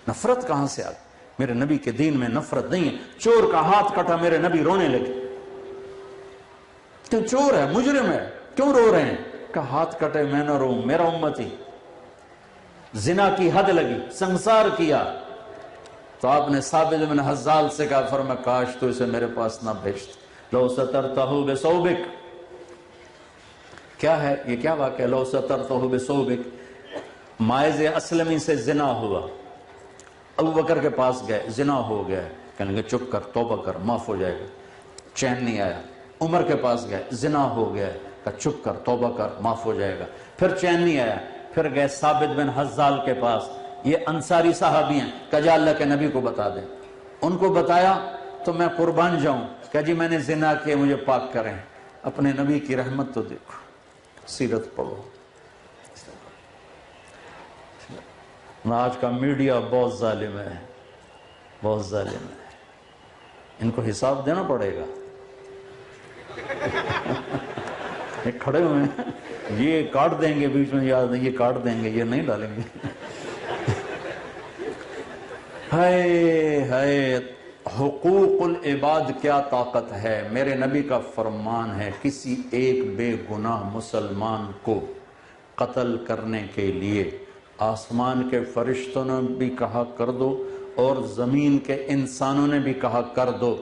نفرت کہاں سے آ گئی؟ میرے نبی کے دین میں نفرت نہیں ہے۔ چور کا ہاتھ کٹا، میرے نبی رونے لگے، تو چور ہے، مجرم ہے، کیوں رو رہے ہیں؟ کہ ہاتھ کٹے میں نہ رو، میرا امتی۔ زنا کی حد لگی، سنسار کیا، تو آپ نے ثابت بن حزال سے کہا، فرمایا کاش تو اسے میرے پاس نہ بھیجتے، لو سترتہ بثوبک۔ کیا ہے یہ؟ کیا واقعہ؟ لو سترتہ بثوبک، مائز اسلمی سے زنا ہوا، ابو بکر کے پاس گئے، زنا ہو گیا، کہنے لگے چپ کر، توبہ کر، معاف ہو جائے گا، چین نہیں آیا۔ عمر کے پاس گئے، زنا ہو گیا، کہا چپ کر، توبہ کر، معاف ہو جائے گا، پھر چین نہیں آیا۔ پھر گئے ثابت بن حزال کے پاس، یہ انصاری صحابی ہیں، کہا جا اللہ کے نبی کو بتا دیں۔ ان کو بتایا تو میں قربان جاؤں، کہا جی میں نے زنا کیا، مجھے پاک کریں۔ اپنے نبی کی رحمت تو دیکھو، سیرت پڑھو۔ آج کا میڈیا بہت ظالم ہے، بہت ظالم ہے، ان کو حساب دینا پڑے گا۔ یہ کھڑے ہوئے ہیں، یہ کاٹ دیں گے بیچ میں، یاد نہیں، یہ کاٹ دیں گے، یہ نہیں ڈالیں گے۔ ہائے ہائے، حقوق العباد کیا طاقت ہے۔ میرے نبی کا فرمان ہے، کسی ایک بے گناہ مسلمان کو قتل کرنے کے لیے آسمان کے فرشتوں نے بھی کہا کر دو، اور زمین کے انسانوں نے بھی کہا کر دو،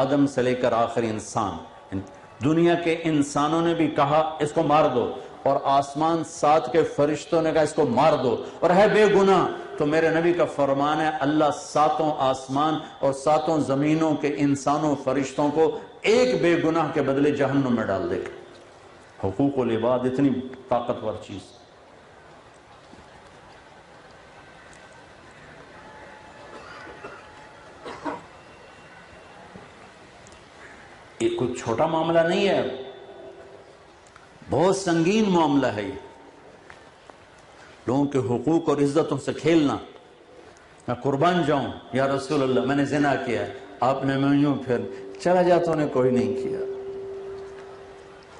آدم سے لے کر آخری انسان، دنیا کے انسانوں نے بھی کہا اس کو مار دو، اور آسمان 7 کے فرشتوں نے کہا اس کو مار دو، اور ہے بے گناہ، تو میرے نبی کا فرمان ہے اللہ 7 آسمان اور 7 زمینوں کے انسانوں فرشتوں کو ایک بے گناہ کے بدلے جہنم میں ڈال دے گا۔ حقوق العباد اتنی طاقتور چیز۔ یہ کوئی چھوٹا معاملہ نہیں ہے، بہت سنگین معاملہ ہے۔ یہ لوگوں کے حقوق اور عزتوں سے کھیلنا۔ میں قربان جاؤں، یا رسول اللہ میں نے زنا کیا ہے، آپ نے میں یوں پھر چلا جاتا نے کوئی نہیں کیا۔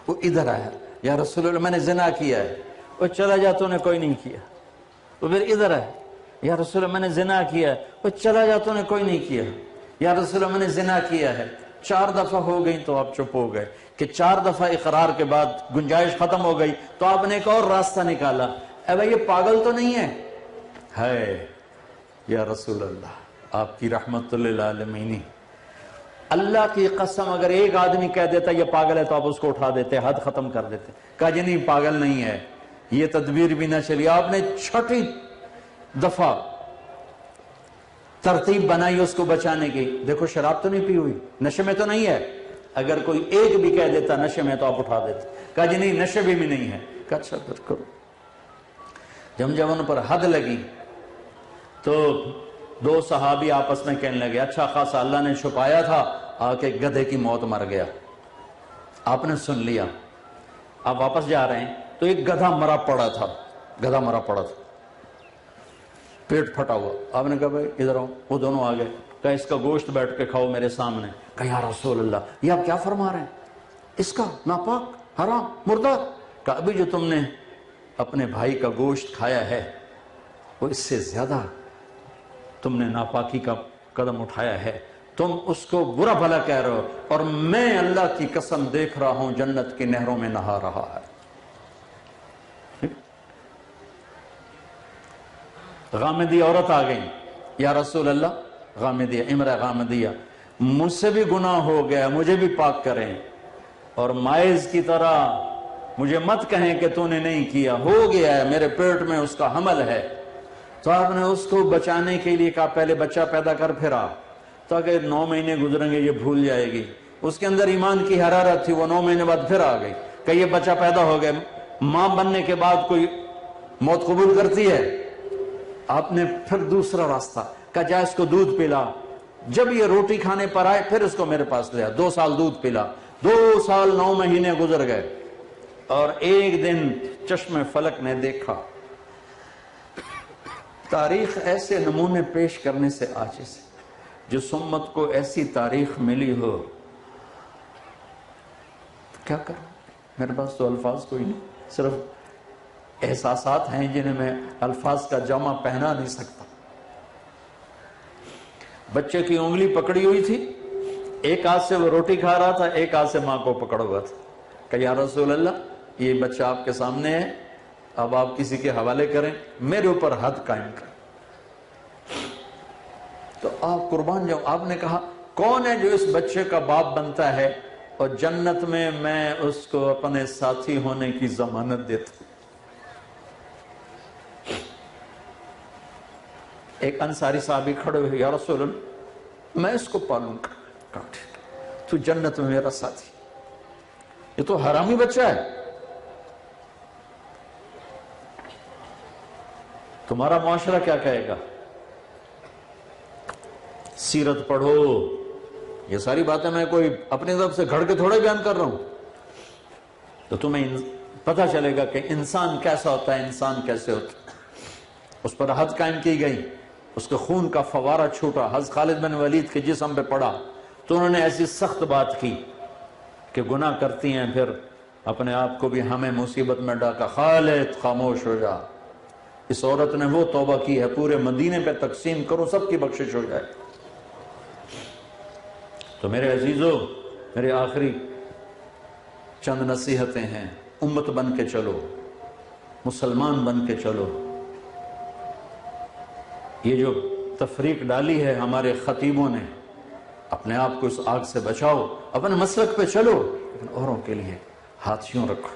وہ ادھر آیا، یا رسول اللہ میں نے زنا کیا ہے، وہ چلا جاتا نے کوئی نہیں کیا۔ وہ پھر ادھر آیا، یا رسول اللہ میں نے زنا کیا ہے، وہ چلا جاتا نے کوئی نہیں کیا۔ یا رسول اللہ میں نے زنا کیا ہے۔ 4 دفعہ ہو گئی تو آپ چپ ہو گئے، کہ 4 دفعہ اقرار کے بعد گنجائش ختم ہو گئی تو آپ نے ایک اور راستہ نکالا، اے بھائی یہ پاگل تو نہیں ہے یا رسول اللہ آپ کی رحمت للعالمین۔ اللہ کی قسم اگر ایک آدمی کہہ دیتا یہ پاگل ہے تو آپ اس کو اٹھا دیتے، حد ختم کر دیتے، کہا جی نہیں پاگل نہیں ہے، یہ تدبیر بھی نہ چلی۔ آپ نے 6 دفعہ ترتیب بنائی اس کو بچانے کی، دیکھو شراب تو نہیں پی ہوئی، نشے میں تو نہیں ہے۔ اگر کوئی ایک بھی کہہ دیتا نشے میں تو آپ اٹھا دیتے، کہا جی نہیں نشے بھی نہیں ہے، کہا اچھا پھر کرو۔ جب ان پر حد لگی تو 2 صحابی آپس میں کہنے لگے اچھا خاصا اللہ نے چھپایا تھا، آ کے گدھے کی موت مر گیا۔ آپ نے سن لیا، آپ واپس جا رہے ہیں تو ایک گدھا مرا پڑا تھا، پیٹ پھٹا ہوا۔ آپ نے کہا بھائی ادھر آؤ، وہ دونوں آ گئے، کہا اس کا گوشت بیٹھ کے کھاؤ میرے سامنے۔ کہا یا رسول اللہ یہ آپ کیا فرما رہے ہیں، اس کا ناپاک، حرام، مردار؟ کہا ابھی جو تم نے اپنے بھائی کا گوشت کھایا ہے وہ اس سے زیادہ تم نے ناپاکی کا قدم اٹھایا ہے، تم اس کو برا بھلا کہہ رہے ہو، اور میں اللہ کی قسم دیکھ رہا ہوں جنت کی نہروں میں نہا رہا ہے۔ غامدی عورت آ گئی، یا رسول اللہ غامدیہ، امرہ غامدیہ مجھ سے بھی گناہ ہو گیا، مجھے بھی پاک کریں، اور مائز کی طرح مجھے مت کہیں کہ تو نے نہیں کیا، ہو گیا ہے، میرے پیٹ میں اس کا حمل ہے۔ تو آپ نے اس کو بچانے کے لیے کہا پہلے بچہ پیدا کر پھر آ، تاکہ 9 مہینے گزریں گے یہ بھول جائے گی۔ اس کے اندر ایمان کی حرارت تھی، وہ 9 مہینے بعد پھر آ گئی کہ یہ بچہ پیدا ہو گیا۔ ماں بننے کے بعد کوئی موت قبول کرتی ہے؟ آپ نے پھر دوسرا راستہ کہا جا اس کو دودھ پلا، جب یہ روٹی کھانے پر آئے پھر اس کو میرے پاس لیا، 2 سال دودھ پلا، 2 سال 9 مہینے گزر گئے، اور ایک دن چشم فلک نے دیکھا۔ تاریخ ایسے نمونے پیش کرنے سے عاجز ہے۔ جس امت کو ایسی تاریخ ملی ہو، کیا کروں؟ میرے پاس تو الفاظ کوئی نہیں، صرف احساسات ہیں جنہیں میں الفاظ کا جامع پہنا نہیں سکتا۔ بچے کی انگلی پکڑی ہوئی تھی، ایک ہاتھ سے وہ روٹی کھا رہا تھا، ایک ہاتھ سے ماں کو پکڑا ہوا تھا کہ یا رسول اللہ یہ بچہ آپ کے سامنے ہے، اب آپ کسی کے حوالے کریں، میرے اوپر حد قائم کریں۔ تو آپ قربان جاؤ، آپ نے کہا کون ہے جو اس بچے کا باپ بنتا ہے اور جنت میں اس کو اپنے ساتھی ہونے کی ضمانت دیتا ہوں۔ ایک انصاری صحابی کھڑے ہوئے، یا رسول اللہ میں اس کو پالوں گا، کہا ٹھیک، تو جنت میں میرا ساتھی۔ یہ تو حرامی بچہ ہے، تمہارا معاشرہ کیا کہے گا؟ سیرت پڑھو، یہ ساری باتیں میں کوئی اپنی طرف سے گھڑ کے تھوڑے بیان کر رہا ہوں، تو تمہیں پتہ چلے گا کہ انسان کیسا ہوتا ہے، انسان کیسے ہوتا ہے۔ اس پر حد قائم کی گئی، اس کے خون کا فوارہ چھوٹا، حضرت خالد بن ولید کے جسم پہ پڑا تو انہوں نے ایسی سخت بات کی کہ گناہ کرتی ہیں پھر اپنے آپ کو بھی ہمیں مصیبت میں ڈاکا، خالد خاموش ہو جا، اس عورت نے وہ توبہ کی ہے، پورے مدینے پہ تقسیم کرو، سب کی بخشش ہو جائے۔ تو میرے عزیزو، میرے آخری چند نصیحتیں ہیں، امت بن کے چلو، مسلمان بن کے چلو۔ یہ جو تفریق ڈالی ہے ہمارے خطیبوں نے، اپنے آپ کو اس آگ سے بچاؤ، اپنے مسلک پہ چلو، لیکن اوروں کے لیے ہاتھ یوں رکھو،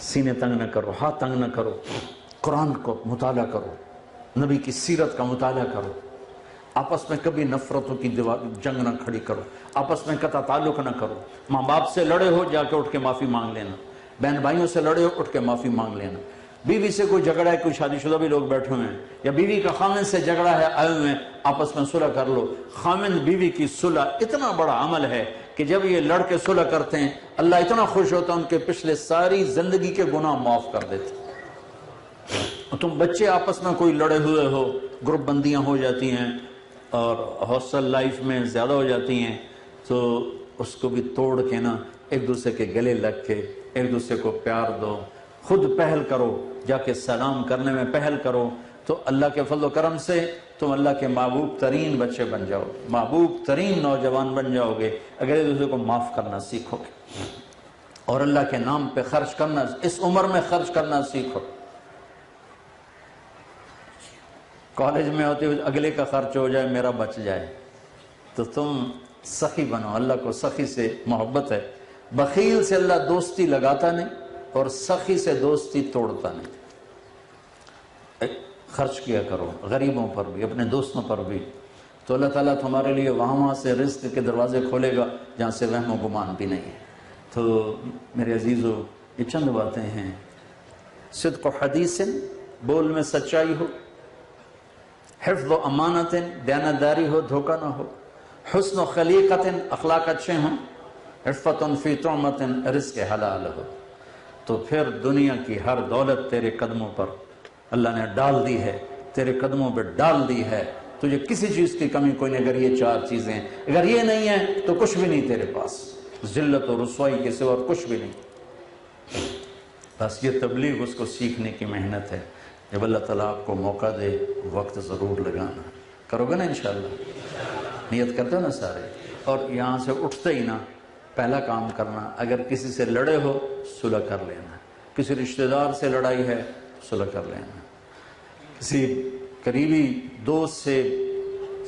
سینے تنگ نہ کرو، ہاتھ تنگ نہ کرو، قرآن کو مطالعہ کرو، نبی کی سیرت کا مطالعہ کرو، آپس میں کبھی نفرتوں کی جنگ نہ کھڑی کرو، آپس میں قطع تعلق نہ کرو۔ ماں باپ سے لڑے ہو جا کے اٹھ کے معافی مانگ لینا، بہن بھائیوں سے لڑے ہو اٹھ کے معافی مانگ لینا، بیوی سے کوئی جھگڑا ہے، کوئی شادی شدہ بھی لوگ بیٹھے ہوئے ہیں، یا بیوی کا خامن سے جھگڑا ہے، آئے ہوئے ہیں، آپس میں صلح کر لو۔ خامن بیوی کی صلح اتنا بڑا عمل ہے کہ جب یہ لڑ کے صلح کرتے ہیں اللہ اتنا خوش ہوتا ہے، ان کے پچھلے ساری زندگی کے گناہ معاف کر دیتے۔ تم بچے آپس میں کوئی لڑے ہوئے ہو، گروپ بندیاں ہو جاتی ہیں اور ہاسٹل لائف میں زیادہ ہو جاتی ہیں، تو اس کو بھی توڑ کے نا ایک دوسرے کے گلے لگ کے ایک دوسرے کو پیار دو، خود پہل کرو، جا کے سلام کرنے میں پہل کرو، تو اللہ کے فضل و کرم سے تم اللہ کے محبوب ترین بچے بن جاؤ، محبوب ترین نوجوان بن جاؤ گے اگر ایک دوسرے کو معاف کرنا سیکھو گے، اور اللہ کے نام پہ خرچ کرنا اس عمر میں خرچ کرنا سیکھو۔ کالج میں ہوتے ہوئے اگلے کا خرچ ہو جائے میرا بچ جائے، تو تم سخی بنو، اللہ کو سخی سے محبت ہے، بخیل سے اللہ دوستی لگاتا نہیں اور سخی سے دوستی توڑتا نہیں۔ خرچ کیا کرو غریبوں پر بھی، اپنے دوستوں پر بھی، تو اللہ تعالیٰ تمہارے لیے وہاں سے رزق کے دروازے کھولے گا جہاں سے وہم و گمان بھی نہیں ہے۔ تو میرے عزیزو، یہ چند باتیں ہیں، صدق و حدیث، بول میں سچائی ہو، حفظ و امانت، دیانتداری ہو، دھوکہ نہ ہو، حسن و خلیقت، اخلاق اچھے ہوں، عفت فی طعمت، رزق حلال ہو، تو پھر دنیا کی ہر دولت تیرے قدموں پر اللہ نے ڈال دی ہے، تیرے قدموں پہ ڈال دی ہے، تجھے کسی چیز کی کمی کوئی نہیں۔ اگر یہ چار چیزیں، اگر یہ نہیں ہے تو کچھ بھی نہیں تیرے پاس، ذلت و رسوائی کے سوا اور کچھ بھی نہیں۔ بس یہ تبلیغ اس کو سیکھنے کی محنت ہے، جب اللہ تعالیٰ آپ کو موقع دے وقت ضرور لگانا، کرو گے نا انشاءاللہ؟ نیت کرتے ہو نا سارے؟ اور یہاں سے اٹھتے ہی نا پہلا کام کرنا، اگر کسی سے لڑے ہو صلح کر لینا، کسی رشتہ دار سے لڑائی ہے صلح کر لینا، کسی قریبی دوست سے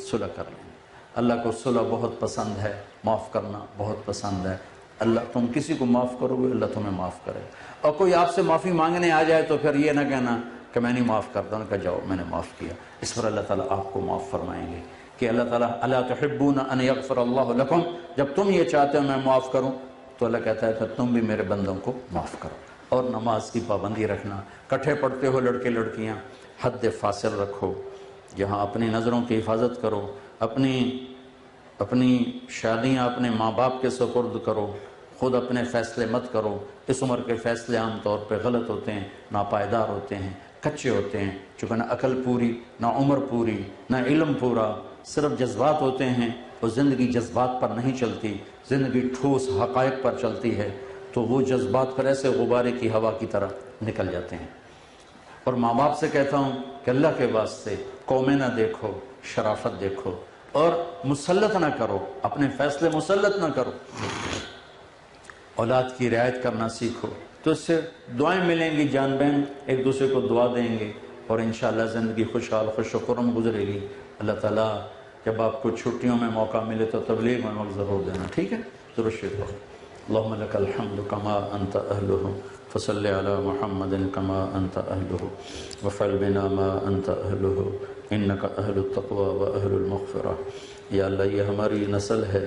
صلح کر لینا۔ اللہ کو صلح بہت پسند ہے، معاف کرنا بہت پسند ہے۔ اللہ تم کسی کو معاف کرو گے اللہ تمہیں معاف کرے، اور کوئی آپ سے معافی مانگنے آ جائے تو پھر یہ نہ کہنا کہ میں نہیں معاف کرتا ہوں، کہ جاؤ میں نے معاف کیا، اس پر اللہ تعالیٰ آپ کو معاف فرمائیں گے کہ اللہ تعالیٰ الا تحبون ان یغفر اللہ لکم، جب تم یہ چاہتے ہو میں معاف کروں تو اللہ کہتا ہے پھر تم بھی میرے بندوں کو معاف کرو۔ اور نماز کی پابندی رکھنا، کٹھے پڑھتے ہو لڑکے لڑکیاں، حد فاصل رکھو، یہاں اپنی نظروں کی حفاظت کرو، اپنی شادیاں اپنے ماں باپ کے سپرد کرو، خود اپنے فیصلے مت کرو۔ اس عمر کے فیصلے عام طور پہ غلط ہوتے ہیں، ناپائیدار ہوتے ہیں، کچے ہوتے ہیں، چونکہ نہ عقل پوری، نہ عمر پوری، نہ علم پورا، صرف جذبات ہوتے ہیں، اور زندگی جذبات پر نہیں چلتی، زندگی ٹھوس حقائق پر چلتی ہے، تو وہ جذبات پر ایسے غبارے کی ہوا کی طرح نکل جاتے ہیں۔ اور ماں باپ سے کہتا ہوں کہ اللہ کے واسطے قومیں نہ دیکھو، شرافت دیکھو، اور مسلط نہ کرو، اپنے فیصلے مسلط نہ کرو، اولاد کی رعایت کرنا سیکھو، تو اس سے دعائیں ملیں گی، جان بہن ایک دوسرے کو دعا دیں گے، اور انشاءاللہ زندگی خوشحال خوش و خرم گزرے گی۔ اللہ تعالیٰ جب آپ کو چھٹیوں میں موقع ملے تو تبلیغ میں وقت ضرور دینا، ٹھیک ہے؟ درود شریف پڑھو۔ اللہم لک الحمد کما انت اہلہ فصل علی محمد کما انت اہلہ وفعل بنا ما انت اہلہ انک اہل التقوی و اہل المغفرہ۔ یا اللہ یہ ہماری نسل ہے،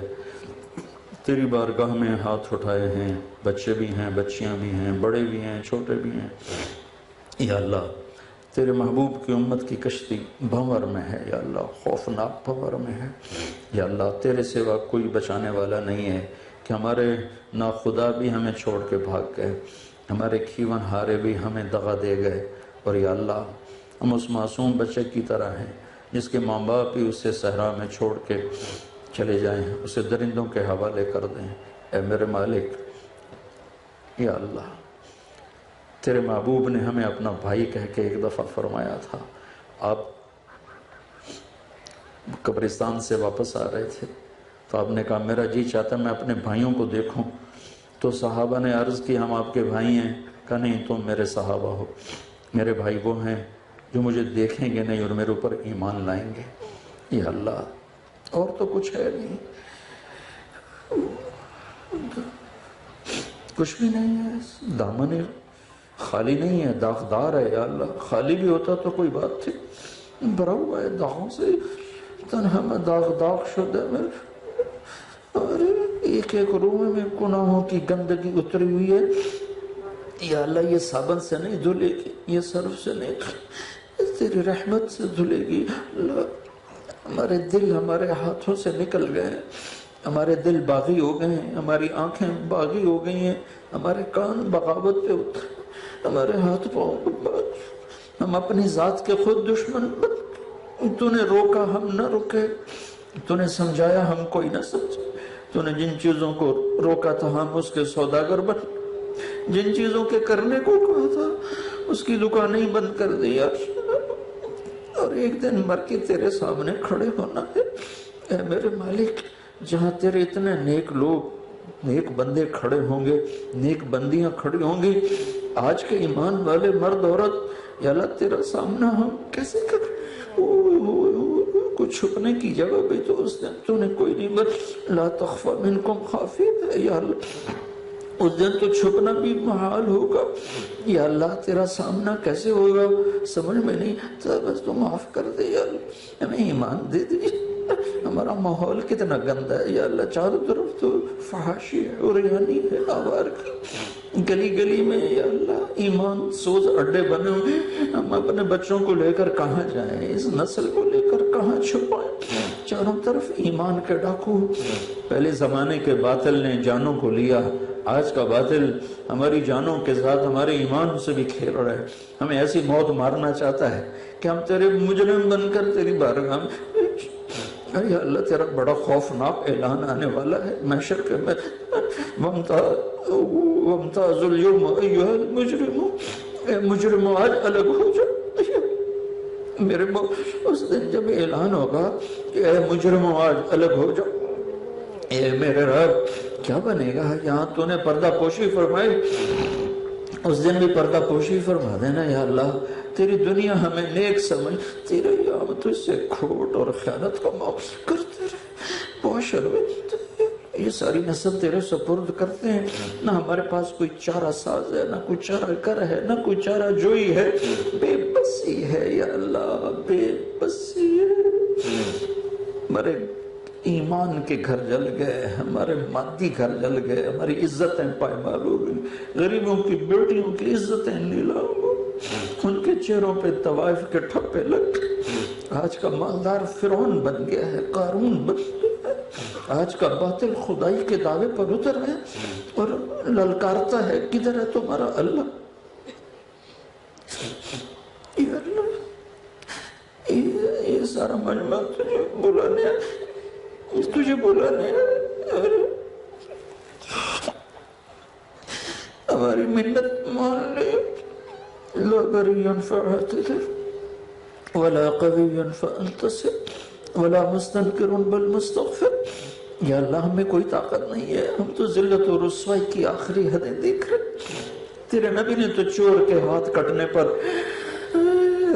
تیری بارگاہ میں ہاتھ اٹھائے ہیں، بچے بھی ہیں، بچیاں بھی ہیں، بڑے بھی ہیں، چھوٹے بھی ہیں۔ یا اللہ تیرے محبوب کی امت کی کشتی بھنور میں ہے، یا اللہ خوفناک بھنور میں ہے۔ یا اللہ تیرے سوا کوئی بچانے والا نہیں ہے کہ ہمارے ناخدا بھی ہمیں چھوڑ کے بھاگ گئے، ہمارے کھیون ہارے بھی ہمیں دغا دے گئے، اور یا اللہ ہم اس معصوم بچے کی طرح ہیں جس کے ماں باپ بھی اسے صحرا میں چھوڑ کے چلے جائیں، اسے درندوں کے حوالے کر دیں۔ اے میرے مالک، یا اللہ تیرے محبوب نے ہمیں اپنا بھائی کہہ کے ایک دفعہ فرمایا تھا، آپ قبرستان سے واپس آ رہے تھے تو آپ نے کہا میرا جی چاہتا میں اپنے بھائیوں کو دیکھوں، تو صحابہ نے عرض کی ہم آپ کے بھائی ہیں، کہا نہیں تم میرے صحابہ ہو، میرے بھائی وہ ہیں جو مجھے دیکھیں گے نہیں اور میرے اوپر ایمان لائیں گے۔ یا اللہ اور تو کچھ ہے نہیں، کچھ بھی نہیں ہے، دامن خالی نہیں ہے، داغدار ہے۔ یا اللہ خالی بھی ہوتا تو کوئی بات تھی، بھرا ہوا ہے داغوں سے، تنہا میں داغ شدہ میں، اور ایک ایک روح میں گناہوں کی گندگی اتری ہوئی ہے۔ یا اللہ یہ صابن سے نہیں دھلے گی، یہ صرف سے نہیں، تیری رحمت سے دھلے گی۔ اللہ ہمارے دل ہمارے ہاتھوں سے نکل گئے ہیں، ہمارے دل باغی ہو گئے ہیں، ہماری آنکھیں باغی ہو گئی ہیں، ہمارے کان بغاوت پہ اترے، ہمارے ہاتھ پاؤں، ہم اپنی ذات کے خود دشمن بن، تو نے روکا ہم نہ رکے، تو نے سمجھایا ہم کوئی نہ سمجھے، تو نے جن چیزوں کو روکا تھا ہم اس کے سوداگر بن، جن چیزوں کے کرنے کو کہا تھا اس کی دکانیں ہی بند کر دیا، اور ایک دن مر کے تیرے سامنے کھڑے ہونا ہے۔ اے میرے مالک جہاں تیرے اتنے نیک لوگ، نیک بندے کھڑے ہوں گے، نیک بندیاں کھڑی ہوں گی، آج کے ایمان والے مرد عورت، یا اللہ تیرا سامنا ہم کیسے کریں؟ کچھ چھپنے کی جگہ بھی تو اس دن تو نے کوئی نہیں، بس لا تخفى منکم خافیہ، یا اللہ اس دن تو چھپنا بھی محال ہوگا۔ یا اللہ تیرا سامنا کیسے ہوگا سمجھ میں نہیں تو بس تو معاف کر دے، یا اللہ ہمیں ایمان دے دے۔ ہمارا ماحول کتنا گندا ہے یا اللہ، چاروں طرف تو فحاشی ہے، عریانی ہے، آوار کی گلی گلی میں یا اللہ ایمان سوز اڈے بنے ہوئے، ہم اپنے بچوں کو لے کر کہاں جائیں، اس نسل کو لے کر کہاں چھپائیں، چاروں طرف ایمان کے ڈاکو۔ پہلے زمانے کے باطل نے جانوں کو لیا، آج کا باطل ہماری جانوں کے ساتھ ہمارے ایمان سے بھی کھیل رہا ہے، ہمیں ایسی موت مارنا چاہتا ہے کہ ہم تیرے مجرم بن کر تیری بارگاہ میں، یا اللہ تیرا بڑا خوفناک اعلان آنے والا ہے محشر کے میں، وَامْتَازُ الْيَوْمَ أَيُّهَا الْمُجْرِمُ، اے مجرم آج الگ ہو جا۔ میرے اس دن جب اعلان ہوگا کہ اے مجرم آج الگ ہو جا، اے میرے رب کیا بنے گا؟ یہاں تو نے پردہ پوشی فرمائی، اس دن بھی پردہ پوشی فرما دینا یا اللہ، تیری دنیا ہمیں نیک سمجھ، تیرے یہاں تجھ سے کھوٹ اور خیانت کا معاف کرتے رہے، بہت شرمندہ یہ ساری نسل تیرے سپرد کرتے ہیں، نہ ہمارے پاس کوئی چارہ ساز ہے، نہ کوئی چارہ کر ہے، نہ کوئی چارہ جوئی ہے، بے بسی ہے یا اللہ، بے بسی ہے۔ ہمارے ایمان کے گھر جل گئے، ہمارے مادی گھر جل گئے، ہماری عزتیں پائمال ہو گئی، غریبوں کی بیٹیوں کی عزتیں نیلام ہو، ان کے چہروں پہ طوائف کے ٹھپے لگ گئے، آج کا مالدار فرعون بن گیا ہے، قارون بن گیا ہے، آج کا باطل خدائی کے دعوے پر اتر ہے اور للکارتا ہے کدھر ہے تمہارا اللہ؟ یہ اللہ اس سارا مجمع تجھے بلانے ہماری منت مان لے. لا غنی فاعتذر ولا قوی فانتصر ولا مستنکر بل مستغفر. یا اللہ ہمیں کوئی طاقت نہیں ہے، ہم تو ذلت و رسوائی کی آخری حدیں دیکھ رہے. تیرے نبی نے تو چور کے ہاتھ کٹنے پر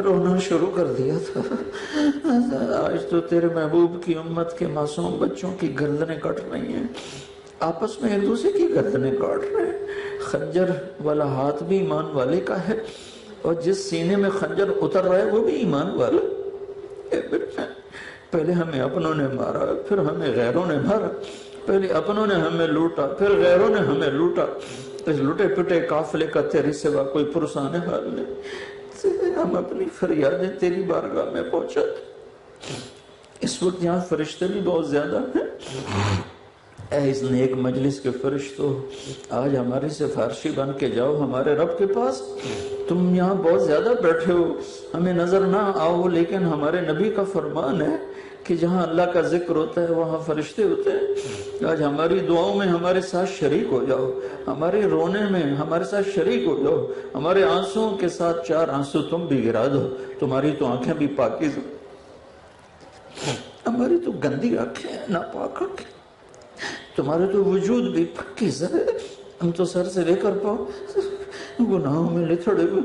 رونا شروع کر دیا تھا، آج تو تیرے محبوب کی امت کے معصوم بچوں کی گردنیں کٹ رہی ہیں، آپس میں ایک دوسرے کی گردنیں کاٹ رہے ہیں. خنجر والا ہاتھ بھی ایمان والے کا ہے، اور جس سینے میں خنجر اتر رہا ہے وہ بھی ایمان والا. پہلے ہمیں اپنوں نے مارا، پھر ہمیں غیروں نے مارا. پہلے اپنوں نے ہمیں لوٹا، پھر غیروں نے ہمیں لوٹا. اس لٹے پٹے قافلے کا تیرے سوا کوئی پرسان حال نہیں. ہم اپنی فریادیں تیری بارگاہ میں پہنچاتے. اس وقت یہاں فرشتے بھی بہت زیادہ ہیں. اے اس نیک مجلس کے فرشتوں، آج ہماری سفارشی بن کے جاؤ ہمارے رب کے پاس. تم یہاں بہت زیادہ بیٹھے ہو، ہمیں نظر نہ آؤ، لیکن ہمارے نبی کا فرمان ہے کہ جہاں اللہ کا ذکر ہوتا ہے وہاں فرشتے ہوتے ہیں. آج ہماری دعاؤں میں ہمارے ساتھ شریک ہو جاؤ، ہمارے رونے میں ہمارے ساتھ شریک ہو جاؤ. ہمارے آنسوؤں کے ساتھ 4 آنسو تم بھی گرا دو. تمہاری تو آنکھیں بھی پاکیز، ہماری تو گندی آنکھیں ہیں، ناپاک آنکھیں. تمہارے تو وجود بھی پاکیز ہے، ہم تو سر سے لے کر پاؤ گناہوں میں لتھڑے ہوئے.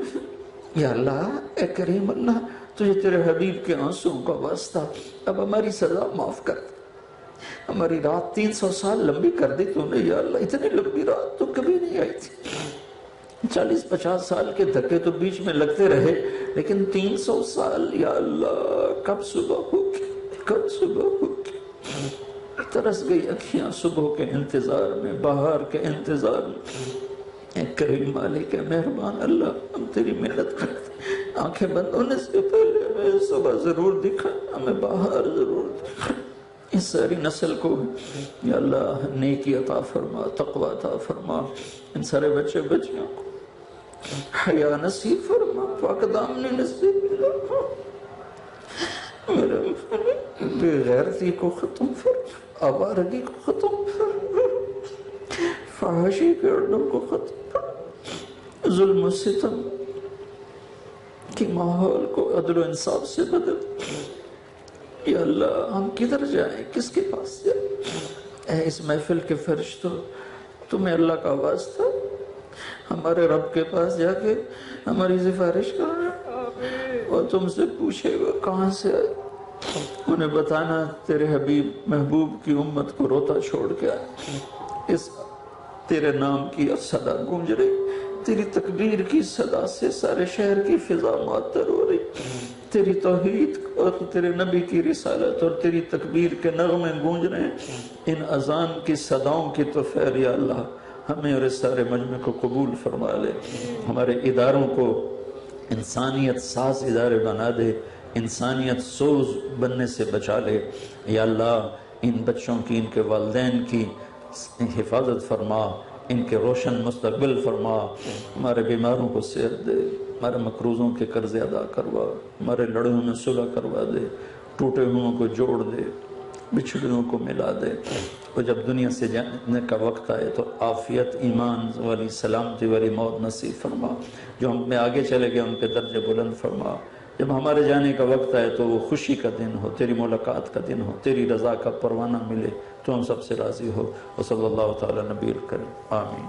یا اللہ، اے کریم اللہ، تجھے تیرے حبیب کے آنسوؤں کا واسطہ، اب ہماری سزا معاف کر. ہماری رات 300 سال لمبی کر دی تو نے یا اللہ. اتنی لمبی رات تو کبھی نہیں آئی تھی. 40-50 سال کے دھکے تو بیچ میں لگتے رہے، لیکن 300 سال یا اللہ، کب صبح ہوگی، کب صبح ہوگی. ترس گئی اکھیاں صبح کے انتظار میں، بہار کے انتظار میں. اے کریم مالک، مہربان اللہ، ہم تیری محنت کرتے. آنکھیں بند ہونے سے پہلے ہمیں صبح ضرور دکھا، ہمیں بہار ضرور دکھا. اس ساری نسل کو یا اللہ نیکی عطا فرما، تقوی عطا فرما. ان سارے بچے بچیوں کو حیا نصیب فرما، پاک دامنی نصیب فرما. میرے بے غیرتی کو ختم فرما، آوارگی کو ختم فرما، فحاشی کے اڈوں کو ختم فرما، ظلم و ستم کی ماحول کو عدل و انصاف سے بدل. یا اللہ ہم کدھر جائیں، کس کے پاس جائیں. اے اس محفل کے فرشتوں، تمہیں اللہ کا واسطہ ہمارے رب کے پاس جا کے ہماری سفارش کرنا، اور تم سے پوچھے گا کہاں سے آئے. انہیں بتانا تیرے حبیب محبوب کی امت کو روتا چھوڑ کے آئے. اس تیرے نام کی صدا گونج رہی، تیری تکبیر کی صدا سے سارے شہر کی فضا معطر ہو رہی. تیری توحید اور تیرے نبی کی رسالت اور تیری تکبیر کے نغمے گونج رہے ہیں. ان اذان کی صداؤں کی تو خیر یا اللہ ہمیں اور اس سارے مجمع کو قبول فرما لے. ہمارے اداروں کو انسانیت ساز ادارے بنا دے، انسانیت سوز بننے سے بچا لے. یا اللہ ان بچوں کی، ان کے والدین کی حفاظت فرما، ان کے روشن مستقبل فرما. ہمارے بیماروں کو صحت دے، ہمارے مقروضوں کے قرض ادا کروا، ہمارے لڑوں میں صلح کروا دے، ٹوٹے ہوئوں کو جوڑ دے، بچھڑوں کو ملا دے. اور جب دنیا سے جانے کا وقت آئے تو عافیت، ایمان والی، سلامتی والی موت نصیب فرما. جو ہم میں آگے چلے گئے ان کے درجے بلند فرما. جب ہمارے جانے کا وقت آئے تو وہ خوشی کا دن ہو، تیری ملاقات کا دن ہو، تیری رضا کا پروانہ ملے، تو ہم سب سے راضی ہو. وصلی اللہ تعالی نبی الکریم، آمین.